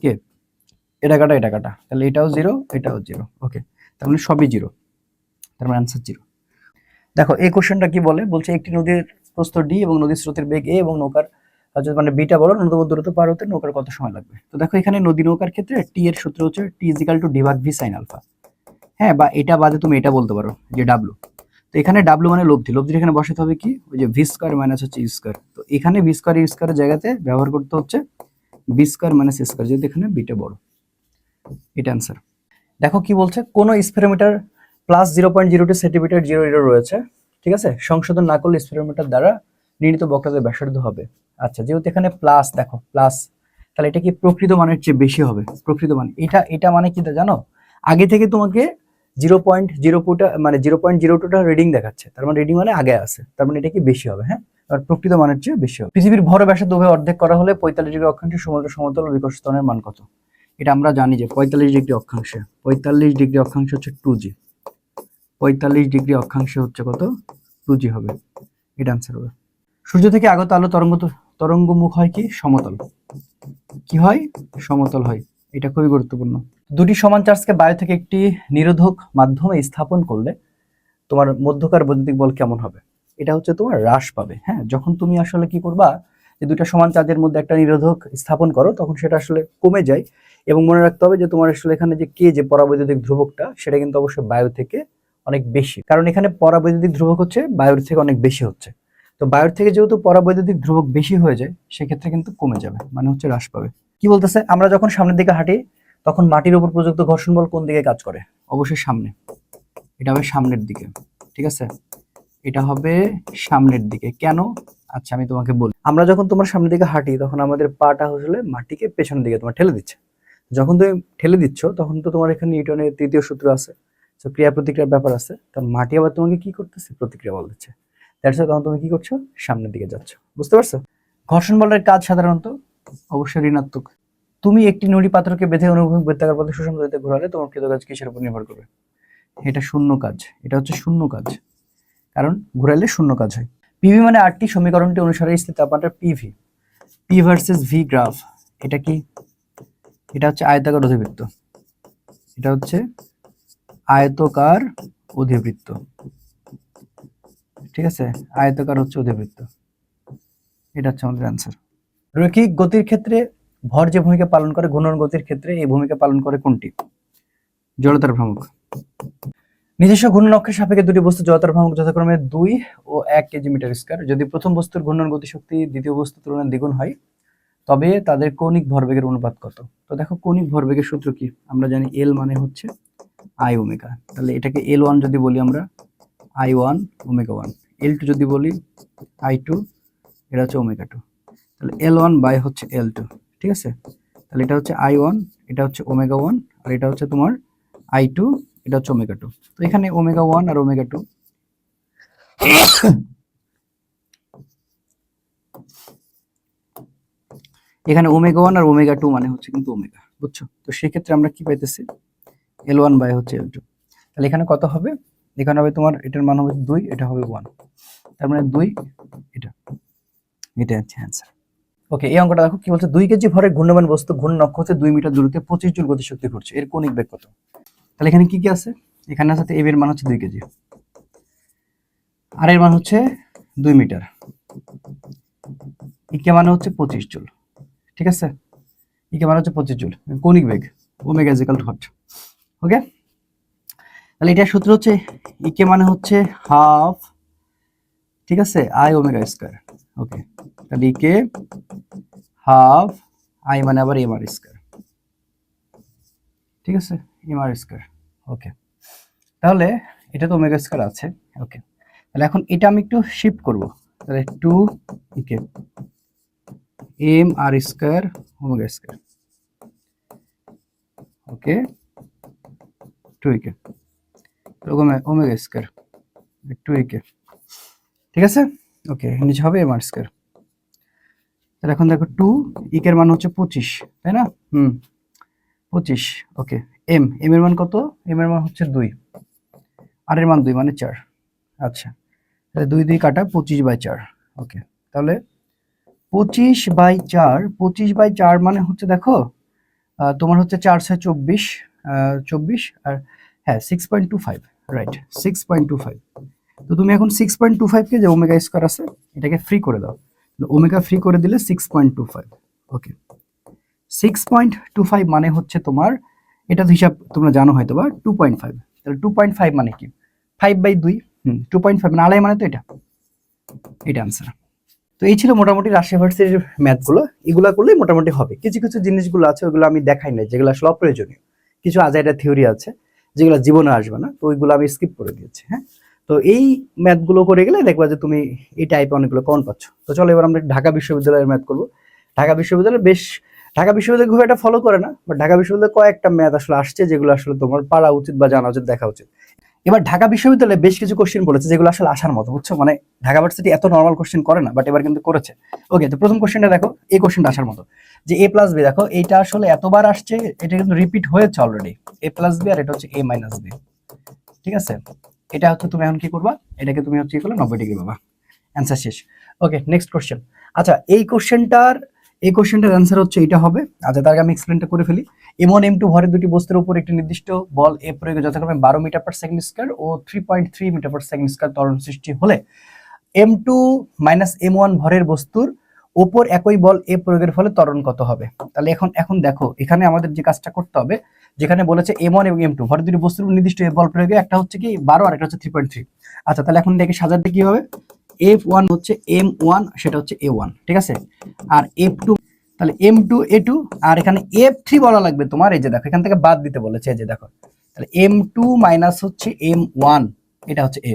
Speaker 1: কে এটা কাটা এটা কাটা, তাহলে এটাও 0 এটাও 0, ওকে, তার মানে সবই 0, তার মানে অ্যান্সার 0। দেখো এই কোশ্চেনটা কি বলে, বলছে একটি নদীর প্রস্থ ডি এবং নদীর স্রোতের বেগ এ এবং নৌকার মানে বিটা বলো, ন্যূনতম দূরত্ব পার হতে নৌকার কত সময় লাগবে। তো দেখো এখানে নদী নৌকার ক্ষেত্রে টি এর সূত্র হচ্ছে টি ইজিক্যাল টু ডি ভাগ ভি সাইন আলফা। হ্যাঁ, বা এটা বাদে তুমি এটা বলতে পারো যে ডাব্লু। তো এখানে ডাব্লু মানে লব্ধি, লব্ধির এখানে বসাতে হবে কি, ওই যে ভি স্কোয়ার মাইনাস হচ্ছে ইউ স্কোয়ার। তো এখানে ভি স্কোয়ার ইউ স্কোয়ারের জায়গাতে ব্যবহার করতে হচ্ছে বি স্কোয়ার মাইনাস এ স্কোয়ার, যেহেতু এখানে বিটা বড়। এটা অ্যান্সার। দেখো কি বলছে, কোন স্পিরোমিটার প্লাস 0.02 সেন্টিমিটার 0 রয়েছে, ঠিক আছে, সংশোধন না করলে স্পিরোমিটার দ্বারা নির্ণীত বক্রতার ব্যাসার্ধ হবে। আচ্ছা, যেহেতু এখানে প্লাস, দেখো প্লাস, তাহলে এটা কি প্রকৃত মানের চেয়ে বেশি হবে। প্রকৃত মান এটা মানে কি জানো, আগে থেকে তোমাকে 0.02টা মানে 0.02টা রিডিং দেখাচ্ছে, তার মানে রিডিং মানে আগে আছে, তার মানে এটা কি বেশি হবে। হ্যাঁ, আর প্রকৃত মানের চেয়ে বেশি হবে। পৃথিবীর ভর ব্যাসার্ধ উভয় অর্ধেক করা হলে 45 ডিগ্রি অক্ষাংশে সমুদ্র সমতল বিকর্ষ ত্বরণের মান কত? এটা আমরা জানি যে 45 ডিগ্রি অক্ষাংশে, 45 ডিগ্রি অক্ষাংশ হচ্ছে 2g, 45 ডিগ্রি অক্ষাংশে হচ্ছে কত, 2g হবে। এটা আনসার হবে। সূর্য থেকে আগত আলো তরঙ্গমুখ হয় কি, সমতল। কি হয়, সমতল হয়। এটা খুবই গুরুত্বপূর্ণ। দুটি সমান চার্জকে বায়ু থেকে একটি নিরোধক মাধ্যমে স্থাপন করলে তোমার মধ্যকার বৈদ্যুতিক বল কেমন হবে? এটা হচ্ছে তোমার হ্রাস পাবে। হ্যাঁ, যখন তুমি আসলে কি করবা, যে দুটা সমান চার্জের মধ্যে একটা নিরোধক স্থাপন করো, তখন সেটা আসলে কমে যায়। এবং মনে রাখতে হবে যে তোমার আসলে এখানে যে কে যে পরাবৈদ্যুতিক ধ্রুবকটা, সেটা কিন্তু অবশ্যই বায়ু থেকে অনেক বেশি, কারণ এখানে পরাবৈদ্যুতিক ধ্রুবক হচ্ছে বায়ুর থেকে অনেক বেশি হচ্ছে। তো বায়ুর থেকে যেহেতু পরাবৈদ্যুতিক ধ্রুবক বেশি হয়ে যায়, সেক্ষেত্রে কিন্তু কমে যাবে, মানে হচ্ছে হ্রাস পাবে। কি বলতেছে, আমরা যখন সামনের দিকে হাঁটি তখন মাটির উপর প্রযুক্ত ঘর্ষণ বল কোন দিকে কাজ করে? অবশ্যই সামনে। এটা হবে সামনের দিকে, ঠিক আছে, এটা হবে সামনের দিকে। কেন? আচ্ছা, আমি তোমাকে বলি। আমরা যখন তোমার সামনের দিকে হাঁটি, তখন আমাদের পাটা আসলে মাটিকে পেছনের দিকে তোমার ঠেলে দিচ্ছে। যখন তুমি ঠেলে দিচ্ছ, তখন তো তোমার এখানে নিউটনের তৃতীয় সূত্র আছে, তো ক্রিয়া প্রতিক্রিয়ার ব্যাপার আছে। তখন মাটি আবার তোমাকে কি করতেছে, প্রতিক্রিয়া বল দিচ্ছে। দ্যাটস তখন তুমি কি করছো, সামনের দিকে যাচ্ছ। বুঝতে পারছো? ঘর্ষণ বলের কাজ সাধারণত অবশ্যই ঋণাত্মক। তুমি একটি নুড়ি পাত্রকে বেঁধে অনুভূমিক বৃত্তাকার পথে সুষম গতিতে ঘোরালে তোমার কৃতকাজ কিসের উপর নির্ভর করবে? এটা শূন্য কাজ। এটা হচ্ছে শূন্য কাজ, কারণ ঘুরাইলে শূন্য কাজ হয়। পিভি মানে আরটি সমীকরণটি অনুসারে স্থির তাপমাত্রা PV, P versus V graph. এটা কি? এটা হচ্ছে আয়তাকার অধিবৃত্ত। এটা হচ্ছে আয়তকার অধিবৃত্ত, ঠিক আছে, আয়তকার হচ্ছে অধিবৃত্ত। এটা হচ্ছে আমাদের অ্যান্সার। রৈখিক গতির ক্ষেত্রে ভর যে ভূমিকা পালন করে, ঘূর্ণন গতির ক্ষেত্রে এই ভূমিকা পালন করে কোনটি? জড়তার ভ্রামক। নিজস্ব ঘূর্ণন অক্ষের সাপেক্ষে দুটি বস্তু জড়তার ভ্রামক যথাক্রমে 2 ও 1 কেজি মিটার স্কয়ার। যদি প্রথম বস্তুর ঘূর্ণন গতিশক্তি দ্বিতীয় বস্তুর তুলনায় দ্বিগুণ হয়, তবে তাদের কৌণিক ভরবেগের অনুপাত কত? তো দেখো, কৌণিক ভরবেগের সূত্র কি, আমরা জানি এল মানে হচ্ছে আই ওমেগা। তাহলে এটাকে L1 যদি বলি আমরা, I1 ওমেগা 1, L2 যদি বলি I2, এটা হচ্ছে ওমেগা 2। তাহলে L1 বাই হচ্ছে L2, ঠিক আছে। তাহলে এটা হচ্ছে I1, এটা হচ্ছে ওমেগা 1, আর এটা হচ্ছে তোমার I2, এটা হচ্ছে ওমেগা 2। তো এখানে ওমেগা 1 আর ওমেগা 2, এখানে ওমেগা 1 আর ওমেগা 2 মানে হচ্ছে কিন্তু ওমেগা, বুঝছো? তো সেই ক্ষেত্রে আমরা কি পাইতেছি, L1 বাই হচ্ছে L2। তাহলে এখানে কত হবে, এখানে হবে তোমার, এটার মান হবে 2, এটা হবে 1, তার মানে 2, এটা হচ্ছে অ্যান্সার। ওকে, এই অঙ্কটা দেখো কি বলছে, 2 কেজি ভরের ঘূর্ণমান বস্তু ঘূর্ণন অক্ষ হতে 2 মিটার দূরত্বে 25 জুল গতিশক্তি ঘুরছে, এর কৌণিক বেগ কত? তাহলে এখানে কি কি আছে, এখানে আছে এ এর মান হচ্ছে 2 কেজি, আর এর মান হচ্ছে 2 মিটার, ইকে মানে হচ্ছে 25 জুল, ঠিক আছে, ইকে মানে হচ্ছে 25 জুল। কৌণিক বেগ omega is equal to what? Okay, তাহলে এটার সূত্র হচ্ছে ইকে মানে হচ্ছে হাফ, ঠিক আছে, আই ওমেগা স্কয়ার। ওকে, তাহলে ইকে হাফ আই মানে আবার এম আর স্কয়ার, ঠিক আছে, এম আর স্কয়ার। ওকে, তাহলে এটা তো ওমেগা স্কয়ার আছে। ওকে, তাহলে এখন এটা আমি একটু শিফট করব, তাহলে 2 ইকে M R square omega square. ওকে, 2 ইকে ওমেগা স্কয়ার 2 ইকে, ঠিক আছে। ওকে, নিচে হবে এম আর স্কয়ার। তাহলে এখন দেখো 2 ইকের মান হচ্ছে 25, তাই না? 25। ওকে, এম এর মান কত? এম এর মান হচ্ছে 2, আর এর মান 2 মানে 4। আচ্ছা, তাহলে 2 2 কাটা 25/4। ওকে, তাহলে 25/4, 25/4 মানে হচ্ছে দেখো, তোমার হচ্ছে 4 6 24, 24, আর হ্যাঁ 6.25, রাইট, 6.25। তো তুমি এখন 6.25 কে যে ওমেগা স্কয়ার আছে, এটাকে ফ্রি করে দাও, ওমেগা ফ্রি করে দিলে 6.25। ওকে, 6.25 মানে হচ্ছে তোমার, এটা হিসাব তোমরা জানো হয়তো বা 2.5, তাহলে 2.5 মানে কি 5/2, 2.5 মানে আড়াই মানে তো এটা আনসার। তো এই ছিল মোটামুটি রাজশাহী ভার্সিটির ম্যাথগুলো। এগুলা করলেই মোটামুটি হবে। কিছু কিছু জিনিসগুলো আছে ওগুলো আমি দেখাই নাই, যেগুলো আসলে অপ্রয়োজনীয়। কিছু আজাইরা থিওরি আছে যেগুলো জীবনে আসবে না, তো ওইগুলো আমি স্কিপ করে দিয়েছি। হ্যাঁ, তো এই ম্যাথগুলো করে গেলে দেখবা যে তুমি এই টাইপে অনেকগুলো কমন পাচ্ছ। তো চলো এবার আমরা ঢাকা বিশ্ববিদ্যালয়ের ম্যাথ করবো। ঢাকা বিশ্ববিদ্যালয় ঢাকা বিশ্ববিদ্যালয় খুব একটা ফলো করে না, বাট ঢাকা বিশ্ববিদ্যালয়ে কয়েকটা ম্যাথ আসলে আসছে যেগুলো আসলে তোমার পারা উচিত বা জানা উচিত, দেখা উচিত। এবার ঢাকা বিশ্ববিদ্যালয়ে বেশ কিছু কোশ্চেন বলেছে যেগুলো আসলে আসার মতো, বুঝছো? মানে ঢাকা ভার্সিটি এত নর্মাল কোশ্চেন করে না, বাট এবার কিন্তু করেছে। ওকে, তো প্রথম কোশ্চেনটা দেখো, এই কোশ্চেনটা আসার মতো যে a প্লাস বি, দেখো এইটা আসলে এতবার আসছে, এটা কিন্তু রিপিট হয়েছে অলরেডি, a প্লাস বি আর এটা হচ্ছে a মাইনাস বি। ঠিক আছে, এটা হচ্ছে তুমি এখন কি করবা, এটাকে তুমি হচ্ছে কি করলে 90 ডিগ্রি পাবা, অ্যান্সার শেষ। ওকে, নেক্সট কোশ্চেন। আচ্ছা, এই কোশ্চেনটার অ্যান্সার হচ্ছে এটা হবে। আচ্ছা, তার আগে আমি এক্সপ্লেনটা করে ফেলি। m1 m2 ভরের দুটি বস্তুর উপর একটি নির্দিষ্ট বল এ প্রয়োগে যথাক্রমে 12 মিটার পার সেকেন্ড স্কয়ার ও 3.3 মিটার পার সেকেন্ড স্কয়ার ত্বরণ সৃষ্টি হলে m2 মাইনাস m1 ভরের বস্তুর উপর একই বল এ প্রয়োগের ফলে ত্বরণ কত হবে? তাহলে এখন দেখো, এখানে আমাদের যে কাজটা করতে হবে, যেখানে বলেছে m1 এবং m2 ভরের দুটি বস্তুর নির্দিষ্ট বল প্রয়োগে, একটা হচ্ছে কি 12 আর একটা হচ্ছে 3.3। আচ্ছা, তাহলে এখন এটাকে সাজাতে কি হবে, f1 হচ্ছে m1, সেটা হচ্ছে a1, ঠিক আছে, আর f2 তাহলে m2 a2, আর এখানে f3 বলা লাগবে তোমার। এই যে দেখো, এখান থেকে বাদ দিতে বলেছে, এই যে দেখো, তাহলে m2 মাইনাস হচ্ছে m1, এটা হচ্ছে a।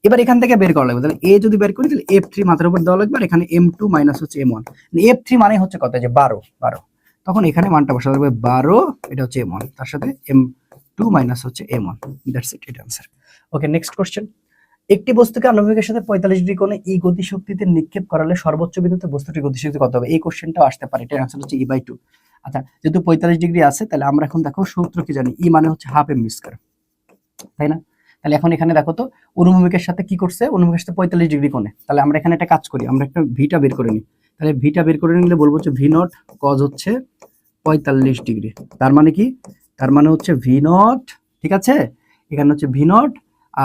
Speaker 1: এবার এখান থেকে বের করা লাগবে, তাহলে a যদি বের করি তাহলে f3 মাথার উপর দেওয়া লাগবে, আর এখানে m2 মাইনাস হচ্ছে m1, f3 মানে হচ্ছে কত, যে 12, তখন এখানে মানটা বসাতে হবে 12, এটা হচ্ছে m1, তার সাথে m2 মাইনাস হচ্ছে m1, দ্যাটস ইট, এটা आंसर। ওকে, নেক্সট কোশ্চেন। একটি বস্তুকে আনুভূমিকের সাথে 45 ডিগ্রি কোণে ই গতিশক্তিতে নিক্ষেপ করালে সর্বোচ্চ বিন্দুতে বস্তুটির গতিশক্তি কত হবে? এই কোশ্চেনটাও আসতে পারে, এটার आंसर হচ্ছে e/2। আচ্ছা, যেহেতু 45 ডিগ্রি আছে, তাহলে আমরা এখন দেখো সূত্র কি জানি, ই মানে হচ্ছে হাফ এম স্কয়ার, তাই না? তাহলে এখন এখানে দেখো তো অনুভূমিকের সাথে কি করছে, অনুভূমিকের সাথে 45 ডিগ্রি কোণে। তাহলে আমরা এখানে একটা কাজ করি, আমরা একটা ভিটা বের করে নিই। তাহলে ভিটা বের করে নিলে বলবো যে ভি নট কজ হচ্ছে 45 ডিগ্রি। তার মানে কি, তার মানে হচ্ছে ভি নট, ঠিক আছে, এখানে হচ্ছে ভি নট,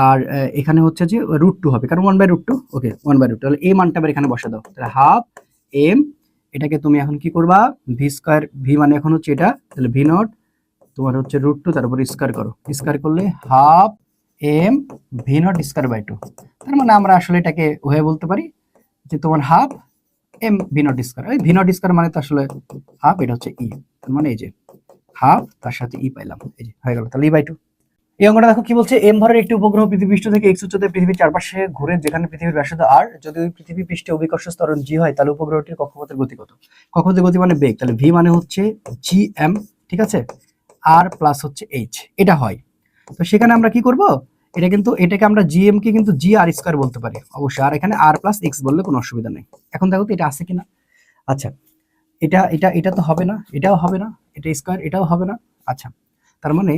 Speaker 1: আর এখানে হচ্ছে যে √2 হবে, কারণ 1/√2। ওকে, 1/√2, তাহলে এই মানটা আবার এখানে বসা দাও, তাহলে হাফ এম, এটাকে তুমি এখন কি করবা, ভি স্কয়ার, ভি মানে এখন হচ্ছে এটা, তাহলে ভি নট তোমার হচ্ছে √2, তারপর স্কয়ার করো, স্কয়ার করলে half M V not square by 2। তার মানে আমরা আসলে এটাকে ওভাবে বলতে পারি যে তোমার half M V not square, এই ভি নট স্কয়ার মানে তো আসলে হাফ, এটা হচ্ছে ই, তার মানে এই যে হাফ তার সাথে ই পাইলাম, এই যে হয়ে গেল, তাহলে e/2। এই অঙ্কটা দেখো কি বলছে, এম ভরের একটি উপগ্রহ পৃথিবী পৃষ্ঠ থেকে x উচ্চতায় পৃথিবীর চারপাশে ঘুরে, যেখানে পৃথিবীর ব্যাসার্ধ r, যদি ওই পৃথিবী পৃষ্ঠে অভিকর্ষ ত্বরণ g হয়, তাহলে উপগ্রহটির কক্ষপথের গতি কত? কক্ষপথের গতি মানে বেগ, তাহলে v মানে হচ্ছে gm, ঠিক আছে, r প্লাস হচ্ছে h, এটা হয়। তো সেখানে আমরা কি করব, এটা কিন্তু এটাকে আমরা gm কে কিন্তু g r স্কয়ার বলতে পারি অবশ্যই, আর এখানে r প্লাস x বললে কোনো অসুবিধা নেই। এখন দেখো তো এটা আছে কিনা। আচ্ছা, এটা তো হবে না, এটাও হবে না, এটা স্কয়ার, এটাও হবে না। আচ্ছা, তার মানে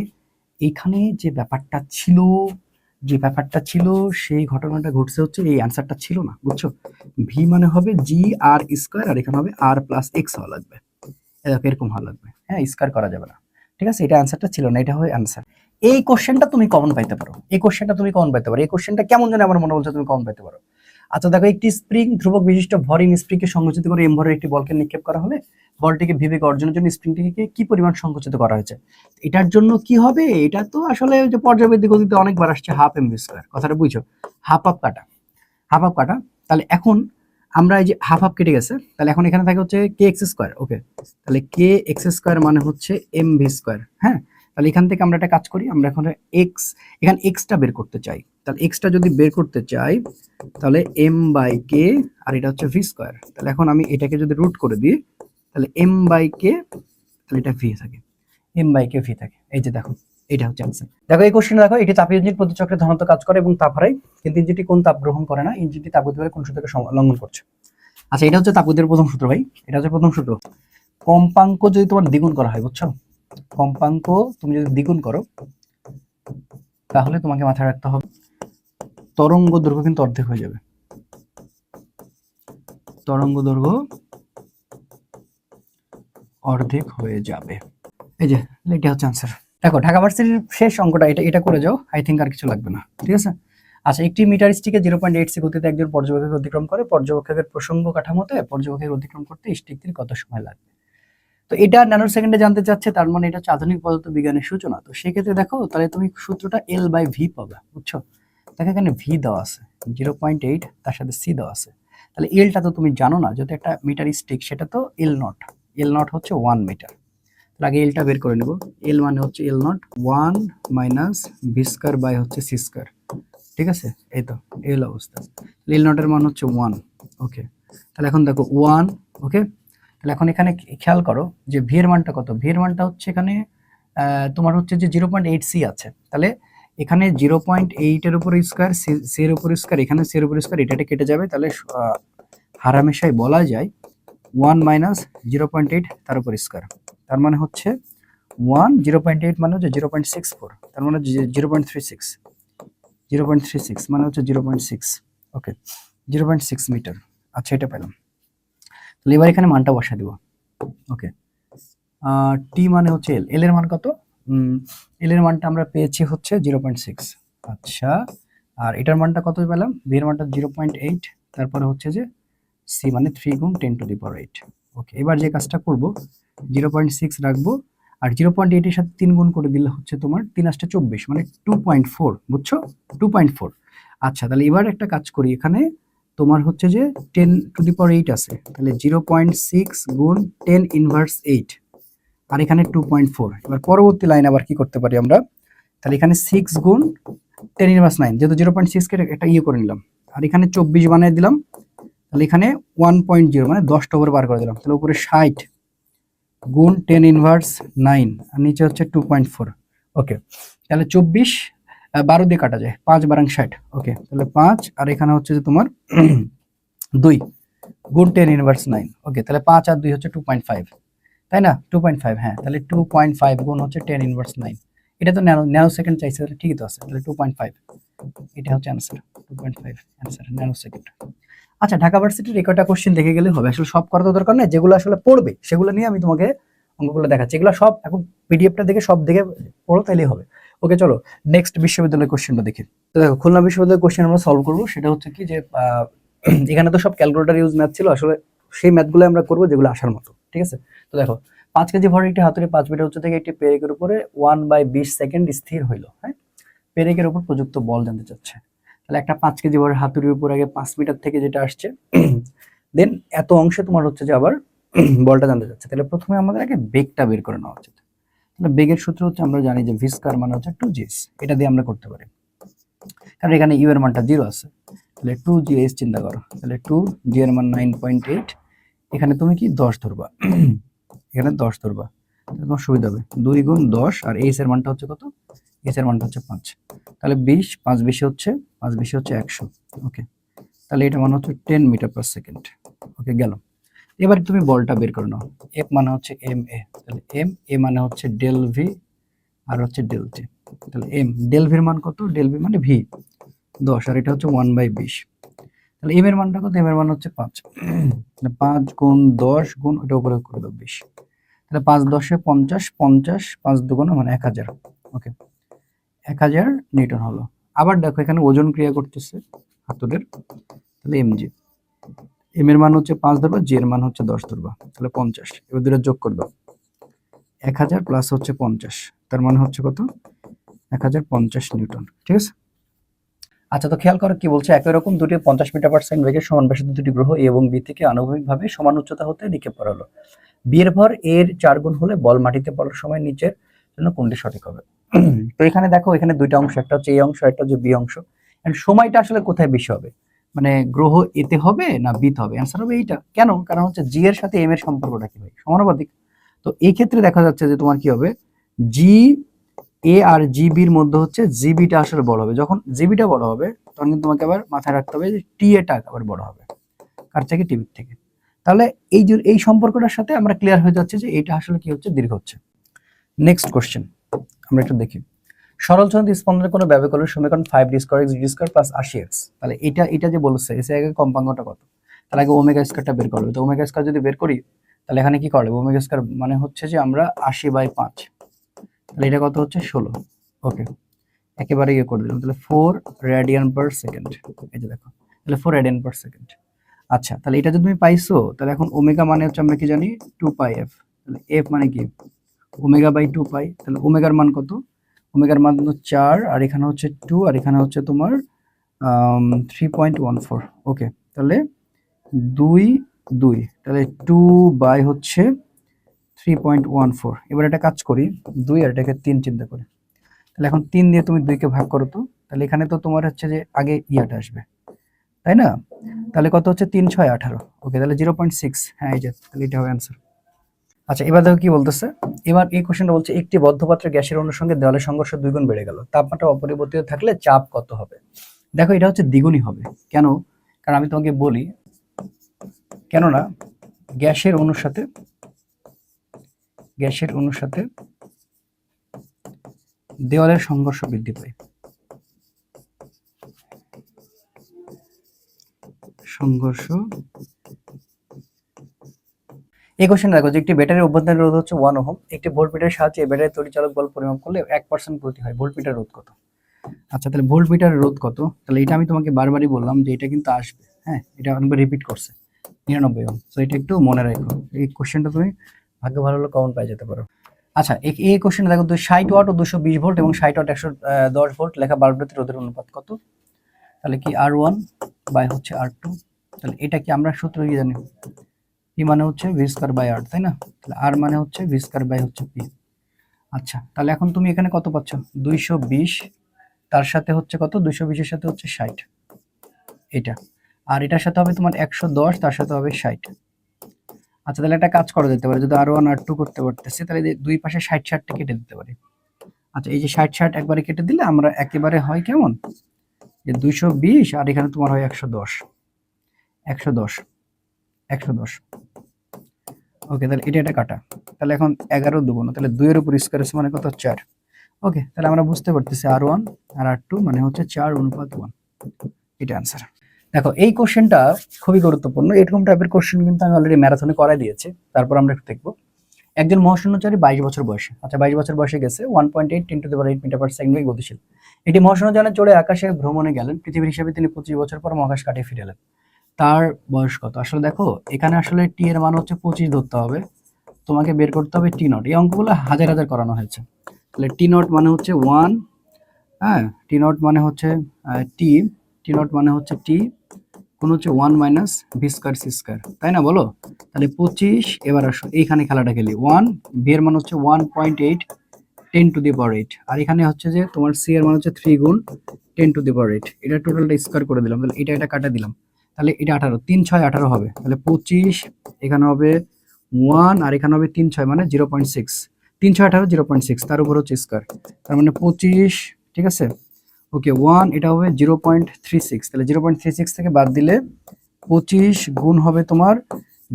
Speaker 1: এইখানে যে ব্যাপারটা ছিল সেই ঘটনাটা ঘটছে হচ্ছে, এই অ্যান্সারটা ছিল না, বুঝছো? ভি মানে হবে জি আর স্কয়ার, আর এখানে হবে আর প্লাস এক্স হওয়া লাগবে, এরকম হওয়া লাগবে। হ্যাঁ, স্কয়ার করা যাবে না, ঠিক আছে, এটা অ্যান্সারটা ছিল না, এটা হয় অ্যান্সার। এই কোশ্চেনটা তুমি কমন পাইতে পারো, এই কোশ্চেনটা কেমন জানি আমার মনে বলছে তুমি কমন পাইতে পারো। আচ্ছা দেখো, একটি স্প্রিং ধ্রুবক বিশিষ্ট ভরিং স্প্রিংকে সংকুচিত করে এম ভরের একটি বলকে নিক্ষেপ করা হলে বলটিকে বিবেক অর্জনের জন্য স্প্রিংটিকে কি পরিমাণ সংকুচিত করা হয়েছে? এটার জন্য কি হবে, এটা তো আসলে যে পর্যায়বৃত্তি গতিতে অনেকবার আসছে, হাফ এম ভি স্কয়ার, কথাটা বুঝছো, হাফ হাফ কাটা। তাহলে এখন আমরা এই যে হাফ কেটে গেছে, তাহলে এখন এখানে থাকে হচ্ছে কে এক্স স্কয়ার। ওকে, তাহলে কে এক্স স্কয়ার মানে হচ্ছে এম ভি স্কয়ার। হ্যাঁ, তাহলে এখান থেকে আমরা একটা কাজ করি, আমরা এখন এখানে এক্সটা বের করতে চাই, তাহলে এক্সটা যদি বের করতে চাই তাহলে এম বাই কে, আর এটা হচ্ছে ভি স্কয়ার। তাহলে এখন আমি এটাকে যদি রুট করে দিই, তাহলে এম বাই কে, তাহলে এটা ভি থাকে, এম বাই কে ভি থাকে। এই যে দেখো, এটা হচ্ছে आंसर। দেখো এই কোশ্চেনে দেখো, এটি তাপীয় ইঞ্জিন প্রতিচক্রে ধনাত্মক কাজ করে এবং তাপ হারায়, কিন্তু ইঞ্জিনটি কোন তাপ গ্রহণ করে না, ইঞ্জিনটি তাপগতিবেগের কোন সূত্রকে লঙ্ঘন করছে? আচ্ছা, এটা হচ্ছে তাপগতির প্রথম সূত্র ভাই, এটা হচ্ছে প্রথম সূত্র। কম্পাঙ্ক যদি তোমার দ্বিগুণ করা হয়, বুঝছো, কম্পাঙ্ক তুমি যদি দ্বিগুণ করো তাহলে তোমাকে মাথায় রাখতে হবে তরঙ্গ দৈর্ঘ্য কিন্তু অর্ধেক হয়ে যাবে, তরঙ্গ দৈর্ঘ্য অর্ধেক হয়ে যাবে। এই যে এটা হচ্ছে आंसर। দেখো ঢাকা ভার্সিটির শেষ অঙ্কটা, এটা করে যাও, আই থিংক আর কিছু লাগবে না, ঠিক আছে। আচ্ছা, একটি মিটার স্টিকে 0.8 সি গতিতে একজন পর্যবেক্ষক অতিক্রম করে, পর্যবেক্ষকের প্রসঙ্গ কাঠামোতে পর্যবেক্ষকের অতিক্রম করতে স্টিকটির কত সময় লাগবে? তো এটা ন্যানো সেকেন্ডে জানতে চাচ্ছে, তার মানে এটা হচ্ছে আধুনিক পদার্থ বিজ্ঞানের সূচনা। তো সেক্ষেত্রে দেখো তাহলে তুমি সূত্রটা L/V পাবে, বুঝছো? দেখো এখানে ভি দেওয়া আছে 0.8, তার সাথে সি দেওয়া আছে। তাহলে এলটা তো তুমি জানো না, যেহেতু একটা মিটার স্টিক, সেটা তো L0 হচ্ছে 1 মিটার। তাহলে আগে এলটা বের করে নেব। এল মানে হচ্ছে L0 1 minus V square by হচ্ছে সি স্কয়ার, ঠিক আছে? এই তো এল অবস্থা। L0 এর মান হচ্ছে 1। ওকে, তাহলে এখন দেখো 1। ওকে, তাহলে এখন এখানে খেয়াল করো যে ভি এর মানটা কত। ভি এর মানটা হচ্ছে এখানে তোমার হচ্ছে যে 0.8 সি আছে। তাহলে এখানে 0.8 এর উপর স্কয়ার, সি এর উপর স্কয়ার, এখানে সি এর উপর স্কয়ার, এটা কেটে যাবে। তাহলে হারামেশাই বলা যায় 1 মাইনাস 0.8 তার উপর স্কয়ার, তার মানে হচ্ছে 1 0.8 মানে হচ্ছে 0.64, তার মানে 0.36, 0.36 মানে হচ্ছে 0.6। ওকে, 0.6 মিটার। আচ্ছা, এটা পেলাম। তাহলে এবার এখানে মানটা বসা দিব। ওকে, টি মানে হচ্ছে এল, এল এর মান কত? এল এর মানটা আমরা পেয়েছি হচ্ছে 0.6। আচ্ছা, আর এটার মানটা কত পেলাম? বি এর মানটা 0.8, তারপরে হচ্ছে যে সি মানে 3 গুণ 10 টু দি পাওয়ার 8। ওকে, এবার যে কাজটা করব 0.6 রাখবো, আর 0.8 এর সাথে 3 গুণ করে দিলে হচ্ছে তোমার 3 8 24 মানে 2.4, বুঝছো? 2.4। আচ্ছা, তাহলে এবার একটা কাজ করি, এখানে তোমার হচ্ছে যে 10 টু দি পাওয়ার 8 আছে, তাহলে 0.6 গুণ 10 ইনভার্স 8, আর এখানে 2.4। এবার পরবর্তী লাইন আবার কি করতে পারি আমরা? তাহলে এখানে 6 গুণ 10 ইনভার্স 9, যেহেতু 0.6 কে একটা ইয়ে করে নিলাম, আর এখানে 24 বানিয়ে দিলাম। তাহলে এখানে 1.0 মানে 10টা উপরে বার করে দিলাম। তাহলে উপরে 60 গুণ 10 ইনভার্স 9, আর নিচে হচ্ছে 2.4। ওকে, তাহলে 24 12 দিয়ে কাটা যায়, 5 বারাং 60। ওকে, তাহলে 5, আর এখানে হচ্ছে যে তোমার 2 গুণ 10 ইনভার্স 9। ওকে, তাহলে 5 আর 2 হচ্ছে 2.5, তাই না? 2.5, হ্যাঁ। তাহলে 2.5 গুণ হচ্ছে 10 ইনভার্স 9। এটা তো ন্যানো সেকেন্ড চাইছে, তাহলে ঠিকই তো আছে। তাহলে 2.5, এটা হচ্ছে অ্যান্সার। 2.5 answer, nano second. আচ্ছা, ঢাকা ভার্সিটির এই কয়টা কোশ্চেন দেখে গেলে হবে, আসলে সব করার তো দরকার নেই। যেগুলো আসলে পড়বে সেগুলো নিয়ে আমি তোমাকে অঙ্কগুলো দেখাচ্ছি। এগুলো সব এখন পিডিএফটা দেখে সব দেখে পড়ো, তাইলেই হবে। ওকে, চলো নেক্সট বিশ্ববিদ্যালয়ের কোশ্চেনটা দেখি। তো দেখো, খুলনা বিশ্ববিদ্যালয়ের কোশ্চেন আমরা সলভ করবো। সেটা হচ্ছে কি যে এখানে তো সব ক্যালকুলেটর ইউজ ম্যাথ ছিল, আসলে সেই ম্যাথগুলো আমরা করবো যেগুলো আসার মতো, ঠিক আছে? তো দেখো, 5 কেজি ভরের একটি হাতুড়ি 5 মিটার উচ্চ থেকে একটি পেরেকের উপরে 1/20 সেকেন্ড স্থির হইল। হ্যাঁ, পেরেকের উপর প্রযুক্ত বল জানতে চাচ্ছে। তাহলে একটা 5 কেজি ভরের হাতুড়ির উপর আগে 5 মিটার থেকে যেটা আসছে, দেন এত অংশে তোমার হচ্ছে যে আবার বলটা জানতে চাচ্ছে। তাহলে প্রথমে আমাদের আগে বেগটা বের করে নেওয়া উচিত। তাহলে বেগের সূত্র হচ্ছে, আমরা জানি যে ভি স্কয়ার মানে হচ্ছে 2g's, এটা দিয়ে আমরা করতে পারি, কারণ এখানে ইউ এর মানটা 0 আছে। তাহলে 2g's চিন্তা করো, তাহলে 2g এর মান 9.8, এখানে তুমি কি 10 ধরবা, এখানে 10 ধরবা, তোমার সুবিধা হবে। 2 গুণ 10, আর এইচ এর মানটা হচ্ছে কত? এইচ এর মানটা হচ্ছে 5। তাহলে 20, 5 20 হচ্ছে 100। ওকে, তাহলে এটা মানে হচ্ছে 10 মিটার পার সেকেন্ড। ওকে, গেল। এবার তুমি বলটা বের করে নাও। এফ মানে হচ্ছে এম এ, তাহলে এম এ মানে হচ্ছে ডেল ভি, আর হচ্ছে ডেল টি। তাহলে এম ডেল ভির মান কত? ডেল ভি মানে ভি 10, আর এটা হচ্ছে 1/20। তাহলে এম এর মানটা কত? এম এর মান হচ্ছে 5। 5 গুণ 10 গুণ ওটা উপরে করে দাও 20। তাহলে 5 10 50, 50 5 দুগুণ মানে 1000। ওকে, 1000 নিউটন হলো। আবার দেখো এখানে ওজন ক্রিয়া করতেছে হাতুড়ের, তাহলে এমজি। এম এর মান হচ্ছে 5 ধরবা, জি এর মান হচ্ছে 10 ধরবা, তাহলে 50। এবার দুটো যোগ করে দাও, 1000 প্লাস হচ্ছে 50, তার মানে হচ্ছে কত? 1050 নিউটন, ঠিক আছে? আচ্ছা, তো খেয়াল করো কি বলছে, একই রকম দুটি 50 মিটার পার সেকেন্ড বেগে সমান ব্যাসার্ধ দুটি গ্রহ এ এবং বি থেকে আনুভূমিকভাবে সমান উচ্চতা হতে নিক্ষেপ করা হলো। বি এর ভর এর 4 গুণ হলে বল মাটিতে পড়ার সময় নিচের জন্য কোনটি সঠিক হবে? তো এখানে দেখো, এখানে দুইটা অংশ, একটা হচ্ছে এই অংশ, একটা হচ্ছে বি অংশ। এন্ড সময়টা আসলে কোথায় বেশি হবে, মানে গ্রহ এতে হবে না বিতে হবে? অ্যান্সার হবে এইটা। কেন? কারণ হচ্ছে জি এর সাথে এম এর সম্পর্কটা কি ভাই? সমানুপাতিক। তো এই ক্ষেত্রে দেখা যাচ্ছে যে তোমার কি হবে, জি এ আর জিবির মধ্যে হচ্ছে জিবিটা আসলে বড় হবে। যখন জিবিটা বড় হবে তখন কিন্তু তোমাকে আবার মাথায় রাখতে হবে যে টি এটা আবার বড় হবে কার থেকে? টিভির থেকে। তাহলে এই যে এই সম্পর্কটার সাথে আমরা ক্লিয়ার হয়ে যাচ্ছে যে এটা আসলে কি হচ্ছে, দীর্ঘ হচ্ছে। নেক্সট কোশ্চেন আমরা একটু দেখি। সরল চলন্ত স্পন্দনের কোনো ব্যবকলনের সমীকরণ 5d square x d square plus 80x। তাহলে এটা যে বলছে এসে আগে কম্পাঙ্কটা কত? তাহলে আগে ওমেগা স্কয়ারটা বের করবে। তো ওমেগা স্কয়ার যদি বের করি তাহলে এখানে কি করবে? ওমেগা স্কয়ার মানে হচ্ছে যে আমরা 80/5, তাহলে এটা কত হচ্ছে? 16। ওকে, একেবারে ইয়ে করে দিলাম। তাহলে 4 রেডিয়ান পার সেকেন্ড, এই যে দেখো, তাহলে 4 রেডিয়ান পার সেকেন্ড। আচ্ছা, তাহলে এটা যদি তুমি পাইছো, তাহলে এখন ওমেগা মানে হচ্ছে আমরা কি জানি 2πf, তাহলে এফ মানে কি ওমেগা বাই 2 পাই। তাহলে ওমেগার মান কত? ওমেগার মান তো 4, আর এখানে হচ্ছে 2, আর এখানে হচ্ছে তোমার 3.14। ওকে, তাহলে 2 2, তাহলে 2 বাই হচ্ছে 3.14। এবার একটা কাজ করি, 2 আর এটাকে 3 চিন্তা করি। তাহলে এখন 3 দিয়ে তুমি 2 কে ভাগ করো তো। তাহলে এখানে তো তোমার হচ্ছে যে আগে ইয়াটা আসবে, তাই না? তাহলে কত হচ্ছে 3 6 18। ওকে, তাহলে 0.6। হ্যাঁ, এই যে, তাহলে এটা হবে অ্যান্সার। আচ্ছা, এবার দেখো কি বলতেছে। এবার এই কোশ্চেনটা বলছে একটি বদ্ধ পাত্রে গ্যাসের অণুর সঙ্গে দেওয়ালের সংঘর্ষ 2 গুণ বেড়ে গেল, তাপমাত্রা অপরিবর্তিত থাকলে চাপ কত হবে? দেখো, এটা হচ্ছে দ্বিগুণই হবে। কেন? কারণ আমি তোমাকে বলি, কেননা গ্যাসের অণুর সাথে দেওয়ালের সংঘর্ষ বৃদ্ধি পায়। সংঘর্ষ। এই কোশ্চেন দেখো যে একটি ব্যাটারির অভ্যন্তরীণ রোধ হচ্ছে 1 ওহম। একটি ভোল্টমিটারের সাহায্যে ব্যাটারির তড়িৎচালক বল পরিমাপ করলে 1% প্রতি হয়। ভোল্টমিটার রোধ কত? আচ্ছা, তাহলে ভোল্টমিটারের রোধ কত? তাহলে এটা আমি তোমাকে বারবারই বললাম যে এটা কিন্তু আসবে। হ্যাঁ, এটা অনেকবার রিপিট করছে, 99 ওহম। সো এটা একটু মনে রাখো। এই কোশ্চেনটা তুমি ভাগ্য ভালো হলে কমন পাই যেতে পারো। আচ্ছা, এই কোশ্চেনে দেখো 60 ওয়াট ও 220 ভোল্ট এবং 60 ওয়াট 110 ভোল্ট লেখা বাল্বটির রোধের অনুপাত কত? তাহলে কি R1 বাই হচ্ছে R2। তাহলে এটা কি আমরা সূত্র কি জানি? পি মানে হচ্ছে ভি স্কয়ার বাই আর, তাই না? তাহলে আর মানে হচ্ছে ভি স্কয়ার বাই হচ্ছে পি। আচ্ছা, তাহলে এখন তুমি এখানে কত পাচ্ছ? 220, তার সাথে হচ্ছে কত? 220 এর সাথে হচ্ছে 60, এটা। আর এটার সাথে হবে তোমার 110, তার সাথে হবে 60। আচ্ছা, তাহলে একটা কাজ করা যেতে পারে, যদি R1 R2 করতে পারতেছি তাহলে দুই পাশে 60 60টা কেটে দিতে পারি। আচ্ছা, এই যে 60 60 একবারে কেটে দিলে আমরা একেবারে হয় কেমন, যে 220 আর এখানে তোমার হয় 110 110 110। ওকে, তাহলে এটা কাটা। তাহলে এখন 11 দুগুণ, তাহলে 2 এর উপর স্কয়ার আছে মানে কত? 4। ওকে, তাহলে আমরা বুঝতে পারতেছি R1 আর R2 মানে হচ্ছে 4:1। এটা অ্যান্সার। দেখো, এই কোশ্চেনটা খুবই গুরুত্বপূর্ণ। এরকম টাইপের কোশ্চেন কিন্তু আমি অলরেডি ম্যারাথনে করাই দিয়েছি। তারপর আমরা একটু দেখবো। একজন মহাশূন্যচারী 22 বছর বয়সে, আচ্ছা 22 বছর বয়সে গেছে 1.8 × 10⁸ মিটার পার সেকেন্ড গতিশীল এটি মহাশূন্যযানে চড়ে আকাশে ভ্রমণে গেলেন। পৃথিবীর হিসাবে তিনি 25 বছর পর মহাকাশ কাটিয়ে ফিরে এলেন। তার বয়স কত? আসলে দেখো, এখানে আসলে টি এর মান হচ্ছে 25 ধরতে হবে, তোমাকে বের করতে হবে টি নট। এই অঙ্কগুলো হাজার হাজার করানো হয়েছে। তাহলে টি নট মানে হচ্ছে 1, হ্যাঁ, টি নট মানে হচ্ছে টি, টি নট মানে হচ্ছে টি কোন হচ্ছে 1 minus V square C square, তাই না? বলো। তাহলে 25, এবার আসো এইখানে খেলাটা খেলি। 1, ভি এর মান হচ্ছে 1.8 10⁸, আর এখানে হচ্ছে যে তোমার সি এর মান হচ্ছে 3 গুণ 10⁸। এটা টোটালটা স্কয়ার করে দিলাম, তাহলে এটা কাটা দিলাম। তাহলে এটা 18, 3 6 18 হবে। তাহলে 25, এখানে হবে 1 আর এখানে হবে 3 6 মানে 0.6, 3 6 18 0.6, তার উপর হচ্ছে স্কয়ার, তার মানে 25। ঠিক আছে, ওকে 1, এটা হবে 0.36। তাহলে 0.36 থেকে বাদ দিলে 25 গুণ হবে তোমার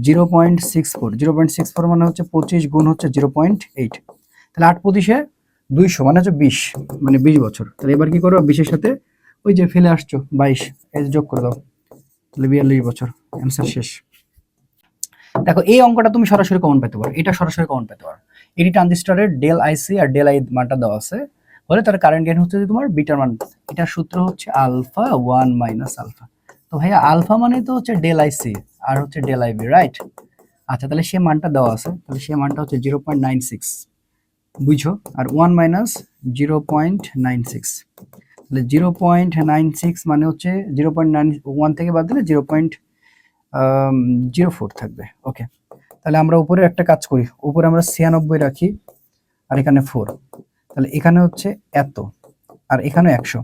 Speaker 1: 0.64, 0.64 মানে হচ্ছে 25 গুণ হচ্ছে 0.8। তাহলে 8 25 200 মানে হচ্ছে 20, মানে 20 বছর। তাহলে এবার কি করো, 20 এর সাথে ওই যে ফেলে আসছো 22 এই যোগ করে দাও, তাহলে 42 বছর। অ্যান্সার শেষ। দেখো, এই অঙ্কটা তুমি সরাসরি কমন পেতে পারো, এটা সরাসরি কমন পেতে পারো। এটি ট্রানজিস্টরের ডেল আইসি আর ডেল আই মানটা দেওয়া আছে, বলে তার কারেন্ট গেইন হচ্ছে তোমার বিটার মান। এটার সূত্র হচ্ছে আলফা 1 মাইনাস আলফা। তো ভাইয়া আলফা মানে তো হচ্ছে ডেল আইসি আর হচ্ছে ডেল আইবি, রাইট? আচ্ছা, তাহলে সে মানটা দেওয়া আছে, তাহলে সে মানটা হচ্ছে 0.96, বুঝছো? আর 1 মাইনাস 0.96, তাহলে 0.96 মানে হচ্ছে 0.91 থেকে বাদ দিলে 0.04 থাকবে। ওকে, তাহলে আমরা উপরে একটা কাজ করি, উপরে আমরা 96 রাখি আর এখানে 4, তাহলে এখানে হচ্ছে এত আর এখানে 100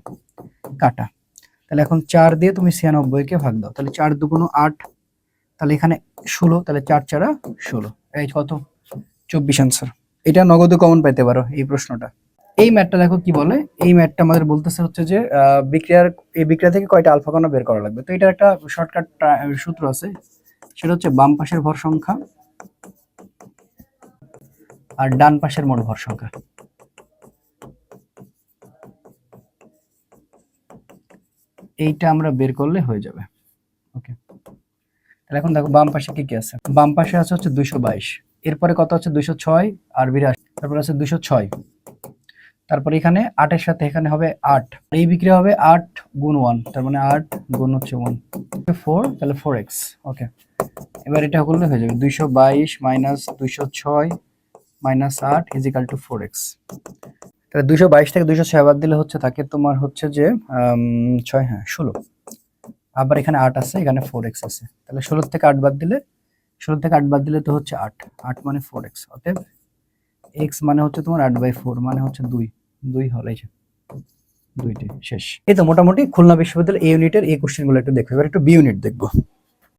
Speaker 1: কাটা। তাহলে এখন 4 দিয়ে তুমি 96 কে ভাগ দাও, তাহলে 4 দুগুণ 8, তাহলে এখানে 16, তাহলে 4 4 16, এই কত? 24 আনসার। এটা নগদে কমন পাইতে পারো এই প্রশ্নটা। এই ম্যাথটা দেখো কি বলে, এই ম্যাথটা আমাদের বলতেছে হচ্ছে যে এই বিক্রিয়া থেকে কয়টা আলফা কণা বের করা লাগবে। তো এটা একটা শর্টকাট সূত্র আছে, সেটা হচ্ছে বাম পাশের ভর সংখ্যা আর ডান পাশের মোট ভর সংখ্যা। এইটা আমরা বের করলে হয়ে যাবে। ওকে, তাহলে এখন দেখো বাম পাশে কি কি আছে। বাম পাশে আছে হচ্ছে 222, এরপরে কত আছে 206 আর 82, তারপর আছে 206। তারপর এখানে 8 এর সাথে এখানে হবে 8, এই বিক্রিয়া হবে 8 গুণ 1, তার মানে 8 গুণ হচ্ছে 1 4, তাহলে 4x। ওকে, এবার এটা করলে হয়ে যাবে 222 minus 206 minus 8 is equal two 4x। তাহলে 222 থেকে 206 বাদ দিলে হচ্ছে থাকে তোমার হচ্ছে যে 6, হ্যাঁ 16, আবার এখানে 8 আছে, এখানে 4x আছে, তাহলে 16 থেকে 8 বাদ দিলে, 16 থেকে 8 বাদ দিলে তো হচ্ছে 8, 8 মানে 4x, অতএব x মানে হচ্ছে তোমার 8/4 মানে হচ্ছে 2 হল, এই যে 2টি শেষ। এই তো মোটামুটি খুলনা বিশ্ববিদ্যালয়ের এ ইউনিটের এই কোশ্চেনগুলো একটু দেখো। এবার একটু বি ইউনিট দেখবো,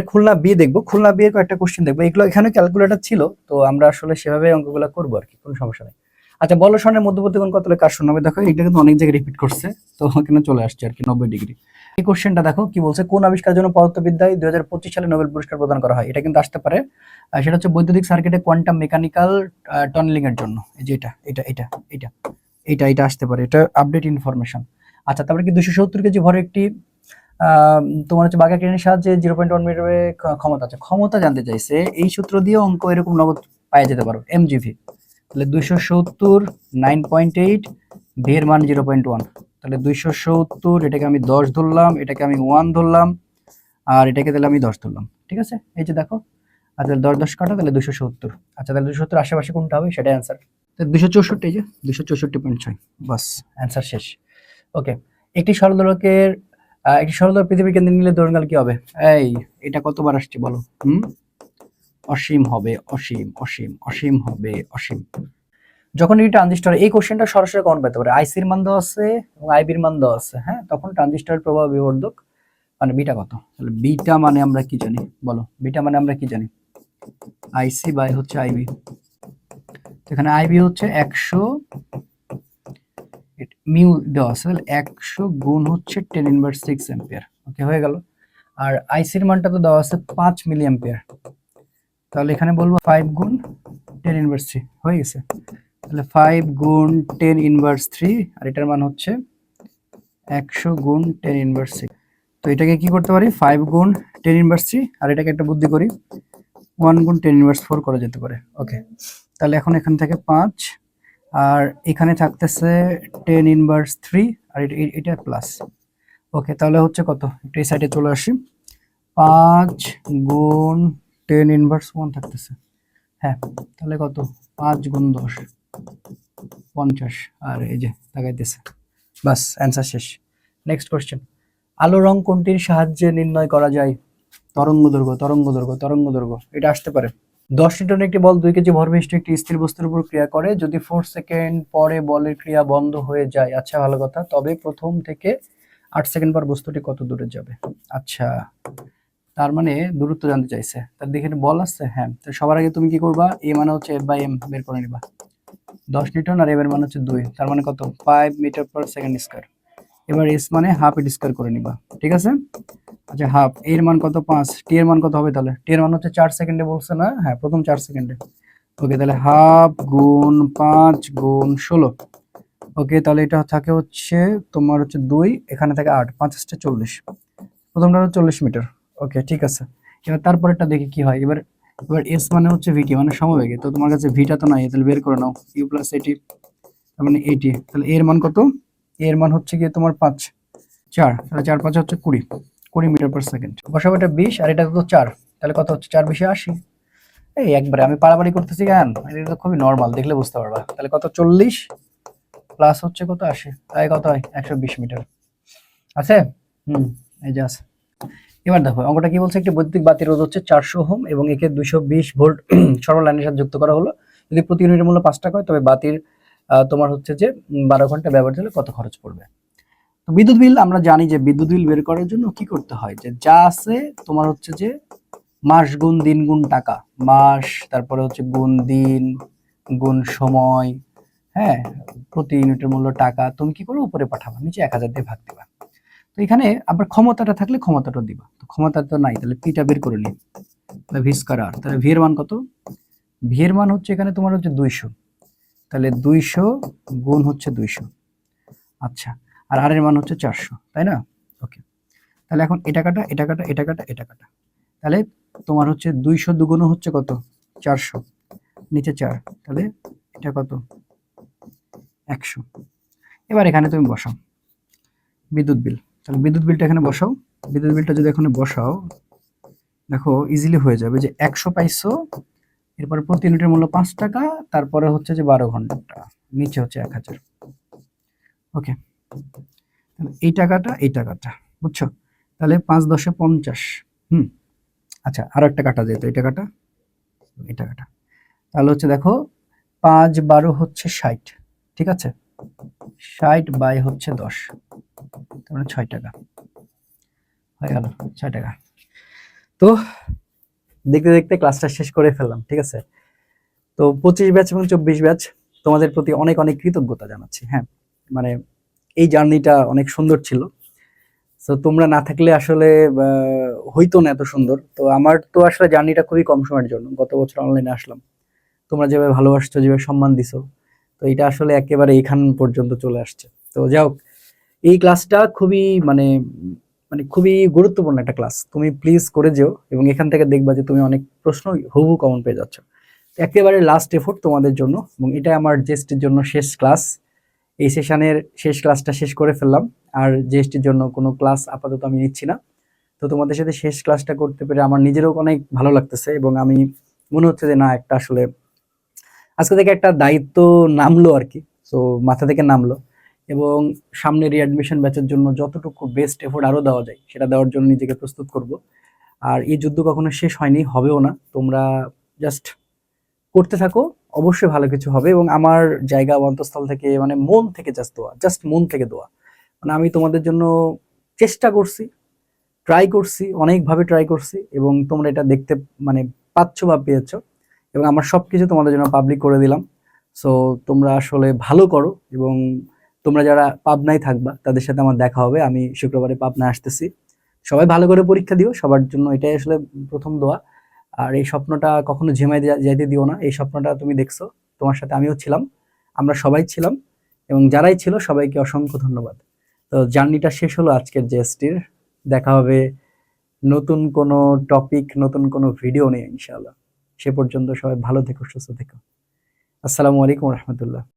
Speaker 1: খুলনা বি দেখবো। খুলনা বি এর কয়েকটা কোশ্চেন দেখবো, এগুলো এখানে ক্যালকুলেটর ছিল, তো আমরা আসলে সেভাবে অঙ্কগুলো করবো আর কি, কোনো সমস্যা নেই। আচ্ছা, বল স্বর্ণের মধ্যবর্তী কোণ কত হলে কার শূন্য হবে? দেখো এটা কিন্তু অনেক জায়গায় রিপিট করছে, তো এখানে চলে আসছে আর কি 90 ডিগ্রি। এই কোশ্চেনটা দেখো কি বলছে, কোন আবিষ্কারের জন্য পদার্থবিদ্যায় 2025 সালে নোবেল পুরস্কার প্রদান করা হয়? এটা কিন্তু আসতে পারে, সেটা হচ্ছে বৈদ্যুতিক সার্কিটে কোয়ান্টাম মেকানিক্যাল টানেলিং এর জন্য। এই যে এটা আসতে পারে, এটা আপডেট ইনফরমেশন। আচ্ছা, তারপরে কি 270 কেজি ভরের একটি তোমার হচ্ছে বাঘা ট্রেনের সাহায্যে 0.1 মিটারে ক্ষমতা আছে, ক্ষমতা জানতে চাইছে। এই সূত্র দিয়ে অঙ্ক এরকম নগদ পাওয়া যেতে পারো, এমজিভি। তাহলে 270 9.8, ভি এর মান 0.1, তাহলে 270 এটাকে আমি 10 ধরলাম, এটাকে আমি 1 ধরলাম, আর এটাকে তাহলে আমি 10 ধরলাম, ঠিক আছে? এই যে দেখো, আর তাহলে 10 কাটা, তাহলে 270। আচ্ছা, তাহলে 270 আশেপাশে কোনটা হবে সেটাই অ্যান্সার। 264, এই যে 264.6, বাস অ্যান্সার শেষ। ওকে, একটি সরলদোলকের একটি সরলদোলক পৃথিবীর কেন্দ্রে নিলে দৈর্ঘ্য কি হবে? এই এটা কতবার আসছে বলো? অসীম হবে, অসীম অসীম অসীম হবে, অসীম। যখন এই ট্রানজিস্টর, এই কোশ্চেনটা সরাসরি কমন পেতে পারে, আইসির মান দেওয়া আছে এবং আইবির মান দেওয়া আছে, হ্যাঁ, তখন ট্রানজিস্টরের প্রভাব বিবর্ধক মানে বিটা কত? তাহলে বিটা মানে আমরা কি জানি বলো? বিটা মানে আমরা কি জানি? আইসি বাই হচ্ছে আইবি। এখানে আইবি হচ্ছে 100, মিউ দেওয়া আছে, তাহলে 100 গুণ হচ্ছে 10 ইনভার্স 6 অ্যাম্পিয়ার। ওকে, হয়ে গেল। আর আইসির মানটা তো দেওয়া আছে 5 মিলি অ্যাম্পিয়ার, তাহলে এখানে বলবো 5 গুণ 10 ইনভার্স 3, হয়ে গেছে। তাহলে 5 গুণ 10 ইনভার্স 3, আর এটার মান হচ্ছে 100 গুণ 10 ইনভার্স 6। তো এটাকে কি করতে পারি? 5 গুণ 10 ইনভার্স 3, আর এটাকে একটা বুদ্ধি করি, 1 গুণ 10 ইনভার্স 4 করা যেতে পারে। ওকে, তাহলে এখন এখান থেকে 5, আর এখানে থাকতেছে 10 ইনভার্স 3, আর এটা প্লাস। ওকে, তাহলে হচ্ছে কত? একটু এই সাইডে চলে আসি, 5 গুণ 10 ইনভার্স 1 থাকতেছে, হ্যাঁ, তাহলে কত? 5 গুণ 10 50, আর এই যে লাগাইতেছে, বাস অ্যান্সার শেষ। নেক্সট কোশ্চেন, আলো রং কোনটির সাহায্যে নির্ণয় করা যায়? তরঙ্গ দৈর্ঘ্য, তরঙ্গ দৈর্ঘ্য, তরঙ্গ দৈর্ঘ্য, এটা আসতে পারে। 10 নিউটনের একটি বল 2 কেজি ভরবিশিষ্ট একটি স্থির বস্তুর উপর ক্রিয়া করে, যদি 4 সেকেন্ড পরে বলের ক্রিয়া বন্ধ হয়ে যায়, আচ্ছা ভালো কথা, তবে প্রথম থেকে 8 সেকেন্ড পর বস্তুটি কত দূরে যাবে? আচ্ছা, তার মানে দূরত্ব জানতে চাইছে, তার দেখে বল আসছে, হ্যাঁ। তো সবার আগে তুমি কি করবা? এ মানে হচ্ছে এফ বাই এম বের করে নিবা, 10 নিউটন, আর এম এর মান হচ্ছে 2, তার মানে কত? 5 মিটার পার সেকেন্ড স্কয়ার। এবার এস মানে হাফ এর স্কয়ার করে নিবা, ঠিক আছে? আচ্ছা, হাফ এর মান কত? 5, টি এর মান কত হবে তাহলে? টি এর মান হচ্ছে 4 সেকেন্ডে বলছে না? হ্যাঁ, প্রথম 4 সেকেন্ডে। ওকে, তাহলে হাফ গুণ 5 গুণ 16। ওকে, তাহলে এটা থাকে হচ্ছে তোমার হচ্ছে 2, এখানে থাকে 8, 5 × 40, প্রথমটা হচ্ছে 40 মিটার। ওকে, ঠিক আছে। এবার তারপরেরটা দেখি কি হয়। এবার এস মানে হচ্ছে ভিটি মানে সমবেগে, তো তোমার কাছে ভিটা তো নাই, তাহলে বের করে নাও, ইউ প্লাস এটি, তার মানে 80। তাহলে এর মান কত? এর মান হচ্ছে গিয়ে তোমার 5, 4, তাহলে 4 5 হচ্ছে 20 মিটার পার সেকেন্ড। বসাবো এটা 20, আর এটা তো 4, তাহলে কত হচ্ছে? 4 20 80। এই একবারে আমি পারাপারি করতেছি কেন? এটা তো খুবই নরমাল, দেখলে বুঝতে পারবা। তাহলে কত? 40 প্লাস হচ্ছে কত? 80, তাই কত হয়? 120 মিটার আছে। এই যে আছে। এবার দেখো অঙ্কটা কি বলছে, একটি বৈদ্যুতিক বাতির রোধ হচ্ছে 400 ওহম এবং একে 220 ভোল্ট সরল লাইনের সাথে যুক্ত করা হলো। যদি প্রতি ইউনিটের মূল্য 5 টাকা হয়, তবে বাতির তোমার হচ্ছে যে 12 ঘন্টা ব্যবহার হলে কত খরচ পড়বে? তো বিদ্যুৎ বিল আমরা জানি যে বিদ্যুৎ বিল বের করার জন্য কি করতে হয়, যে যা আছে তোমার হচ্ছে যে মাস গুণ দিন গুণ টাকা, মাস, তারপরে হচ্ছে গুণ দিন গুণ সময়, হ্যাঁ, প্রতি ইউনিটের মূল্য টাকা, তুমি কি করো? উপরে পাঠাবা, নিচে 1000 দিয়ে ভাগ দিবা। তো এখানে আবার ক্ষমতাটা থাকলে ক্ষমতাটা দিবা, তো ক্ষমতা তো নাই, তাহলে পিটা বের করে নি, তাহলে ভি স্কয়ার আর, তাহলে ভি এর মান কত? ভি এর মান হচ্ছে এখানে তোমার হচ্ছে 200, তাহলে 200 গুণ হচ্ছে 200, আচ্ছা, আর আর এর মান হচ্ছে 400, তাই না? ওকে, তাহলে এখন এটা কাটা, এটা কাটা, এটা কাটা, এটা কাটা, তাহলে তোমার হচ্ছে 200 দুগুণ হচ্ছে কত? 400, নিচে 4, তাহলে এটা কত? 100। এবার এখানে তুমি বসাও বিদ্যুৎ বিল। তাহলে বিদ্যুৎ বিলটা এখানে বসাও। বিদ্যুৎ বিলটা যদি এখানে বসাও, দেখো ইজিলি হয়ে যাবে যে 100 পাইছো, এরপরে প্রতি ইউনিটের মূল্য 5 টাকা, তারপরে হচ্ছে যে 12 ঘন্টা, নিচে হচ্ছে 1000। ওকে, এই টাকাটা বুঝছো? তাহলে 5 10 50। আচ্ছা, আরো একটা কাটা যেত, এই টাকাটা। তাহলে হচ্ছে দেখো 5 12 হচ্ছে 60, ঠিক আছে? 60 বাই হচ্ছে 10, তার মানে 6 টাকা হয়ে গেল, 6 টাকা। তো দেখতে দেখতে ক্লাসটা শেষ করে ফেললাম, ঠিক আছে? তো 25 ব্যাচ এবং 24 ব্যাচ তোমাদের প্রতি অনেক অনেক কৃতজ্ঞতা জানাচ্ছি। হ্যাঁ, মানে এই জার্নিটা অনেক সুন্দর ছিল। তো তোমরা না থাকলে আসলে হইতো না এত সুন্দর। তো আমার তো আসলে জার্নিটা খুবই কম সময়ের জন্য, গত বছর অনলাইনে আসলাম। তোমরা যেভাবে ভালোবাসছো, যেভাবে সম্মান দিছো, তো এটা আসলে একেবারে এখান পর্যন্ত চলে আসছে। তো যাই হোক, এই ক্লাসটা খুবই মানে মানে খুবই গুরুত্বপূর্ণ একটা ক্লাস। তুমি প্লিজ করে যেও এবং এখান থেকে দেখবা যে তুমি অনেক প্রশ্ন হুবহু কমন পেয়ে যাচ্ছ। একেবারে লাস্ট এফোর্ট তোমাদের জন্য, এবং এটা আমার জেএসটির জন্য শেষ ক্লাস। এই সেশনের শেষ ক্লাসটা শেষ করে ফেললাম, আর জেএসটির জন্য কোনো ক্লাস আপাতত আমি নিচ্ছি না। তো তোমাদের সাথে শেষ ক্লাসটা করতে পেরে আমার নিজেরও অনেক ভালো লাগতেছে, এবং আমি মনে হচ্ছে যে না, একটা আসলে আজকে থেকে একটা দায়িত্ব নামলো আর কি। তো মাথা থেকে নামলো, এবং সামনে রিঅ্যাডমিশন ব্যাচের জন্য যতটুকু বেস্ট এফোর্ট আরো দেওয়া যায় সেটা দেওয়ার জন্য নিজেকে প্রস্তুত করব। আর এই যুদ্ধ কখনো শেষ হয়নি, হবেও না। তোমরা জাস্ট করতে থাকো, অবশ্যই ভালো কিছু হবে। এবং আমার জায়গা অন্তঃস্থল থেকে, মানে মন থেকে জাস্ট মন থেকে দোয়া। মানে আমি তোমাদের জন্য চেষ্টা করছি, ট্রাই করছি, অনেকভাবে ট্রাই করছি, এবং তোমরা এটা দেখতে মানে পাচ্ছ বা পেয়েছো, এবং আমার সবকিছু তোমাদের জন্য পাবলিক করে দিলাম। সো তোমরা আসলে ভালো করো, এবং তোমরা যারা পাবনায় থাকবা তাদের সাথে আমার দেখা হবে। আমি শুক্রবারে পাবনায় আসতেছি। সবাই ভালো করে পরীক্ষা দিও, সবার জন্য এটাই আসলে প্রথম দোয়া। আর এই স্বপ্নটা কখনো ঝিমাই যাইতে দিও না। এই স্বপ্নটা তুমি দেখছো, তোমার সাথে আমিও ছিলাম, আমরা সবাই ছিলাম, এবং যারাই ছিল সবাইকে অসংখ্য ধন্যবাদ। তো জার্নিটা শেষ হলো আজকের জেএসটির। দেখা হবে নতুন কোনো টপিক, নতুন কোনো ভিডিও নিয়ে ইনশাআল্লাহ। সে পর্যন্ত সবাই ভালো থেকো, সুস্থ থেকো। আসসালামু আলাইকুম রহমতুল্লাহ।